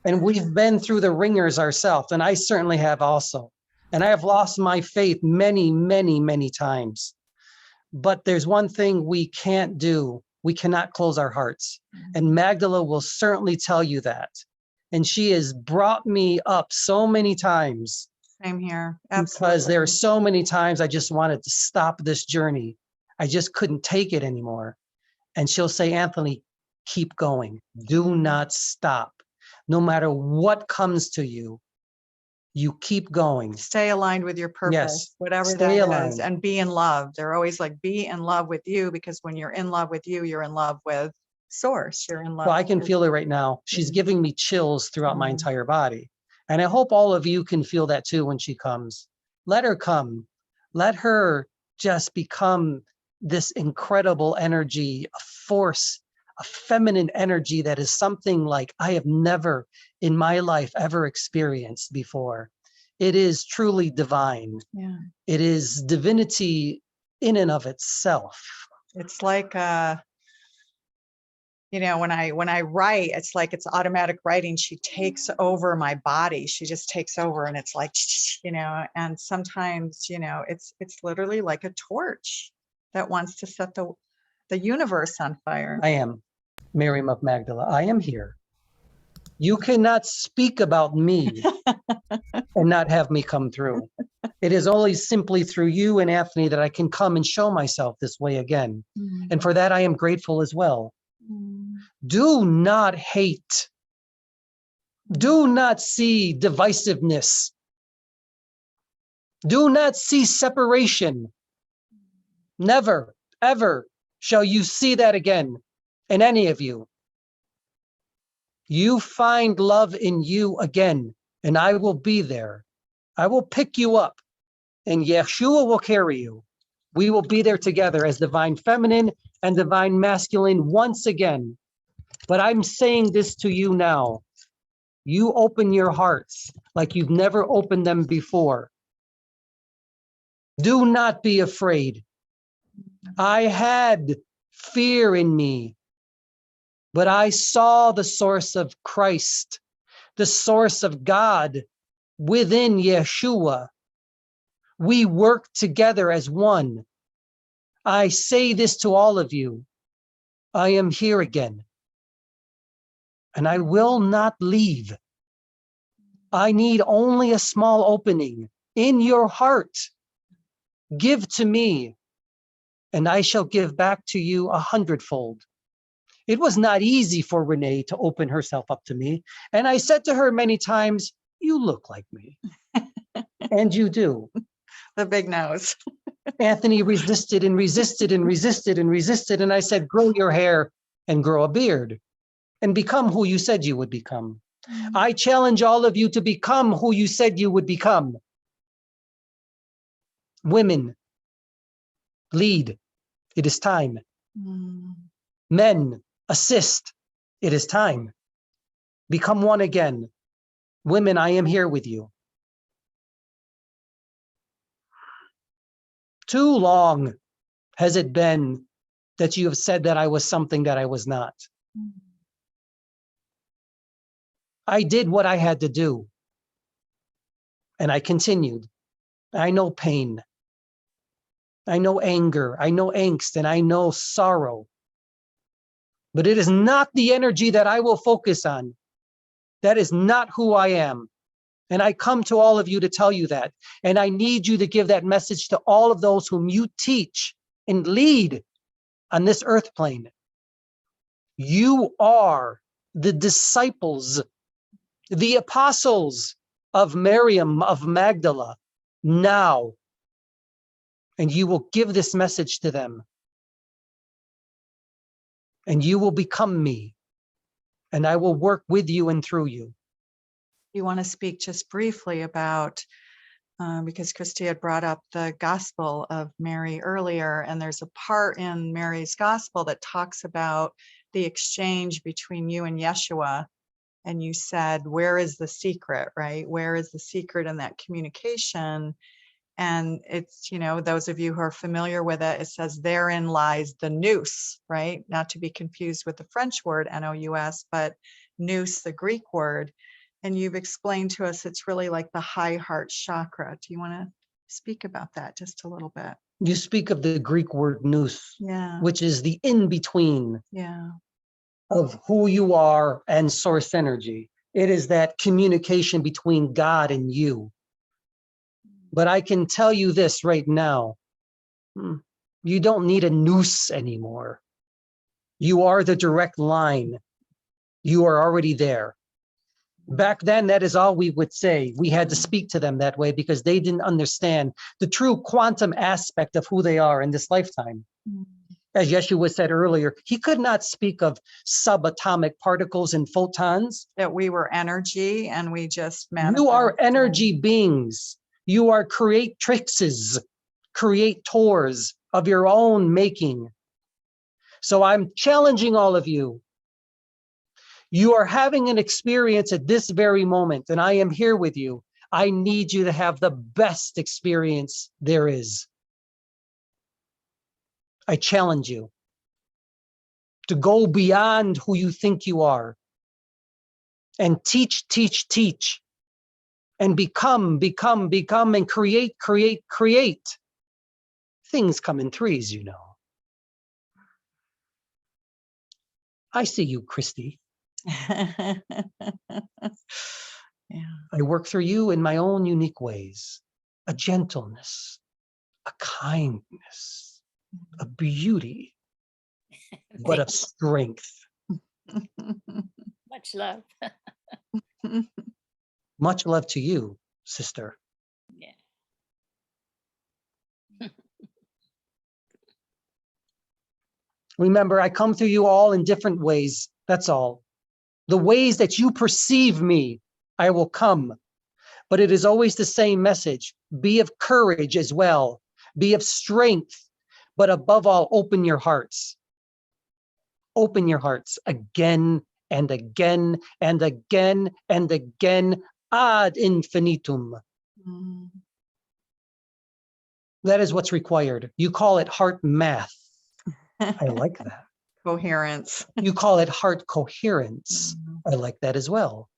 And we've been through the ringers ourselves. And I certainly have also. And I have lost my faith many, many, many times. But there's one thing we can't do. We cannot close our hearts. And Magdala will certainly tell you that. And she has brought me up so many times. Same here. Because there are so many times I just wanted to stop this journey. I just couldn't take it anymore. And she'll say, Anthony, keep going. Do not stop. No matter what comes to you, you keep going. Stay aligned with your purpose, Yes, whatever stay that aligned. is, and be in love. They're always like, be in love with you, because when you're in love with you, you're in love with Source. You're in love. Well, I can with- feel it right now. She's giving me chills throughout my Mm. entire body. And I hope all of you can feel that too when she comes. Let her come. Let her just become this incredible energy, a force, a feminine energy that is something like I have never in my life ever experienced before. It is truly divine. Yeah. It is divinity in and of itself. It's like, when I write, it's like it's automatic writing. She takes over my body. She just takes over, and it's like, and sometimes, it's literally like a torch that wants to set the universe on fire. I am Miriam of Magdala. I am here. You cannot speak about me and not have me come through. It is only simply through you and Anthony that I can come and show myself this way again. Mm. And for that, I am grateful as well. Mm. Do not hate. Do not see divisiveness. Do not see separation. Never, ever shall you see that again in any of you. You find love in you again, and I will be there. I will pick you up, and Yeshua will carry you. We will be there together as divine feminine and divine masculine once again. But I'm saying this to you now. You open your hearts like you've never opened them before. Do not be afraid. I had fear in me, but I saw the source of Christ, the source of God within Yeshua. We work together as one. I say this to all of you. I am here again, and I will not leave. I need only a small opening in your heart. Give to me, and I shall give back to you 100-fold. It was not easy for Renee to open herself up to me. And I said to her many times, you look like me. And you do. The big nose. Anthony resisted and resisted and resisted and resisted. And I said, grow your hair and grow a beard and become who you said you would become. I challenge all of you to become who you said you would become. Women, lead. It is time. Men, assist. It is time. Become one again. Women, I am here with you. Too long has it been that you have said that I was something that I was not. I did what I had to do. And I continued. I know pain. I know anger. I know angst. And I know sorrow. But it is not the energy that I will focus on. That is not who I am. And I come to all of you to tell you that. And I need you to give that message to all of those whom you teach and lead on this earth plane. You are the disciples, the apostles of Miriam, of Magdala, now. And you will give this message to them. And you will become me. And I will work with you and through you. You want to speak just briefly about, because Christy had brought up the Gospel of Mary earlier, and there's a part in Mary's Gospel that talks about the exchange between you and Yeshua. And you said, where is the secret, right? Where is the secret in that communication? And it's, you know, those of you who are familiar with it, it says therein lies the nous, right? Not to be confused with the French word nous, but nous, the Greek word. And you've explained to us it's really like the high heart chakra. Do you want to speak about that just a little bit? You speak of the Greek word nous, Yeah. which is the in-between Yeah. of who you are and source energy. It is that communication between God and you. But I can tell you this right now. You don't need a nous anymore. You are the direct line. You are already there. Back then, that is all we would say. We had to speak to them that way because they didn't understand the true quantum aspect of who they are in this lifetime. As Yeshua said earlier, he could not speak of subatomic particles and photons. That we were energy and we just manifest. You are energy beings. You are creatrixes, creators of your own making. So I'm challenging all of you. You are having an experience at this very moment, and I am here with you. I need you to have the best experience there is. I challenge you to go beyond who you think you are and teach, teach, teach, and become, and create, create, create. Things come in threes, you know. I see you, Christy. Yeah. I work through you in my own unique ways. A gentleness, a kindness, a beauty, but of strength. Much love. Much love to you, sister. Yeah. Remember, I come through you all in different ways. That's all. The ways that you perceive me, I will come. But it is always the same message. Be of courage as well. Be of strength. But above all, open your hearts. Open your hearts again and again and again and again ad infinitum. That is what's required. You call it heart math. I like that. Coherence. You call it heart coherence. I like that as well.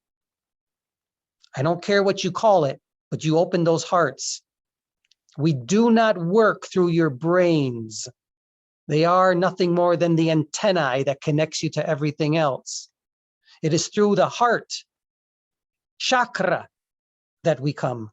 I don't care what you call it, but you open those hearts. We do not work through your brains. They are nothing more than the antennae that connects you to everything else. It is through the heart chakra that we come.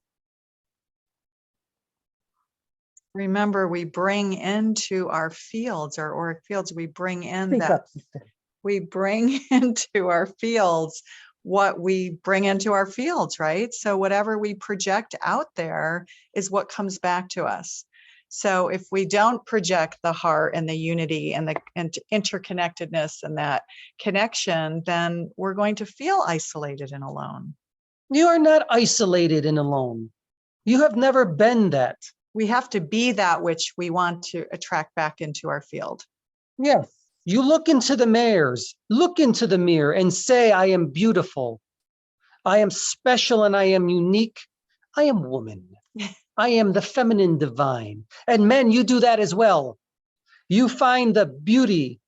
Remember, we bring into our fields, our auric fields, we bring in Speak that. up, sister. We bring into our fields what we bring into our fields, right? So whatever we project out there is what comes back to us. So if we don't project the heart and the unity and the interconnectedness and that connection, then we're going to feel isolated and alone. You are not isolated and alone. You have never been that. we have to be that which we want to attract back into our field. Yes. You look into the mirror and say, I am beautiful. I am special and I am unique. I am woman. I am the feminine divine. And men, you do that as well. You find the beauty,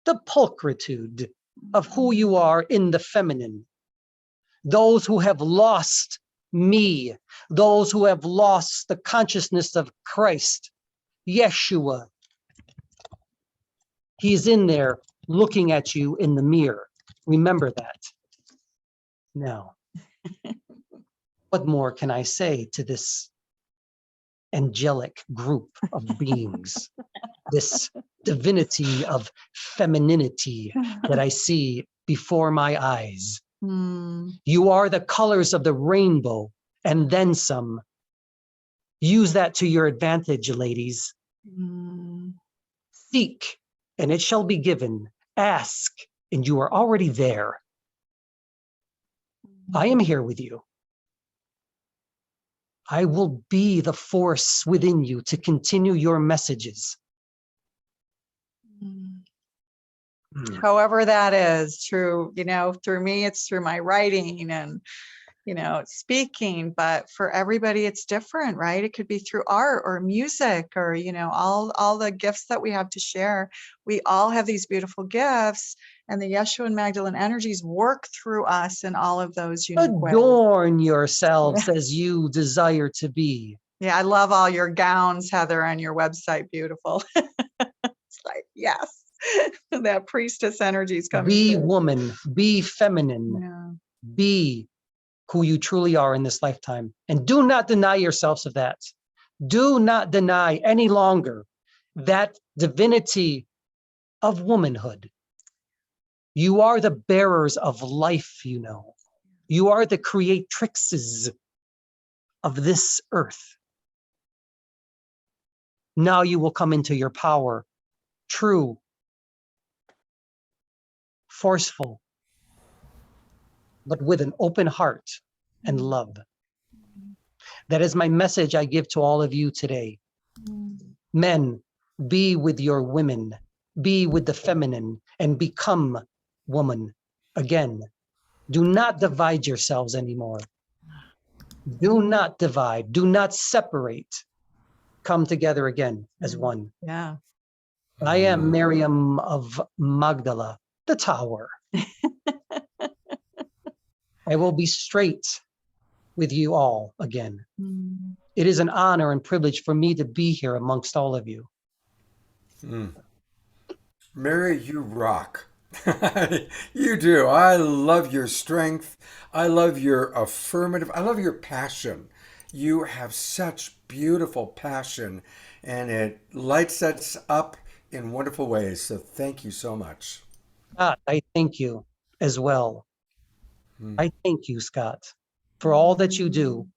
the pulchritude of who you are in the feminine. Those who have lost me, those who have lost the consciousness of Christ, Yeshua, he's in there looking at you in the mirror. Remember that. Now, what more can I say to this angelic group of beings, this divinity of femininity that I see before my eyes? You are the colors of the rainbow and then some. Use that to your advantage, ladies. Seek, and it shall be given. Ask, and you are already there. I am here with you. I will be the force within you to continue your messages. However that is, through me, it's through my writing and, speaking, but for everybody it's different, right? It could be through art or music or, all the gifts that we have to share. We all have these beautiful gifts, and the Yeshua and Magdalene energies work through us in all of those unique ways. Adorn yourselves as you desire to be. Yeah, I love all your gowns, Heather, on your website. Beautiful. It's like, yes, that priestess energy is coming. Be through. woman, be feminine, Yeah. be who you truly are in this lifetime. And do not deny yourselves of that. Do not deny any longer that divinity of womanhood. You are the bearers of life, You are the creatrixes of this earth. Now you will come into your power, true, forceful, but with an open heart and love. That is my message I give to all of you today. Men, be with your women, be with the feminine, and become woman again. Do not divide yourselves anymore. Do not divide, do not separate. Come together again as one. Yeah. I am Miriam of Magdala, the tower. I will be straight with you all again. It is an honor and privilege for me to be here amongst all of you. Mary, you rock. You do. I love your strength. I love your affirmative. I love your passion. You have such beautiful passion, and it lights us up in wonderful ways. So thank you so much. Scott, I thank you as well. I thank you, Scott, for all that you do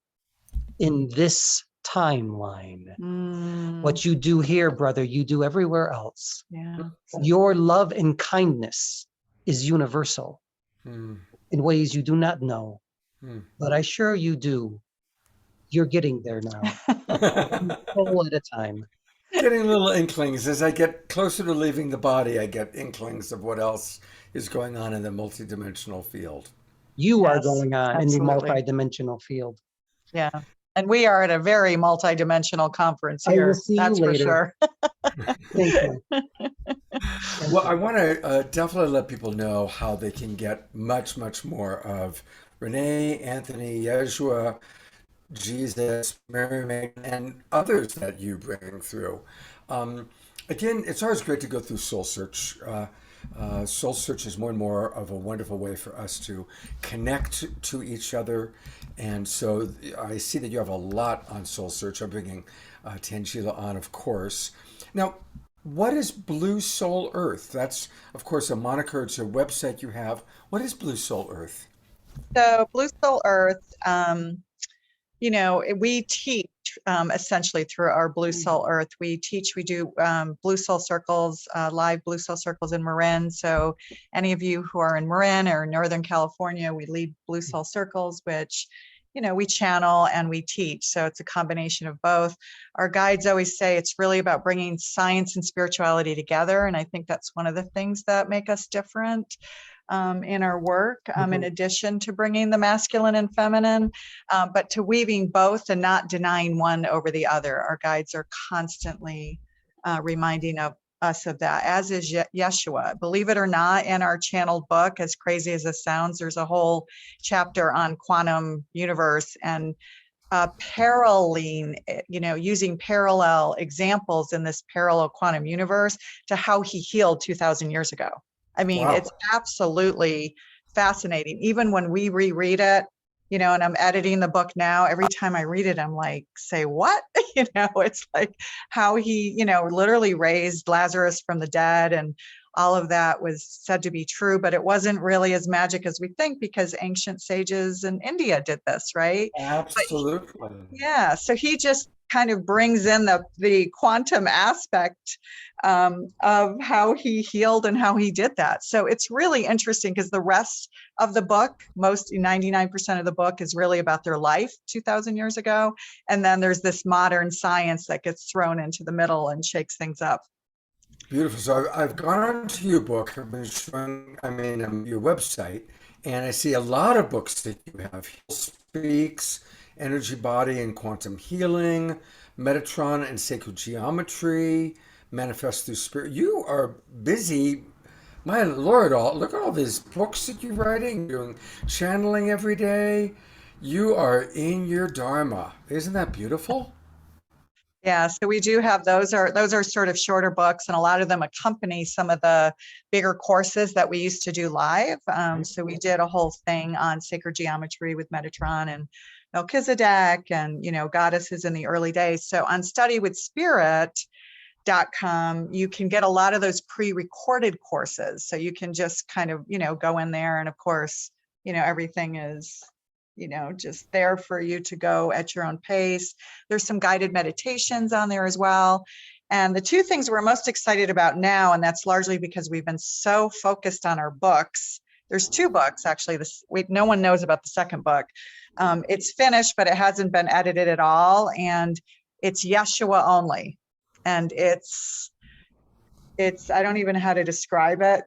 in this timeline. What you do here, brother, you do everywhere else. Yeah. Your love and kindness is universal in ways you do not know, but I sure you do. You're getting there now, whole at a time. Getting little inklings. As I get closer to leaving the body, I get inklings of what else is going on in the multidimensional field. You are Yes, going on in absolutely. the multidimensional field. Yeah. And we are at a very multidimensional conference I will here. see you That's for later. sure. Thank you. Well, I want to definitely let people know how they can get much, much more of Renee, Anthony, Yeshua, Jesus, Mary Magdalene, and others that you bring through. Again, it's always great to go through SoulSearch. SoulSearch is more and more of a wonderful way for us to connect to each other. And so I see that you have a lot on SoulSearch. I'm bringing Tanjila on, of course. Now, what is Blue Soul Earth? That's, of course, a moniker. It's a website you have. What is Blue Soul Earth? So Blue Soul Earth, we teach essentially through our Blue Soul Earth. We do Blue Soul Circles, live Blue Soul Circles in Marin. So any of you who are in Marin or Northern California, we lead Blue Soul Circles, which we channel and we teach. So it's a combination of both. Our guides always say it's really about bringing science and spirituality together. And I think that's one of the things that make us different in our work, in addition to bringing the masculine and feminine, but to weaving both and not denying one over the other. Our guides are constantly reminding us of that, as is Yeshua. Believe it or not, in our channeled book, as crazy as this sounds, there's a whole chapter on quantum universe and paralleling, using parallel examples in this parallel quantum universe to how he healed 2,000 years ago. I mean, Wow. It's absolutely fascinating. Even when we reread it, and I'm editing the book now, every time I read it, I'm like, say what? It's like how he, literally raised Lazarus from the dead, and all of that was said to be true, but it wasn't really as magic as we think, because ancient sages in India did this, right? Absolutely. Yeah, so he just kind of brings in the quantum aspect of how he healed and how he did that. So it's really interesting, because the rest of the book, 99% of the book is really about their life 2,000 years ago. And then there's this modern science that gets thrown into the middle and shakes things up. Beautiful. So I've gone on to your book, I've been showing, your website, and I see a lot of books that you have. Heal Speaks, Energy, Body, and Quantum Healing, Metatron and Sacred Geometry, Manifest Through Spirit. You are busy. My Lord, look at all these books that you're writing, doing channeling every day. You are in your Dharma. Isn't that beautiful? Yeah, so we do have those are sort of shorter books, and a lot of them accompany some of the bigger courses that we used to do live. So we did a whole thing on sacred geometry with Metatron and Melchizedek and, goddesses in the early days. So on studywithspirit.com, you can get a lot of those pre-recorded courses. So you can just kind of, go in there, and of course, everything is just there for you to go at your own pace. There's some guided meditations on there as well. And the two things we're most excited about now, and that's largely because we've been so focused on our books. There's two books, actually. No one knows about the second book. It's finished, but it hasn't been edited at all. And it's Yeshua only. And it's I don't even know how to describe it.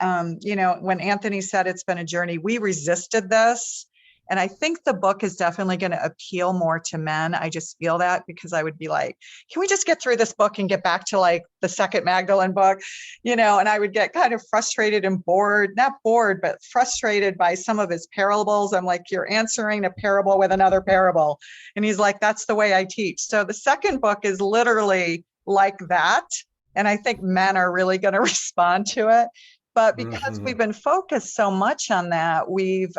When Anthony said it's been a journey, we resisted this. And I think the book is definitely going to appeal more to men. I just feel that, because I would be like, can we just get through this book and get back to like the second Magdalene book? And I would get kind of frustrated and not bored, but frustrated by some of his parables. I'm like, you're answering a parable with another parable. And he's like, that's the way I teach. So the second book is literally like that. And I think men are really going to respond to it. But because we've been focused so much on that, we've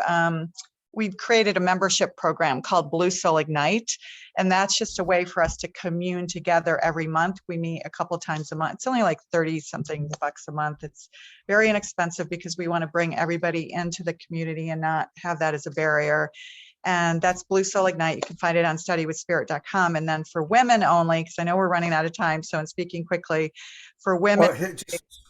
created a membership program called Blue Soul Ignite. And that's just a way for us to commune together every month. We meet a couple times a month. It's only like 30 something bucks a month. It's very inexpensive, because we want to bring everybody into the community and not have that as a barrier. And that's Blue Soul Ignite. You can find it on studywithspirit.com. And then for women only, because I know we're running out of time, so I'm speaking quickly, for women. Well, hey,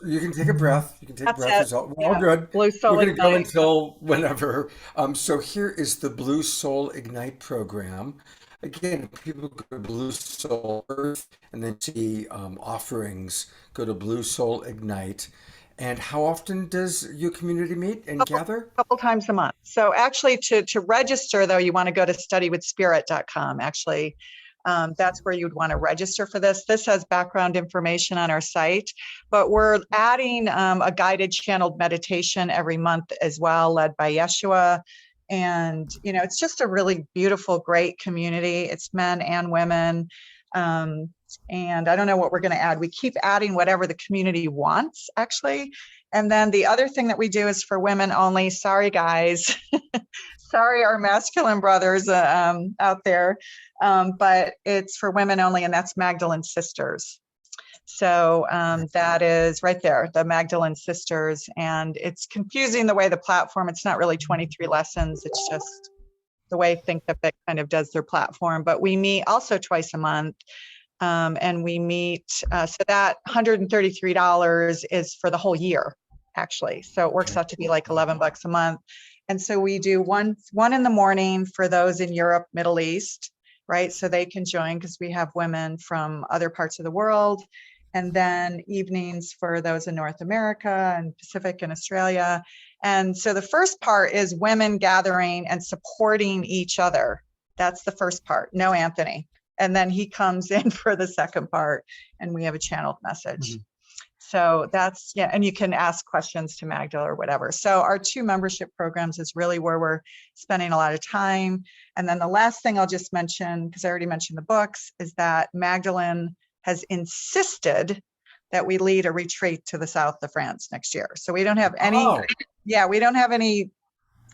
you can take a breath. You can take a breath. It. It's all good. Blue Soul We're going to go Ignite. until whenever. So here is the Blue Soul Ignite program. Again, if people go to Blue Soul Earth and then see offerings, go to Blue Soul Ignite. And how often does your community meet and gather? A couple times a month. So actually to register, though, you want to go to studywithspirit.com. Actually, that's where you'd want to register for this. This has background information on our site, but we're adding a guided channeled meditation every month as well, led by Yeshua. And, it's just a really beautiful, great community. It's men and women. And I don't know what we're going to add. We keep adding whatever the community wants, actually. And then the other thing that we do is for women only. Sorry, guys. Sorry, our masculine brothers out there. But it's for women only, and that's Magdalene Sisters. So that is right there, the Magdalene Sisters. And it's confusing the way the platform, it's not really 23 lessons. It's just the way Think That kind of does their platform. But we meet also twice a month. And we meet, so that $133 is for the whole year, actually. So it works out to be like $11 a month. And so we do one in the morning for those in Europe, Middle East, right? So they can join because we have women from other parts of the world. And then evenings for those in North America and Pacific and Australia. And so the first part is women gathering and supporting each other. That's the first part. No, Anthony. And then he comes in for the second part and we have a channeled message. Mhm. So that's, yeah. And you can ask questions to Magdala or whatever. So our 2 membership programs is really where we're spending a lot of time. And then the last thing I'll just mention, because I already mentioned the books, is that Magdalene has insisted that we lead a retreat to the south of France next year. So we don't have any, we don't have any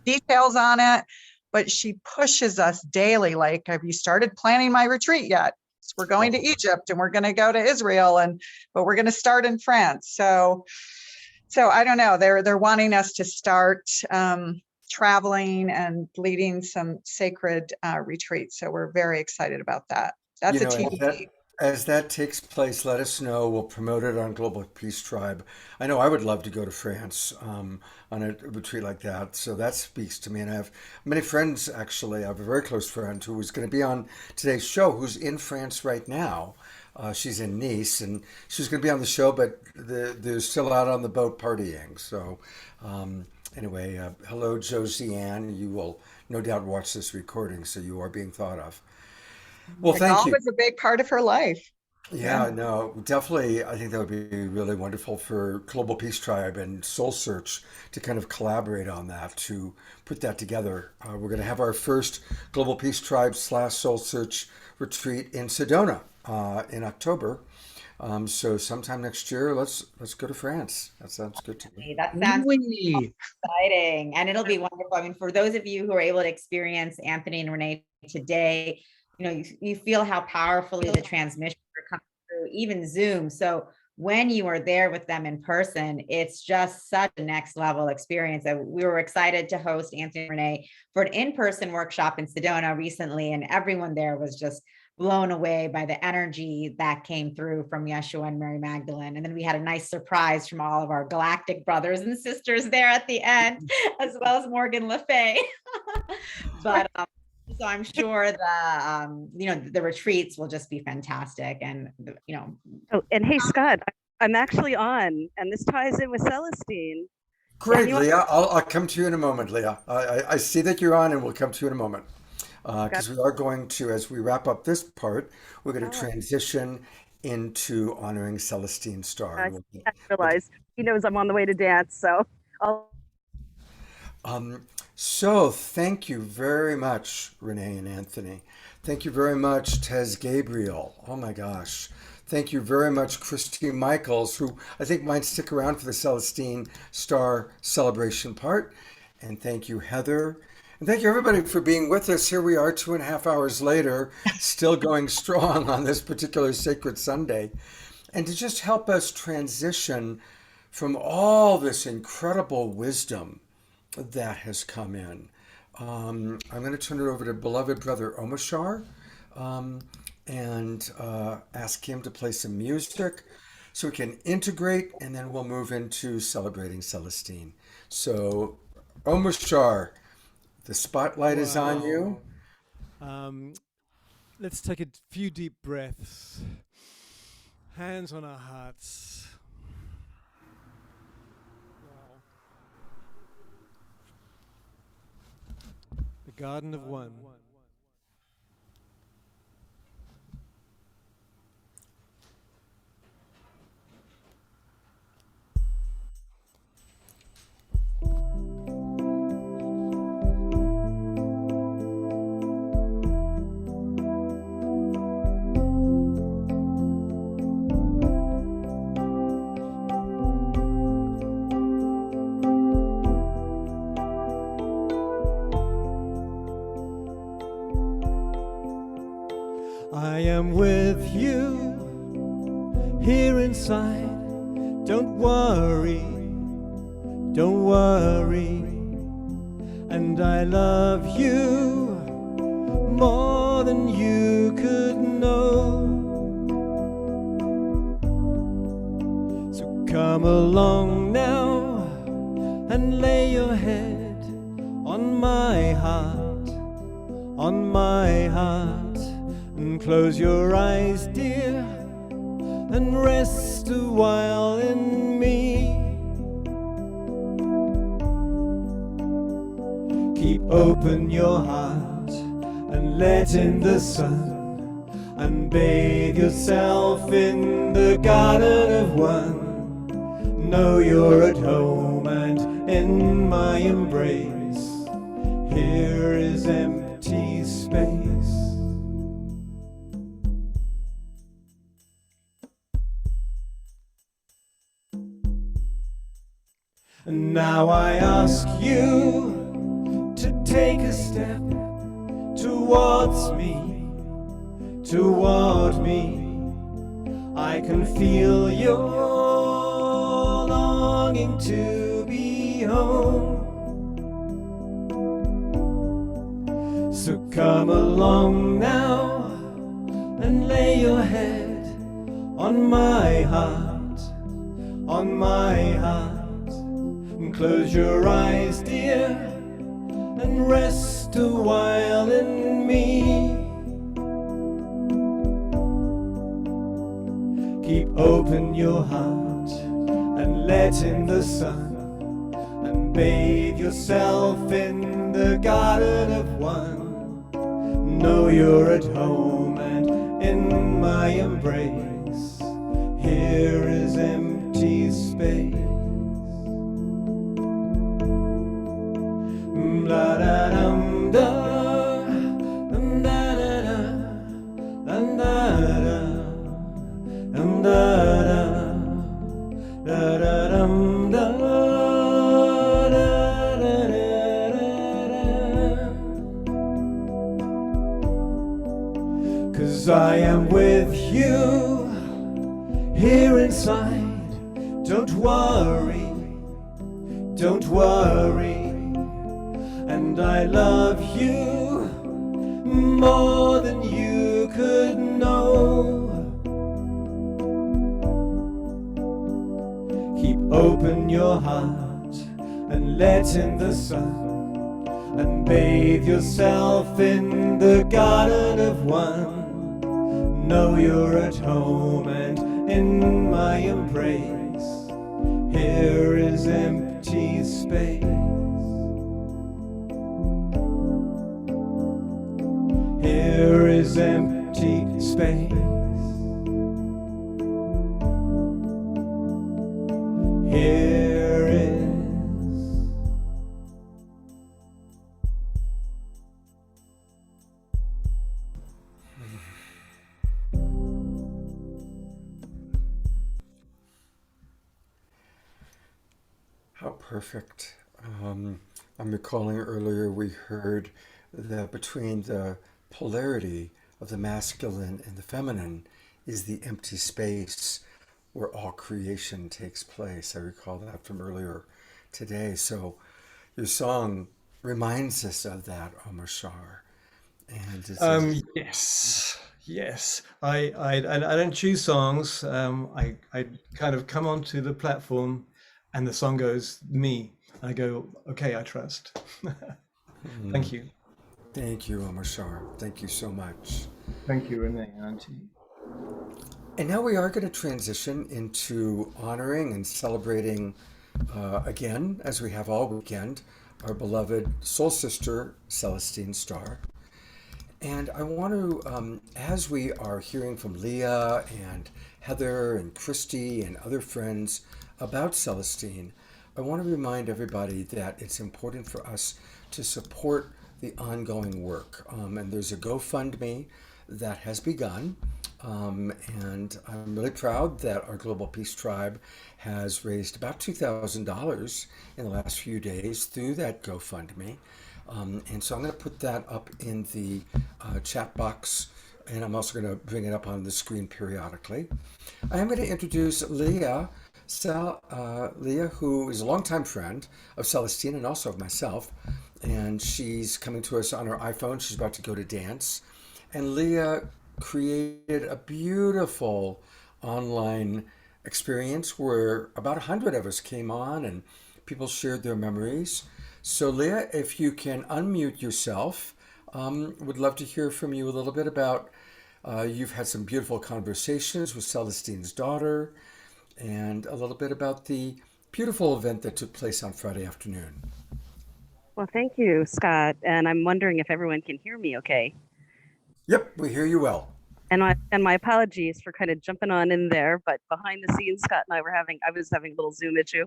details on it, but she pushes us daily. Like, have you started planning my retreat yet? So we're going to Egypt and we're going to go to Israel, but we're going to start in France. So I don't know. They're wanting us to start traveling and leading some sacred retreats. So we're very excited about that. That's a TBD. As that takes place, let us know. We'll promote it on Global Peace Tribe. I know I would love to go to France on a retreat like that. So that speaks to me. And I have many friends, actually. I have a very close friend who was going to be on today's show, who's in France right now. She's in Nice, and she's going to be on the show, but they're still out on the boat partying. So anyway, hello, Josie Ann. You will no doubt watch this recording, so you are being thought of. Well, thank you. Golf is a big part of her life. Yeah, no, definitely. I think that would be really wonderful for Global Peace Tribe and SoulSearch to kind of collaborate on that, to put that together. We're going to have our first Global Peace Tribe / SoulSearch retreat in Sedona in October. So sometime next year, let's go to France. That sounds good to me. That sounds exciting, and it'll be wonderful. I mean, for those of you who are able to experience Anthony and Renee today, you feel how powerfully the transmission are coming through, even Zoom. So when you are there with them in person, it's just such a next level experience. We were excited to host Anthony and Renee for an in-person workshop in Sedona recently, and everyone there was just blown away by the energy that came through from Yeshua and Mary Magdalene. And then we had a nice surprise from all of our galactic brothers and sisters there at the end, as well as Morgan Le Fay. But so I'm sure the retreats will just be fantastic. And, Oh, and hey, Scott, I'm actually on, and this ties in with Celestine. Great, Leah. I'll come to you in a moment, Leah. I see that you're on, and we'll come to you in a moment. Because we are going to, as we wrap up this part, we're going to transition into honoring Celestine Starr. I realized he knows I'm on the way to dance, so I'll... So thank you very much, Renee and Anthony. Thank you very much, Tezikiah Gabriel. Oh my gosh. Thank you very much, Christy Michaels, who I think might stick around for the Celestine Starr celebration part. And thank you, Heather. And thank you, everybody, for being with us. Here we are 2.5 hours later, still going strong on this particular Sacred Sunday. And to just help us transition from all this incredible wisdom that has come in. I'm going to turn it over to beloved brother Omashar and ask him to play some music so we can integrate, and then we'll move into celebrating Celestine. So, Omashar, the spotlight is on you. Let's take a few deep breaths. Hands on our hearts. The Garden of One. I am with you here inside. Don't worry, don't worry. And I love you more than you could know. So come along now and lay your head on my heart, on my heart. And close your eyes, dear, and rest a while in me. Keep open your heart and let in the sun, and bathe yourself in the garden of one. Know you're at home and in my embrace. Here is empty space. And now I ask you to take a step towards me, toward me. I can feel your longing to be home. So come along now and lay your head on my heart, on my heart. And close your eyes, dear, and rest a while in me. Keep open your heart and let in the sun, and bathe yourself in the garden of one. Know you're at home and in my embrace. Here is empty space. La da dum da, dum da da da, dum da da, dum da da, da da dum da, da da da da. 'Cause I am with you here inside. Don't worry, don't worry. And I love you more than you could know. Keep open your heart and let in the sun, and bathe yourself in the garden of one. Know you're at home and in my embrace. Here is empty space. Here is empty space. Here is. How perfect. I'm recalling earlier we heard that between the polarity of the masculine and the feminine is the empty space where all creation takes place. I recall that from earlier today. So your song reminds us of that, Omashar. And Yes, yes. I don't choose songs. I kind of come onto the platform, and the song goes me. I go, okay, I trust. Thank you. Thank you, Omashar. Thank you so much. Thank you, Renee and Anthony. And now we are going to transition into honoring and celebrating again, as we have all weekend, our beloved soul sister, Celestine Starr. And I want to, as we are hearing from Leah and Heather and Christy and other friends about Celestine, I want to remind everybody that it's important for us to support the ongoing work. And there's a GoFundMe that has begun. And I'm really proud that our Global Peace Tribe has raised about $2,000 in the last few days through that GoFundMe. And so I'm going to put that up in the chat box, and I'm also going to bring it up on the screen periodically. I am going to introduce Leah, Leah, who is a longtime friend of Celestine and also of myself, and she's coming to us on her iPhone. She's about to go to dance. And Leah created a beautiful online experience where about 100 of us came on and people shared their memories. So, Leah, if you can unmute yourself, would love to hear from you a little bit about. You've had some beautiful conversations with Celestine's daughter, and a little bit about the beautiful event that took place on Friday afternoon. Well, thank you, Scott. And I'm wondering if everyone can hear me okay. Yep, we hear you well. And my apologies for kind of jumping on in there, but behind the scenes, Scott and I was having a little Zoom issue.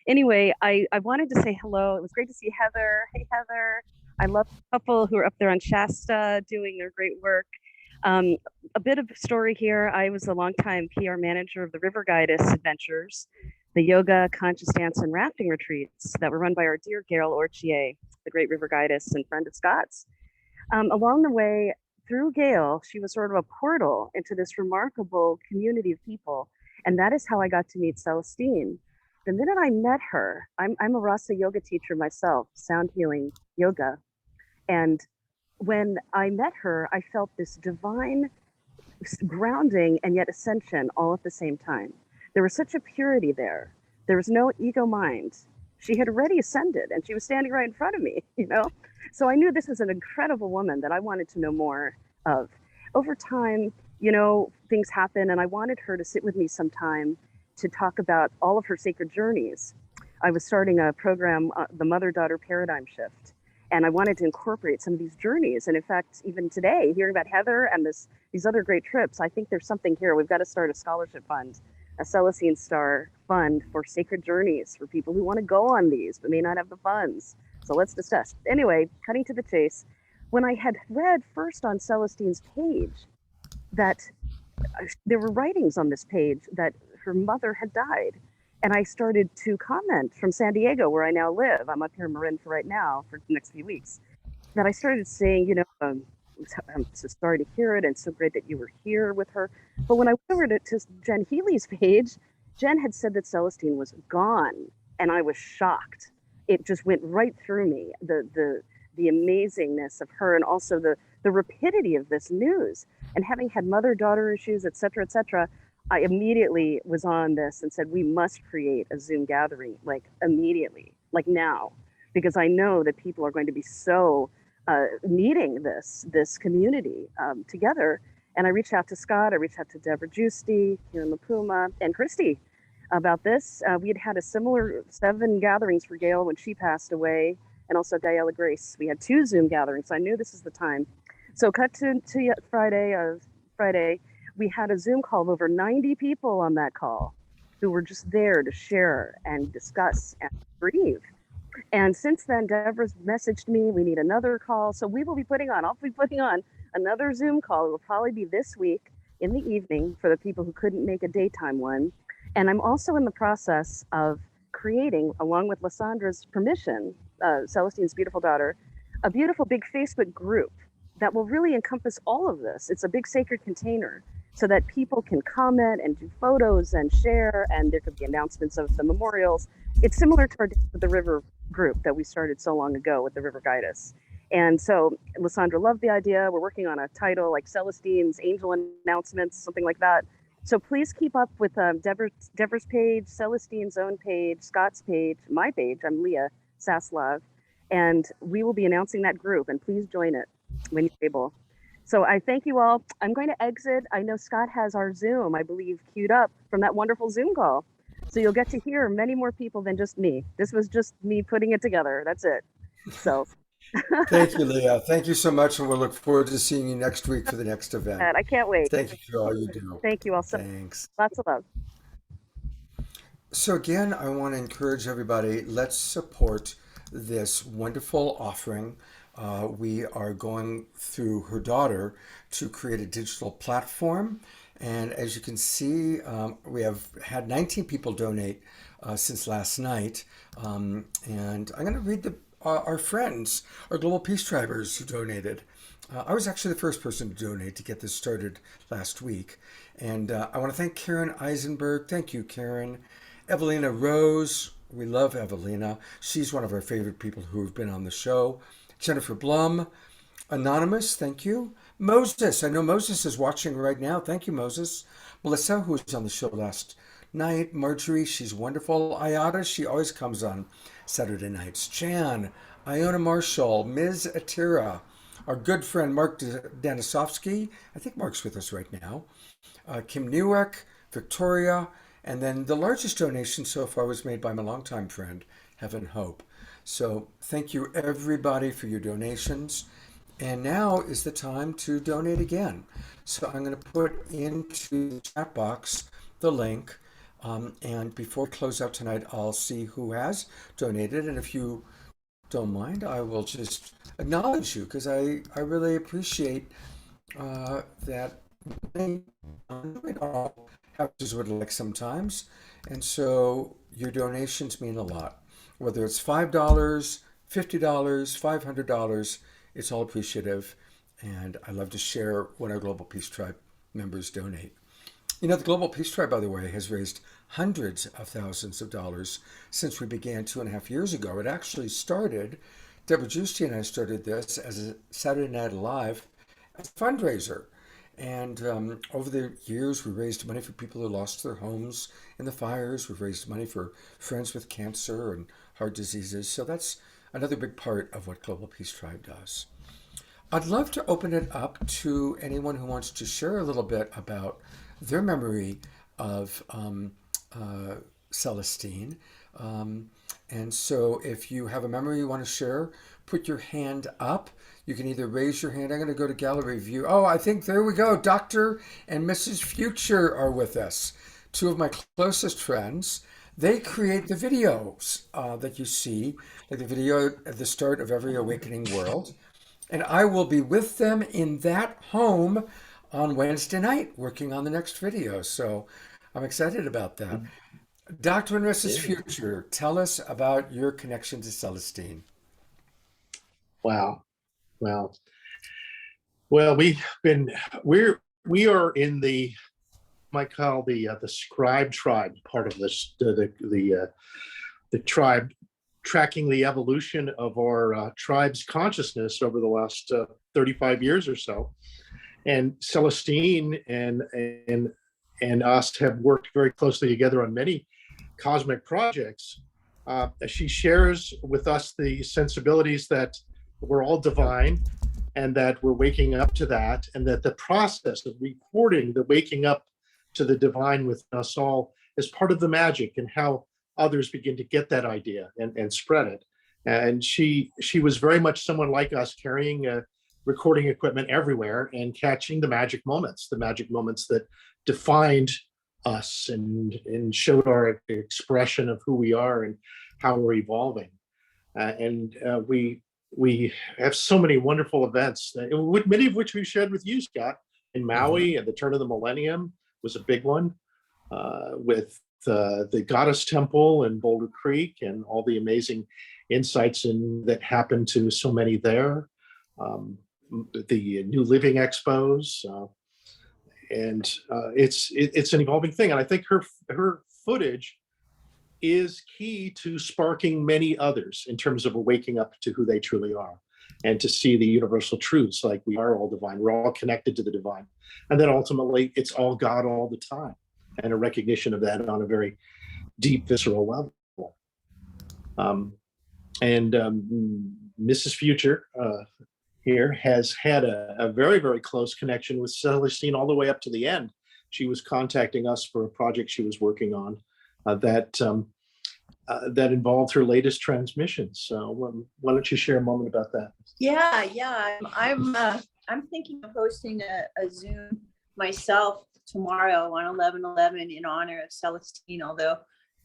Anyway, I wanted to say hello. It was great to see Heather. Hey, Heather. I love the couple who are up there on Shasta doing their great work. A bit of story here. I was a longtime PR manager of the River Guidance Adventures, the yoga, conscious dance, and rafting retreats that were run by our dear Gail Orchier, the great River Guidance and friend of Scott's. Along the way, through Gail, she was sort of a portal into this remarkable community of people. And that is how I got to meet Celestine. The minute I met her, I'm a Rasa yoga teacher myself, sound healing yoga. And when I met her, I felt this divine grounding and yet ascension all at the same time. There was such a purity there. There was no ego mind. She had already ascended and she was standing right in front of me, you know? So I knew this was an incredible woman that I wanted to know more of. Over time, you know, things happen and I wanted her to sit with me sometime to talk about all of her sacred journeys. I was starting a program, the Mother-Daughter Paradigm Shift, and I wanted to incorporate some of these journeys. And in fact, even today, hearing about Heather and these other great trips, I think there's something here. We've got to start a scholarship fund, a Celestine Star fund for sacred journeys for people who want to go on these but may not have the funds. So let's discuss. Anyway, cutting to the chase, when I had read first on Celestine's page that there were writings on this page that her mother had died, and I started to comment from San Diego, where I now live. I'm up here in Marin for right now for the next few weeks. That I started saying, you know, I'm so sorry to hear it, and so great that you were here with her. But when I went over to Jen Healy's page, Jen had said that Celestine was gone, and I was shocked. It just went right through me, the amazingness of her, and also the rapidity of this news. And having had mother-daughter issues, et cetera, I immediately was on this and said, we must create a Zoom gathering, like immediately, like now, because I know that people are going to be so needing this community together. And I reached out to Scott, I reached out to Deborah Giusti, Kieran Lapuma, and Christy about this. We had had a similar 7 gatherings for Gail when she passed away, and also Diella Grace. We had 2 Zoom gatherings, so I knew this is the time. So cut to Friday, we had a Zoom call of over 90 people on that call who were just there to share and discuss and grieve. And since then, Deborah's messaged me, we need another call. So I'll be putting on another Zoom call. It will probably be this week in the evening for the people who couldn't make a daytime one. And I'm also in the process of creating, along with Lysandra's permission, Celestine's beautiful daughter, a beautiful big Facebook group that will really encompass all of this. It's a big sacred container so that people can comment and do photos and share, and there could be announcements of the memorials. It's similar to the River group that we started so long ago with the River Guidance. And so Lysandra loved the idea. We're working on a title like Celestine's Angel Announcements, something like that. So please keep up with Deborah's page, Celestine's own page, Scott's page, my page. I'm Leah Saslav, and we will be announcing that group, and please join it when you're able. So I thank you all. I'm going to exit. I know Scott has our Zoom, I believe, queued up from that wonderful Zoom call. So you'll get to hear many more people than just me. This was just me putting it together. That's it. So Thank you, Leah. Thank you so much, and we'll look forward to seeing you next week for the next event. I can't wait. Thank you for all you do. Thank you all so Thanks. Lots of love. So again, I want to encourage everybody, let's support this wonderful offering. We are going through her daughter to create a digital platform. And as you can see, we have had 19 people donate since last night. And I'm going to read our friends, our Global Peace Tribers who donated. I was actually the first person to donate to get this started last week. And I want to thank Karen Eisenberg. Thank you, Karen. Evelina Rose. We love Evelina. She's one of our favorite people who have been on the show. Jennifer Blum. Anonymous, thank you. Moses, I know Moses is watching right now. Thank you, Moses. Melissa, who was on the show last night. Marjorie, she's wonderful. Ayada, she always comes on. Saturday nights. Jan, Iona Marshall, Ms. Atira, our good friend Mark Danisovsky. I think Mark's with us right now. Kim Newick, Victoria, and then the largest donation so far was made by my longtime friend, Heaven Hope. So thank you everybody for your donations. And now is the time to donate again. So I'm going to put into the chat box the link. And before we close out tonight, I'll see who has donated. And if you don't mind, I will just acknowledge you because I really appreciate that we don't all have as would like sometimes. And so your donations mean a lot. Whether it's $5, $50, $500, it's all appreciative. And I love to share when our Global Peace Tribe members donate. You know, the Global Peace Tribe, by the way, has raised hundreds of thousands of dollars since we began 2.5 years ago. It actually started, Deborah Giusti and I started this as a Saturday Night Live as a fundraiser. And over the years, we raised money for people who lost their homes in the fires. We've raised money for friends with cancer and heart diseases. So that's another big part of what Global Peace Tribe does. I'd love to open it up to anyone who wants to share a little bit about their memory of Celestine. And so if you have a memory you want to share, put your hand up. You can either raise your hand. I'm going to go to gallery view. Oh, I think there we go. Dr. and Mrs. Future are with us. Two of my closest friends. They create the videos that you see, like the video at the start of every Awakening World. And I will be with them in that home on Wednesday night working on the next video. So I'm excited about that. Dr. and Mrs. Future, tell us about your connection to Celestine. Wow. Well, we are in the, might call the scribe tribe part of this, the tribe, tracking the evolution of our tribe's consciousness over the last 35 years or so. And Celestine and us have worked very closely together on many cosmic projects. She shares with us the sensibilities that we're all divine and that we're waking up to that, and that the process of recording the waking up to the divine within us all is part of the magic and how others begin to get that idea and spread it. And she was very much someone like us, carrying recording equipment everywhere and catching the magic moments that defined us and showed our expression of who we are and how we're evolving. We have so many wonderful events, many of which we shared with you, Scott, in Maui at the turn of the millennium was a big one, with the Goddess Temple in Boulder Creek and all the amazing insights that happened to so many there. The New Living Expos, and it's an evolving thing. And I think her footage is key to sparking many others in terms of waking up to who they truly are and to see the universal truths, like we are all divine. We're all connected to the divine. And then ultimately it's all God all the time, and a recognition of that on a very deep, visceral level. Mrs. Future here has had a very, very close connection with Celestine all the way up to the end. She was contacting us for a project she was working on that involved her latest transmissions. So why don't you share a moment about that? Yeah. I'm thinking of hosting a Zoom myself tomorrow on 11/11 in honor of Celestine, although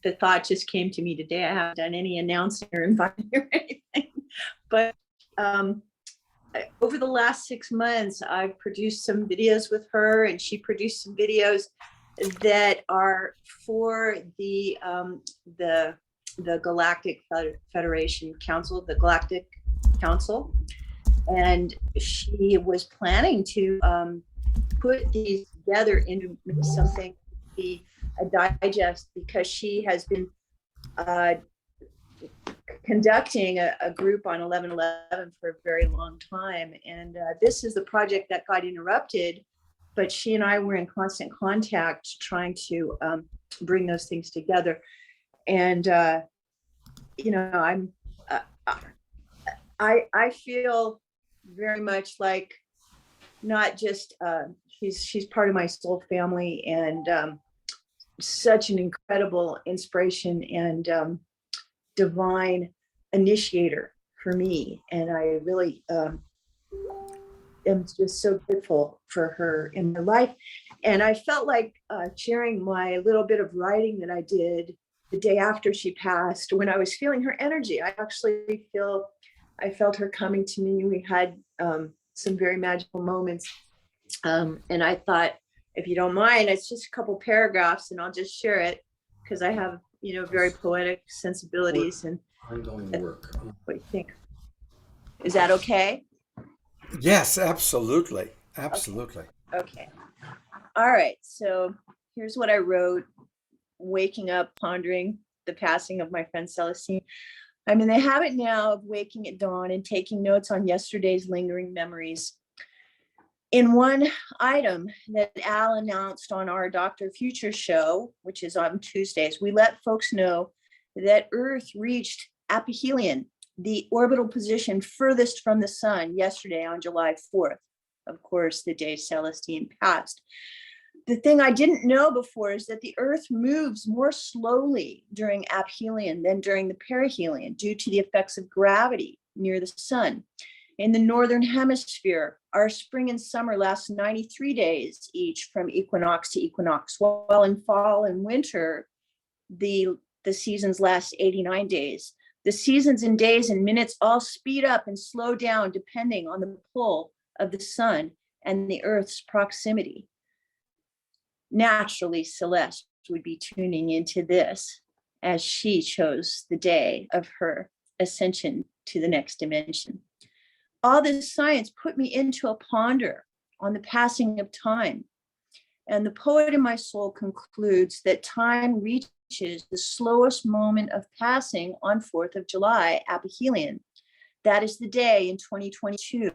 the thought just came to me today. I haven't done any announcing or inviting or anything. But over the last 6 months, I've produced some videos with her, and she produced some videos that are for the Galactic Federation Council, the Galactic Council. And she was planning to put these together into something to be a digest, because she has been conducting a group on 11/11 for a very long time. And this is the project that got interrupted, but she and I were in constant contact trying to bring those things together. And I'm, uh, I feel very much like not just, she's part of my soul family, and such an incredible inspiration and divine initiator for me. And I really am just so grateful for her in my life. And I felt like sharing my little bit of writing that I did the day after she passed, when I was feeling her energy. I felt her coming to me. We had some very magical moments. And I thought, if you don't mind, it's just a couple paragraphs and I'll just share it, because I have, very poetic sensibilities. And Ongoing work. what do you think? Is that okay? Yes, absolutely. Absolutely. Okay. All right. So here's what I wrote, waking up, pondering the passing of my friend Celestine. I'm in the habit now of waking at dawn and taking notes on yesterday's lingering memories. In one item that Al announced on our Dr. Future show, which is on Tuesdays, we let folks know that Earth reached aphelion, the orbital position furthest from the sun, yesterday on July 4th, of course, the day Celestine passed. The thing I didn't know before is that the Earth moves more slowly during aphelion than during the perihelion due to the effects of gravity near the sun. In the Northern Hemisphere, our spring and summer last 93 days each from equinox to equinox, while in fall and winter, the seasons last 89 days. The seasons and days and minutes all speed up and slow down depending on the pull of the sun and the Earth's proximity. Naturally, Celeste would be tuning into this as she chose the day of her ascension to the next dimension. All this science put me into a ponder on the passing of time. And the poet in my soul concludes that time reaches the slowest moment of passing on 4th of July, aphelion. That is the day in 2022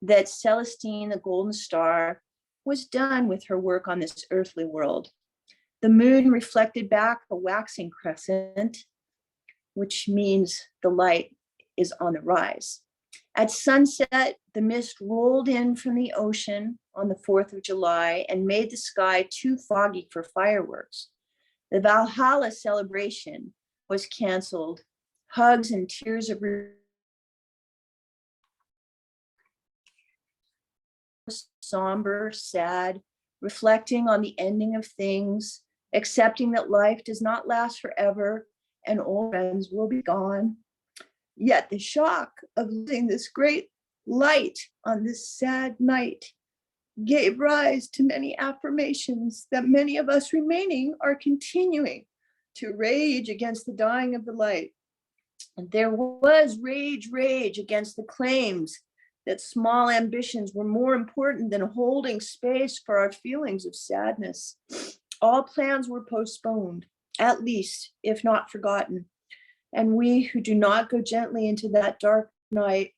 that Celestine, the golden star, was done with her work on this earthly world. The moon reflected back a waxing crescent, which means the light is on the rise. At sunset, the mist rolled in from the ocean on the 4th of July and made the sky too foggy for fireworks. The Valhalla celebration was canceled. Hugs and tears of somber, sad, reflecting on the ending of things, accepting that life does not last forever and old friends will be gone. Yet the shock of losing this great light on this sad night gave rise to many affirmations that many of us remaining are continuing to rage against the dying of the light. And there was rage against the claims that small ambitions were more important than holding space for our feelings of sadness. All plans were postponed, at least, if not forgotten. And we who do not go gently into that dark night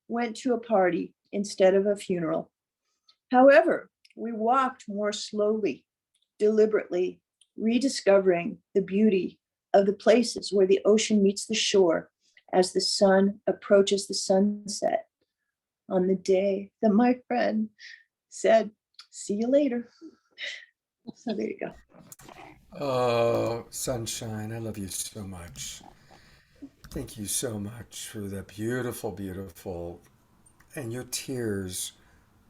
went to a party instead of a funeral. However, we walked more slowly, deliberately, rediscovering the beauty of the places where the ocean meets the shore as the sun approaches the sunset on the day that my friend said, "See you later." So there you go. Oh, sunshine, I love you so much. Thank you so much for that beautiful, beautiful, and your tears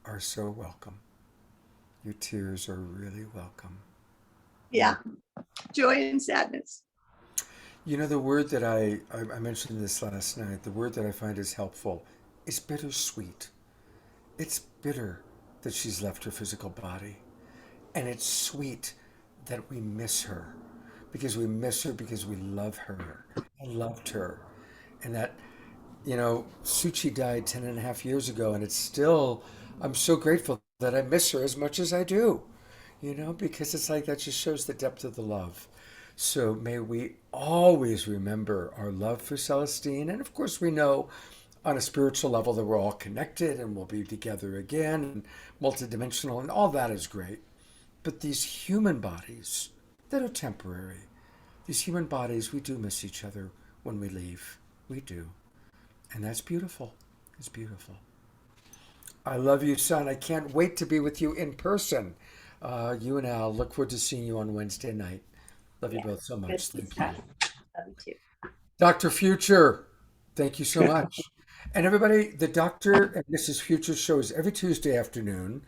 are so welcome. Your tears are really welcome. Yeah, joy and sadness. You know, the word that I mentioned this last night, the word that I find is helpful is bittersweet. It's bitter that she's left her physical body. And it's sweet that we miss her because we miss her because we love her. I loved her. And that, Suchi died 10 and a half years ago, and it's still, I'm so grateful that I miss her as much as I do, because it's like that just shows the depth of the love. So may we always remember our love for Celestine. And of course, we know on a spiritual level that we're all connected and we'll be together again and multidimensional, and all that is great. But these human bodies that are temporary, these human bodies, we do miss each other. when we leave. We do. And that's beautiful. It's beautiful. I love you, son. I can't wait to be with you in person. You and Al, look forward to seeing you on Wednesday night. Love you both so much. Thank you. Love you too. Dr. Future, thank you so much. And everybody, the Dr. and Mrs. Future show is every Tuesday afternoon.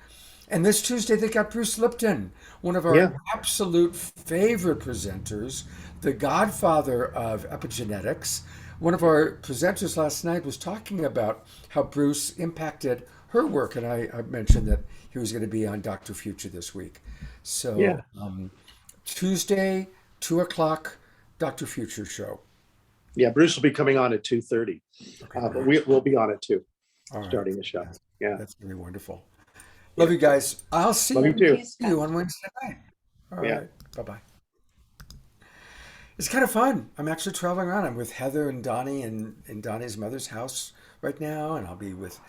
And this Tuesday, they got Bruce Lipton, one of our absolute favorite presenters, the godfather of epigenetics. One of our presenters last night was talking about how Bruce impacted her work. And I mentioned that he was going to be on Dr. Future this week. So Tuesday, 2 o'clock, Dr. Future show. Yeah, Bruce will be coming on at 2:30, but we'll be on it too, starting the show. Yeah, that's really wonderful. Love you guys. I'll see you on Wednesday night. All right. Bye-bye. It's kind of fun. I'm actually traveling around. I'm with Heather and Donnie in Donnie's mother's house right now, and I'll be with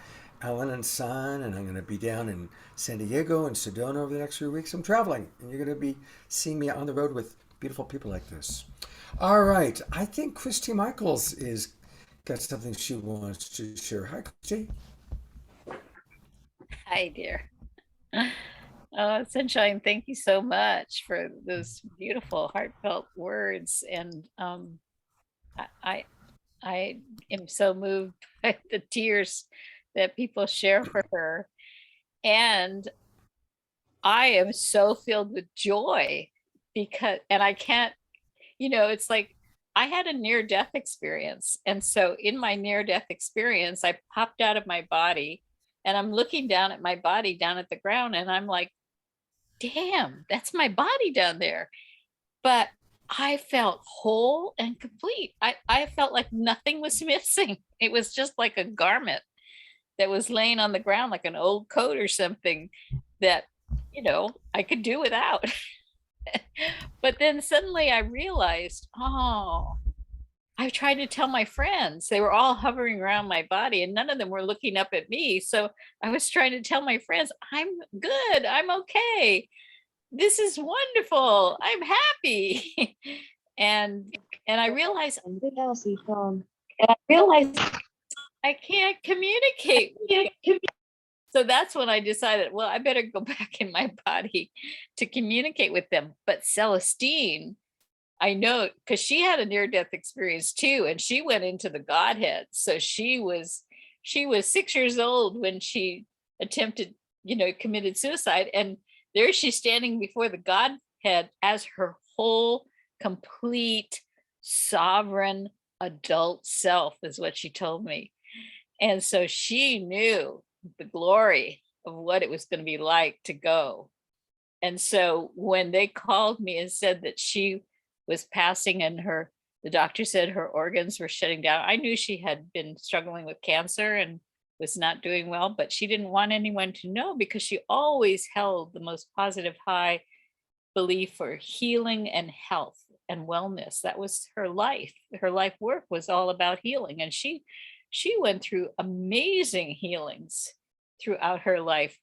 Ellen and Son, and I'm going to be down in San Diego and Sedona over the next few weeks. I'm traveling, and you're going to be seeing me on the road with beautiful people like this. All right. I think Christy Michaels is got something she wants to share. Hi, Christy. Hi, dear. Sunshine, thank you so much for those beautiful, heartfelt words. And I am so moved by the tears that people share for her. And I am so filled with joy because, and I can't, it's like I had a near-death experience. And so in my near-death experience, I popped out of my body and I'm looking down at my body down at the ground and I'm like, damn, that's my body down there. But I felt whole and complete. I felt like nothing was missing. It was just like a garment that was laying on the ground, like an old coat or something that, I could do without. But then suddenly I realized, I tried to tell my friends. They were all hovering around my body and none of them were looking up at me. So I was trying to tell my friends, I'm good. I'm okay. This is wonderful. I'm happy. and I realized I can't communicate. So that's when I decided, well, I better go back in my body to communicate with them. But Celestine, I know, because she had a near-death experience too, and she went into the Godhead. So she was 6 years old when she attempted, committed suicide. And there she's standing before the Godhead as her whole, complete, sovereign adult self, is what she told me. And so she knew the glory of what it was going to be like to go. And so when they called me and said that she was passing and the doctor said her organs were shutting down, I knew she had been struggling with cancer and was not doing well, but she didn't want anyone to know because she always held the most positive, high belief for healing and health and wellness. That was her life. Her life work was all about healing. And she went through amazing healings throughout her life,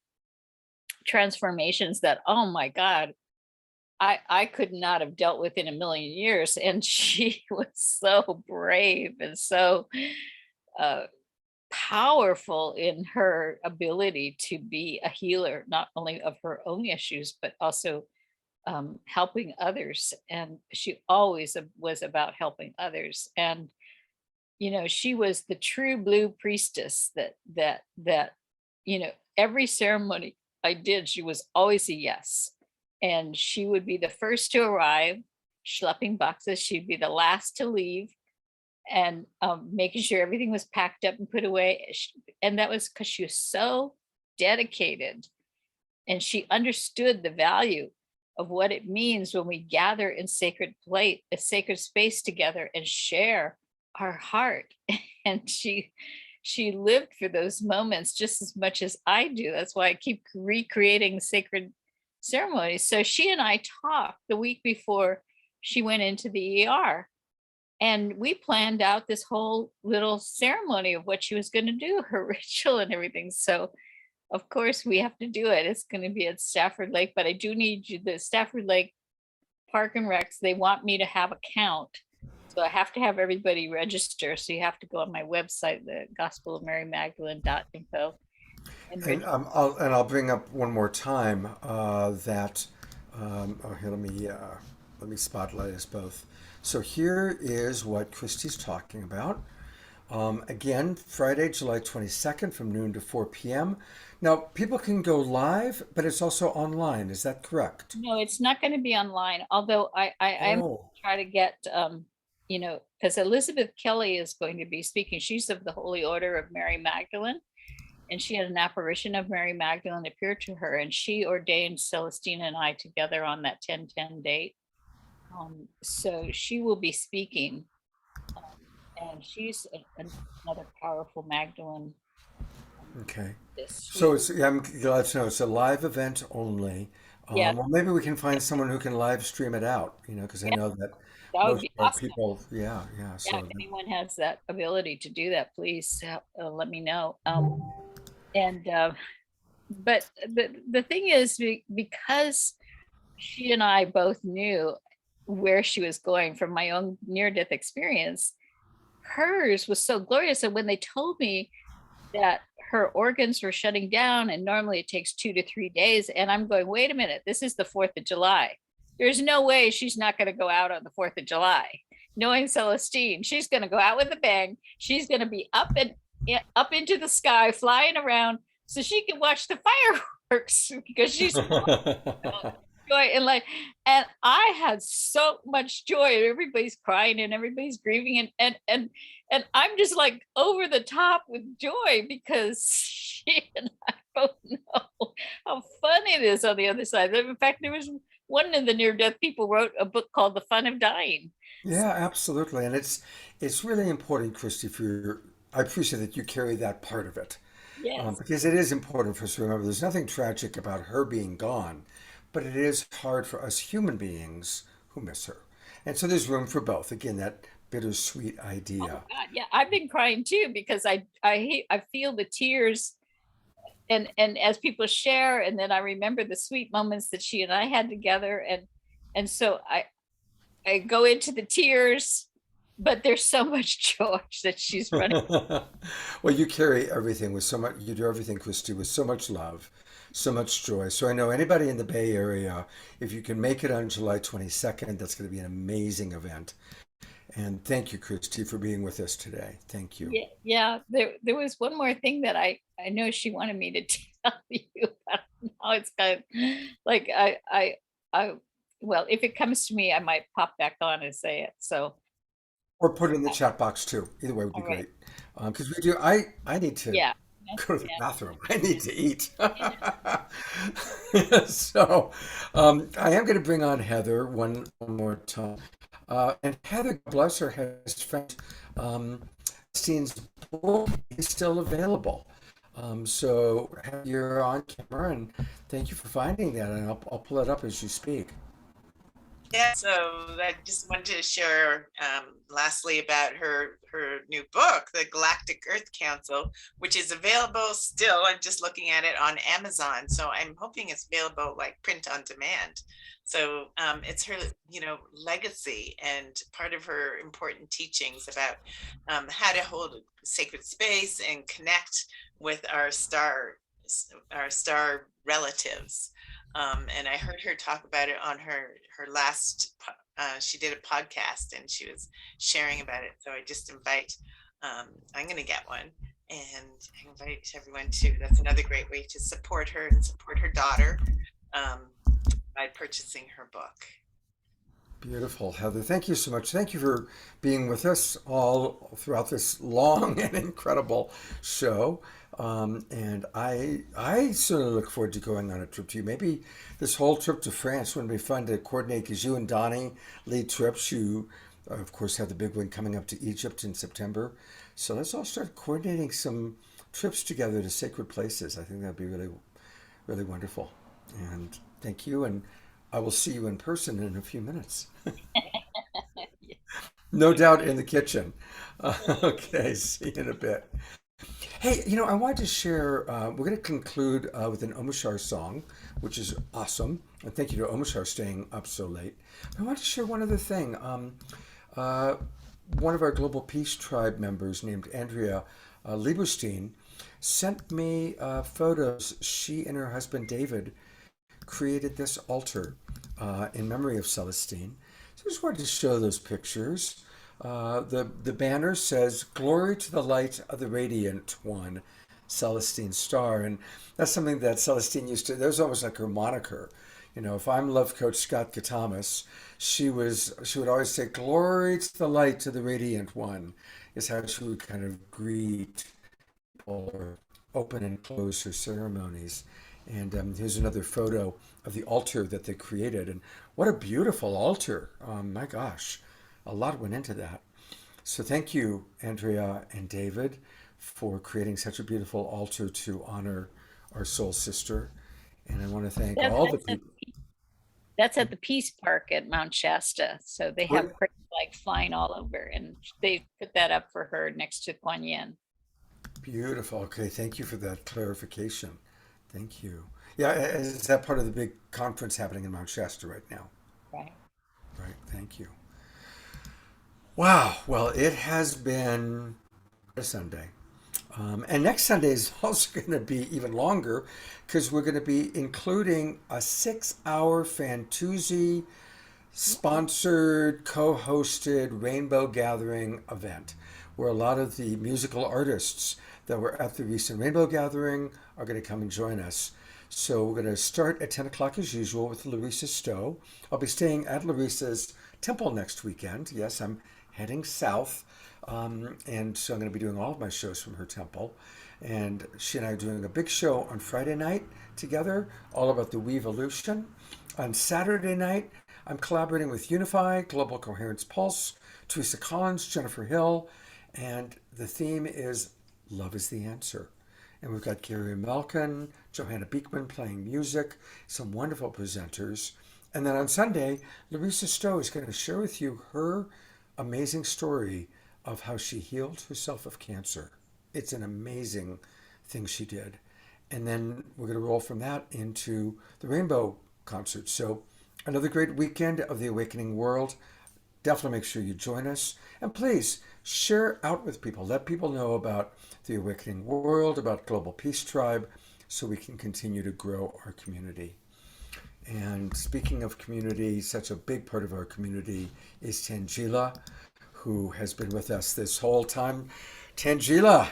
transformations that, oh my God, I could not have dealt with in a million years. And she was so brave and so powerful in her ability to be a healer, not only of her own issues, but also helping others. And she always was about helping others. And, she was the true blue priestess that every ceremony I did, she was always a yes. And she would be the first to arrive, schlepping boxes. She'd be the last to leave and making sure everything was packed up and put away. And that was because she was so dedicated and she understood the value of what it means when we gather in a sacred space together and share our heart. And she lived for those moments just as much as I do. That's why I keep recreating sacred ceremonies. So she and I talked the week before she went into the ER. And we planned out this whole little ceremony of what she was going to do, her ritual and everything. So of course we have to do it. It's going to be at Stafford Lake, but I do need you, the Stafford Lake Park and Recs, they want me to have a count So I have to have everybody register. So you have to go on my website, the gospelofmarymagdalene.info. And I'll bring up one more time that here, let me spotlight us both. So here is what Christy's talking about. Again, Friday, July 22nd from noon to 4 p.m. Now, people can go live, but it's also online. Is that correct? No, it's not going to be online. Although I am try to get, because Elizabeth Kelly is going to be speaking. She's of the Holy Order of Mary Magdalene. And she had an apparition of Mary Magdalene appear to her, and she ordained Celestina and I together on that 10/10 date. So she will be speaking, and she's another powerful Magdalene. Okay. So I'm glad to know it's a live event only. Yeah. Well, maybe we can find someone who can live stream it out, because I know that would most be of our awesome. people, So if anyone has that ability to do that, please let me know. But the thing is, because she and I both knew where she was going from my own near-death experience, hers was so glorious. And when they told me that her organs were shutting down, and normally it takes 2 to 3 days, and I'm going, wait a minute, this is the 4th of July. There's no way she's not going to go out on the 4th of July. Knowing Celestine, she's going to go out with a bang. She's going to be up into the sky, flying around, so she can watch the fireworks, because she's joy and I had so much joy. Everybody's crying and everybody's grieving, and I'm just like over the top with joy, because she and I both know how fun it is on the other side. In fact, there was one of the near-death people wrote a book called The Fun of Dying. Yeah, absolutely. And it's really important, Christy, I appreciate that you carry that part of it. Yes. Because it is important for us to remember there's nothing tragic about her being gone, but it is hard for us human beings who miss her. And so there's room for both. Again, that bittersweet idea. Oh God, yeah, I've been crying too, because I feel the tears, and as people share, and then I remember the sweet moments that she and I had together, and so I go into the tears, but there's so much joy that she's running. Well, you carry everything with so much, you do everything, Christy, with so much love, so much joy. So I know anybody in the Bay Area, if you can make it on July 22nd, that's going to be an amazing event. And thank you, Christy, for being with us today. Thank you. Yeah. There was one more thing that I know she wanted me to tell you. I don't know. It's kind of like well, if it comes to me, I might pop back on and say it. So. Or put it in the chat box too. Either way would be great. Because we do. I need to go to the bathroom. I need to eat. So I am going to bring on Heather one more time. And Heather, bless her, has found Steen's book is still available. So you're on camera, and thank you for finding that. And I'll pull it up as you speak. Yeah, so I just wanted to share lastly about her new book, The Galactic Earth Council, which is available still. I'm just looking at it on Amazon. So I'm hoping it's available like print on demand. So it's her, legacy and part of her important teachings about how to hold a sacred space and connect with our star relatives. And I heard her talk about it on her last, she did a podcast and she was sharing about it. So I just invite, I'm going to get one, and I invite everyone to. That's another great way to support her and support her daughter by purchasing her book. Beautiful, Heather. Thank you so much. Thank you for being with us all throughout this long and incredible show. And I certainly look forward to going on a trip to you. Maybe this whole trip to France wouldn't be fun to coordinate, because you and Donnie lead trips. You, of course, have the big one coming up to Egypt in September. So let's all start coordinating some trips together to sacred places. I think that'd be really, really wonderful. And thank you. And I will see you in person in a few minutes. No doubt in the kitchen. Okay, see you in a bit. Hey, I wanted to share, we're going to conclude with an Omashar song, which is awesome. And thank you to Omashar staying up so late. I want to share one other thing. one of our Global Peace Tribe members named Andrea Lieberstein sent me photos. She and her husband David created this altar in memory of Celestine. So I just wanted to show those pictures. The banner says, "Glory to the light of the radiant one, Celestine Star." And that's something that Celestine used to, that was almost like her moniker. You know, if I'm Love Coach Scott Katamas, she would always say, "Glory to the light to the radiant one," is how she would kind of greet people or open and close her ceremonies. And here's another photo of the altar that they created. And what a beautiful altar. My gosh, a lot went into that. So thank you, Andrea and David, for creating such a beautiful altar to honor our soul sister. And I want to thank all the people. That's at the Peace Park at Mount Shasta. So they have like flying all over, and they put that up for her next to Kuan Yin. Beautiful. Okay, thank you for that clarification. Thank you. Yeah, is that part of the big conference happening in Mount Shasta right now? Right. Right, thank you. Wow, well, it has been a Sunday. And next Sunday is also going to be even longer because we're going to be including a 6-hour Fantuzzi sponsored, co-hosted Rainbow Gathering event where a lot of the musical artists that were at the recent Rainbow Gathering are going to come and join us. So we're going to start at 10 o'clock as usual with Larissa Stowe. I'll be staying at Larissa's temple next weekend. Yes, I'm heading south. And so I'm going to be doing all of my shows from her temple. And she and I are doing a big show on Friday night together, all about the Weevolution. On Saturday night, I'm collaborating with Unify, Global Coherence Pulse, Teresa Collins, Jennifer Hill, and the theme is Love is the Answer. And we've got Gary Melkin, Johanna Beekman playing music, some wonderful presenters. And then on Sunday, Larissa Stowe is going to share with you her amazing story of how she healed herself of cancer. It's an amazing thing she did. And then we're going to roll from that into the Rainbow concert. So another great weekend of the Awakening World. Definitely make sure you join us. And please share out with people. Let people know about the Awakening World, about Global Peace Tribe, so we can continue to grow our community. And speaking of community, such a big part of our community is Tanjila, who has been with us this whole time. Tanjila,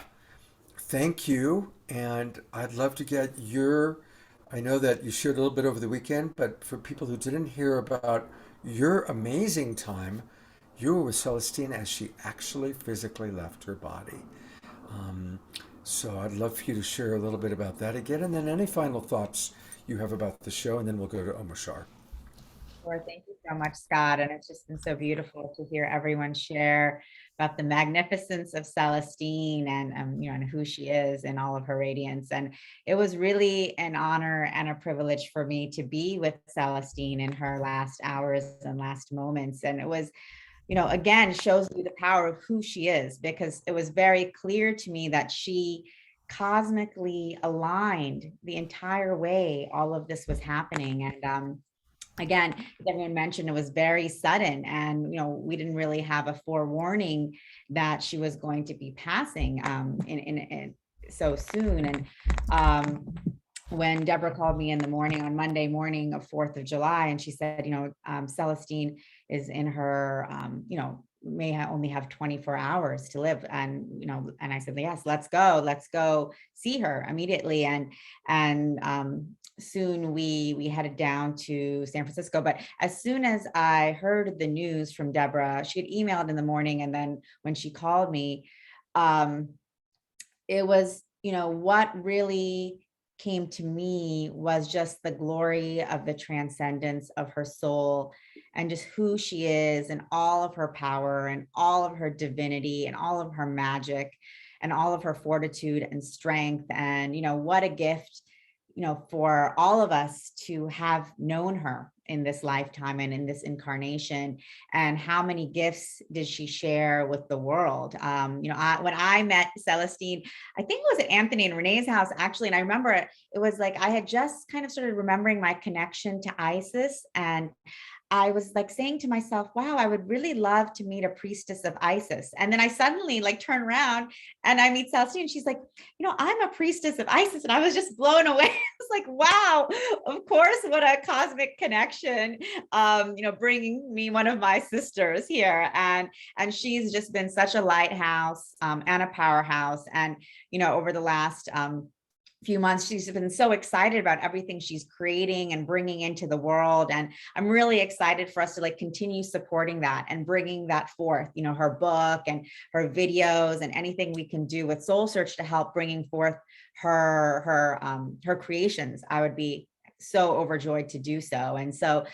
thank you. And I'd love to get I know that you shared a little bit over the weekend, but for people who didn't hear about your amazing time, you were with Celestine as she actually physically left her body. So I'd love for you to share a little bit about that again, and then any final thoughts you have about the show, and then we'll go to Omashar. Sure. Thank you so much, Scott. And it's just been so beautiful to hear everyone share about the magnificence of Celestine and and who she is and all of her radiance. And it was really an honor and a privilege for me to be with Celestine in her last hours and last moments. And it was, again, shows you the power of who she is, because it was very clear to me that she cosmically aligned the entire way all of this was happening. And again, as everyone mentioned, it was very sudden, and we didn't really have a forewarning that she was going to be passing in so soon. And when Deborah called me in the morning on Monday morning of 4th of July, and she said, Celestine is in her, may only have 24 hours to live. And, and I said, yes, let's go see her immediately. And soon we headed down to San Francisco. But as soon as I heard the news from Deborah, she had emailed in the morning. And then when she called me, it was, what really came to me was just the glory of the transcendence of her soul and just who she is and all of her power and all of her divinity and all of her magic and all of her fortitude and strength. And, what a gift, for all of us to have known her in this lifetime and in this incarnation. And how many gifts did she share with the world? When I met Celestine, I think it was at Anthony and Renee's house, actually. And I remember it was like I had just kind of started remembering my connection to Isis. And I was like saying to myself, wow, I would really love to meet a priestess of Isis. And then I suddenly like turn around and I meet Celestine, and she's like, I'm a priestess of Isis. And I was just blown away. I was like, wow, of course, what a cosmic connection, bringing me one of my sisters here. And she's just been such a lighthouse and a powerhouse. And, over the last few months, she's been so excited about everything she's creating and bringing into the world. And I'm really excited for us to like continue supporting that and bringing that forth, her book and her videos and anything we can do with SoulSearch to help bringing forth her creations. I would be so overjoyed to do so. And so,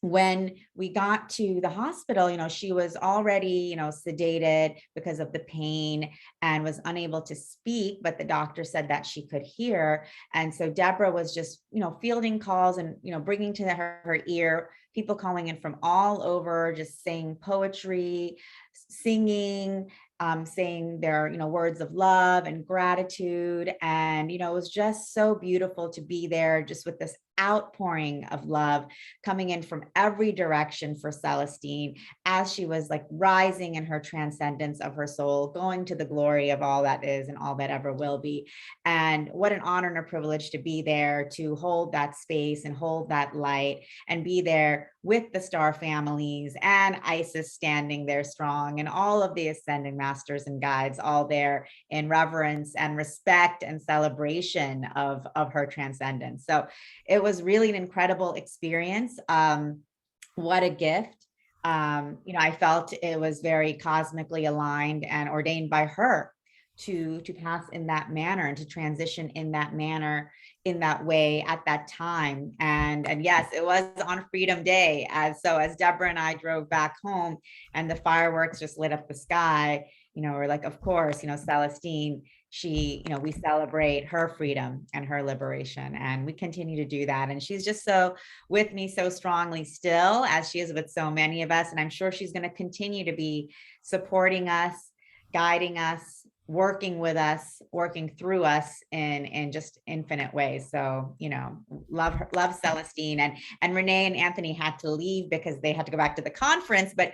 when we got to the hospital, she was already, sedated because of the pain and was unable to speak, but the doctor said that she could hear. And so Deborah was just, fielding calls and, bringing to her ear people calling in from all over, just saying poetry, singing, saying their, words of love and gratitude. And, it was just so beautiful to be there just with this outpouring of love coming in from every direction for Celestine as she was like rising in her transcendence of her soul, going to the glory of all that is and all that ever will be. And what an honor and a privilege to be there, to hold that space and hold that light and be there with the star families and Isis standing there strong and all of the ascending masters and guides all there in reverence and respect and celebration of her transcendence. So it was really an incredible experience. What a gift. I felt it was very cosmically aligned and ordained by her to pass in that manner and to transition in that manner, in that way at that time. And yes, it was on Freedom Day. As Deborah and I drove back home and the fireworks just lit up the sky, we're like, of course, Celestine, she, we celebrate her freedom and her liberation, and we continue to do that. And she's just so with me so strongly still, as she is with so many of us. And I'm sure she's going to continue to be supporting us, guiding us, working with us, working through us in just infinite ways. So, love her, love Celestine. And Renee and Anthony had to leave because they had to go back to the conference, but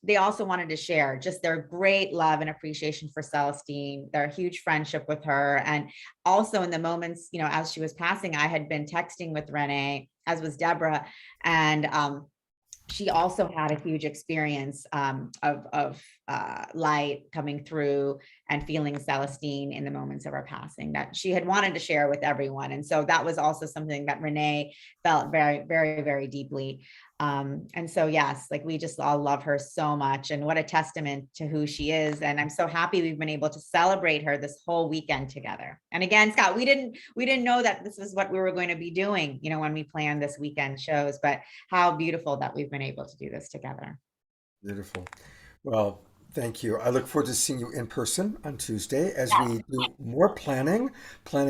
they also wanted to share just their great love and appreciation for Celestine, their huge friendship with her. And also in the moments, as she was passing, I had been texting with Renee, as was Deborah, and she also had a huge experience of light coming through and feeling Celestine in the moments of her passing that she had wanted to share with everyone. And so that was also something that Renee felt very, very, very deeply. And so, yes, like we just all love her so much, and what a testament to who she is. And I'm so happy we've been able to celebrate her this whole weekend together. And again, Scott, we didn't know that this was what we were going to be doing, when we planned this weekend shows, but how beautiful that we've been able to do this together. Beautiful. Well, thank you. I look forward to seeing you in person on Tuesday as we do more planning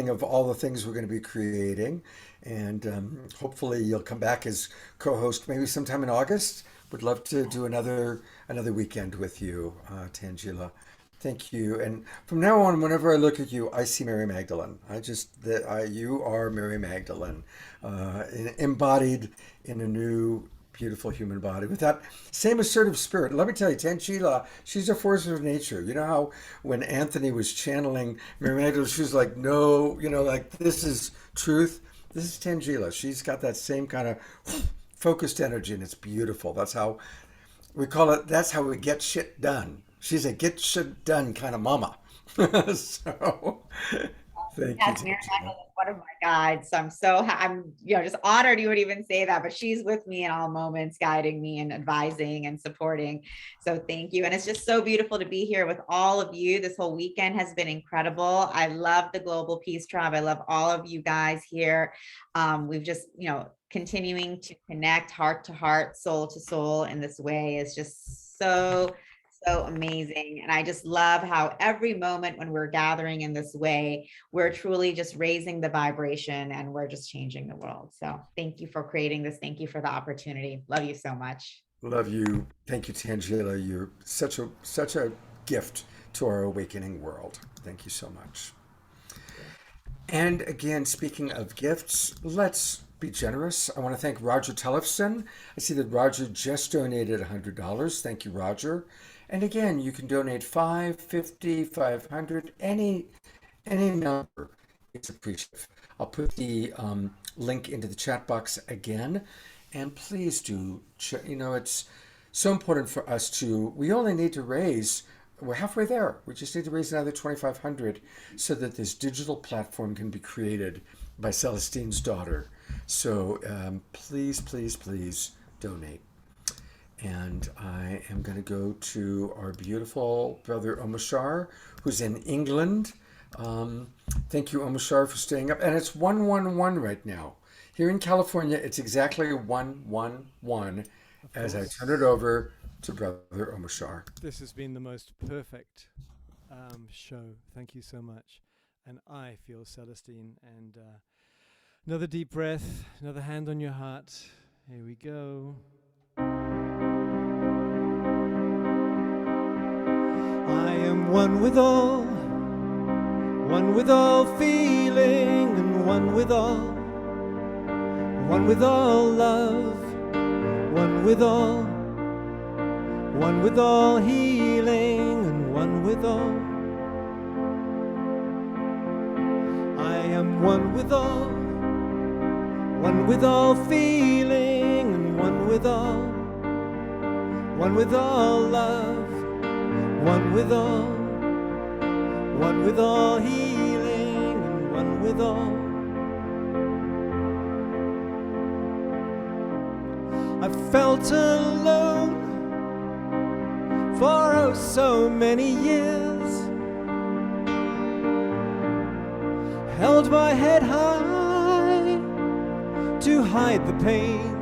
of all the things we're going to be creating. And hopefully you'll come back as co-host maybe sometime in August. Would love to do another weekend with you, Tanjila. Thank you. And from now on, whenever I look at you, I see Mary Magdalene. You are Mary Magdalene, embodied in a new, beautiful human body with that same assertive spirit. Let me tell you, Tanjila, she's a force of nature. You know how when Anthony was channeling Mary Magdalene, she was like, no, like this is truth. This is Tanjila. She's got that same kind of focused energy, and it's beautiful. That's how we call it. That's how we get shit done. She's a get shit done kind of mama. So thank you, Mary Magdalene is one of my guides. So I'm just honored you would even say that, but she's with me in all moments, guiding me and advising and supporting. So thank you. And it's just so beautiful to be here with all of you. This whole weekend has been incredible. I love the Global Peace Tribe. I love all of you guys here. We've just, continuing to connect heart to heart, soul to soul in this way is just so amazing. And I just love how every moment when we're gathering in this way, we're truly just raising the vibration and we're just changing the world. So thank you for creating this. Thank you for the opportunity. Love you so much. Love you. Thank you, Tanjila. You're such a gift to our awakening world. Thank you so much. And again, speaking of gifts, let's be generous. I want to thank Roger Tellefson. I see that Roger just donated $100. Thank you, Roger. And again, you can donate $5, $50, $500, any number. It's appreciative. I'll put the link into the chat box again. And please do, it's so important for us we only need to raise, we're halfway there. We just need to raise another $2,500 so that this digital platform can be created by Celestine's daughter. So please, please, please donate. And I am going to go to our beautiful brother Omashar, who's in England. Thank you, Omashar, for staying up. And it's 111 right now. Here in California, it's exactly 111 as I turn it over to brother Omashar. This has been the most perfect show. Thank you so much. And I feel Celestine. And another deep breath, another hand on your heart. Here we go. I am one with all feeling, and one with all love, one with all healing, and one with all. I am one with all feeling, and one with all love, one with all healing, and one with all. I felt alone for oh so many years, held my head high to hide the pain.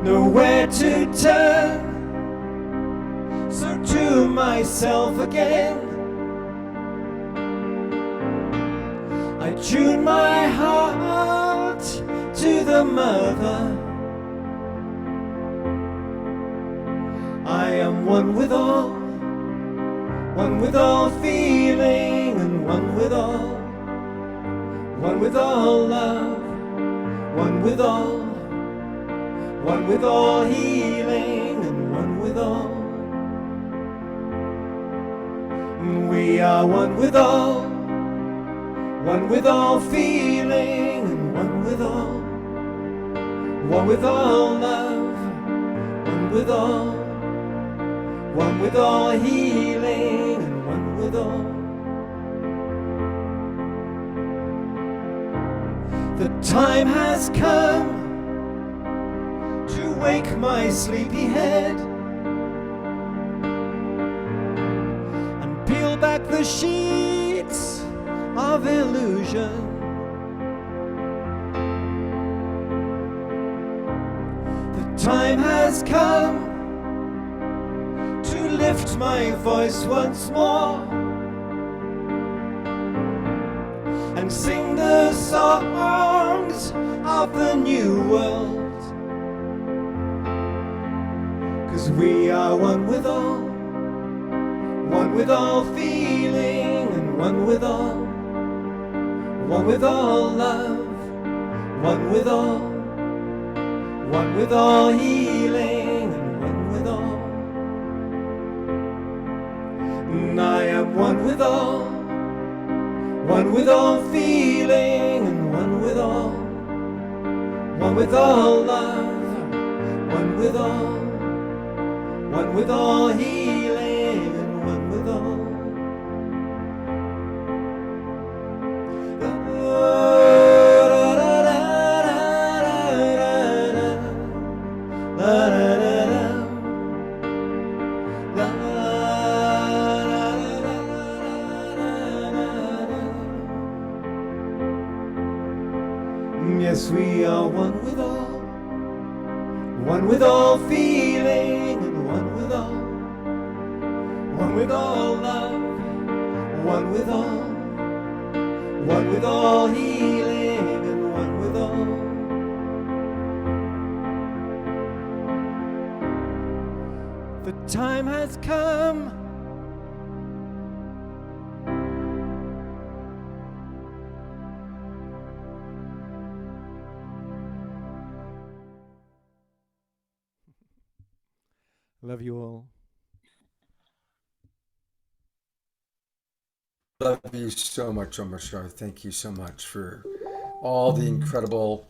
Nowhere to turn, so to myself again I tune my heart to the mother. I am one with all feeling, and one with all love, one with all healing, and one with all. We are one with all feeling, and one with all love, one with all healing, and one with all. The time has come to wake my sleepy head and peel back the sheets of illusion. The time has come to lift my voice once more and sing the songs of the new world. 'Cause we are one with all feeling, and one with all love, one with all healing, and one with all. And I am one with all feeling, and one with all love, one with all healing, and one with all. Yes, we are one with all feeling, and one with all love, one with all healing, and one with all. The time has come Love you all. Love you so much, Omashar. Thank you so much for all the incredible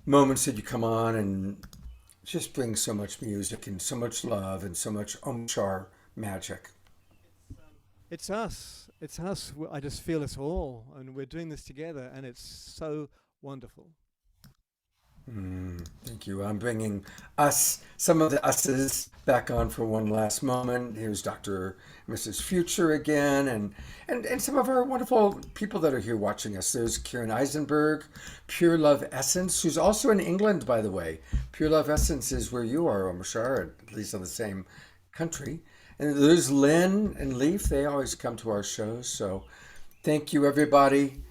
moments that you come on and just bring so much music and so much love and so much Omashar magic. It's us. It's us. I just feel us all, and we're doing this together, and it's so wonderful. Thank you. I'm bringing us, some of the us's, back on for one last moment. Here's Dr. and Mrs. Future again, and some of our wonderful people that are here watching us. There's Kieran Eisenberg, Pure Love Essence, who's also in England, by the way. Pure Love Essence is where you are, Omashar, at least in the same country. And there's Lynn and Leaf. They always come to our shows. So thank you, everybody.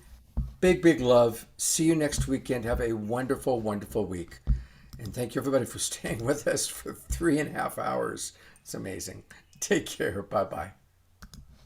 Big, big love. See you next weekend. Have a wonderful, wonderful week. And thank you, everybody, for staying with us for 3.5 hours. It's amazing. Take care. Bye-bye.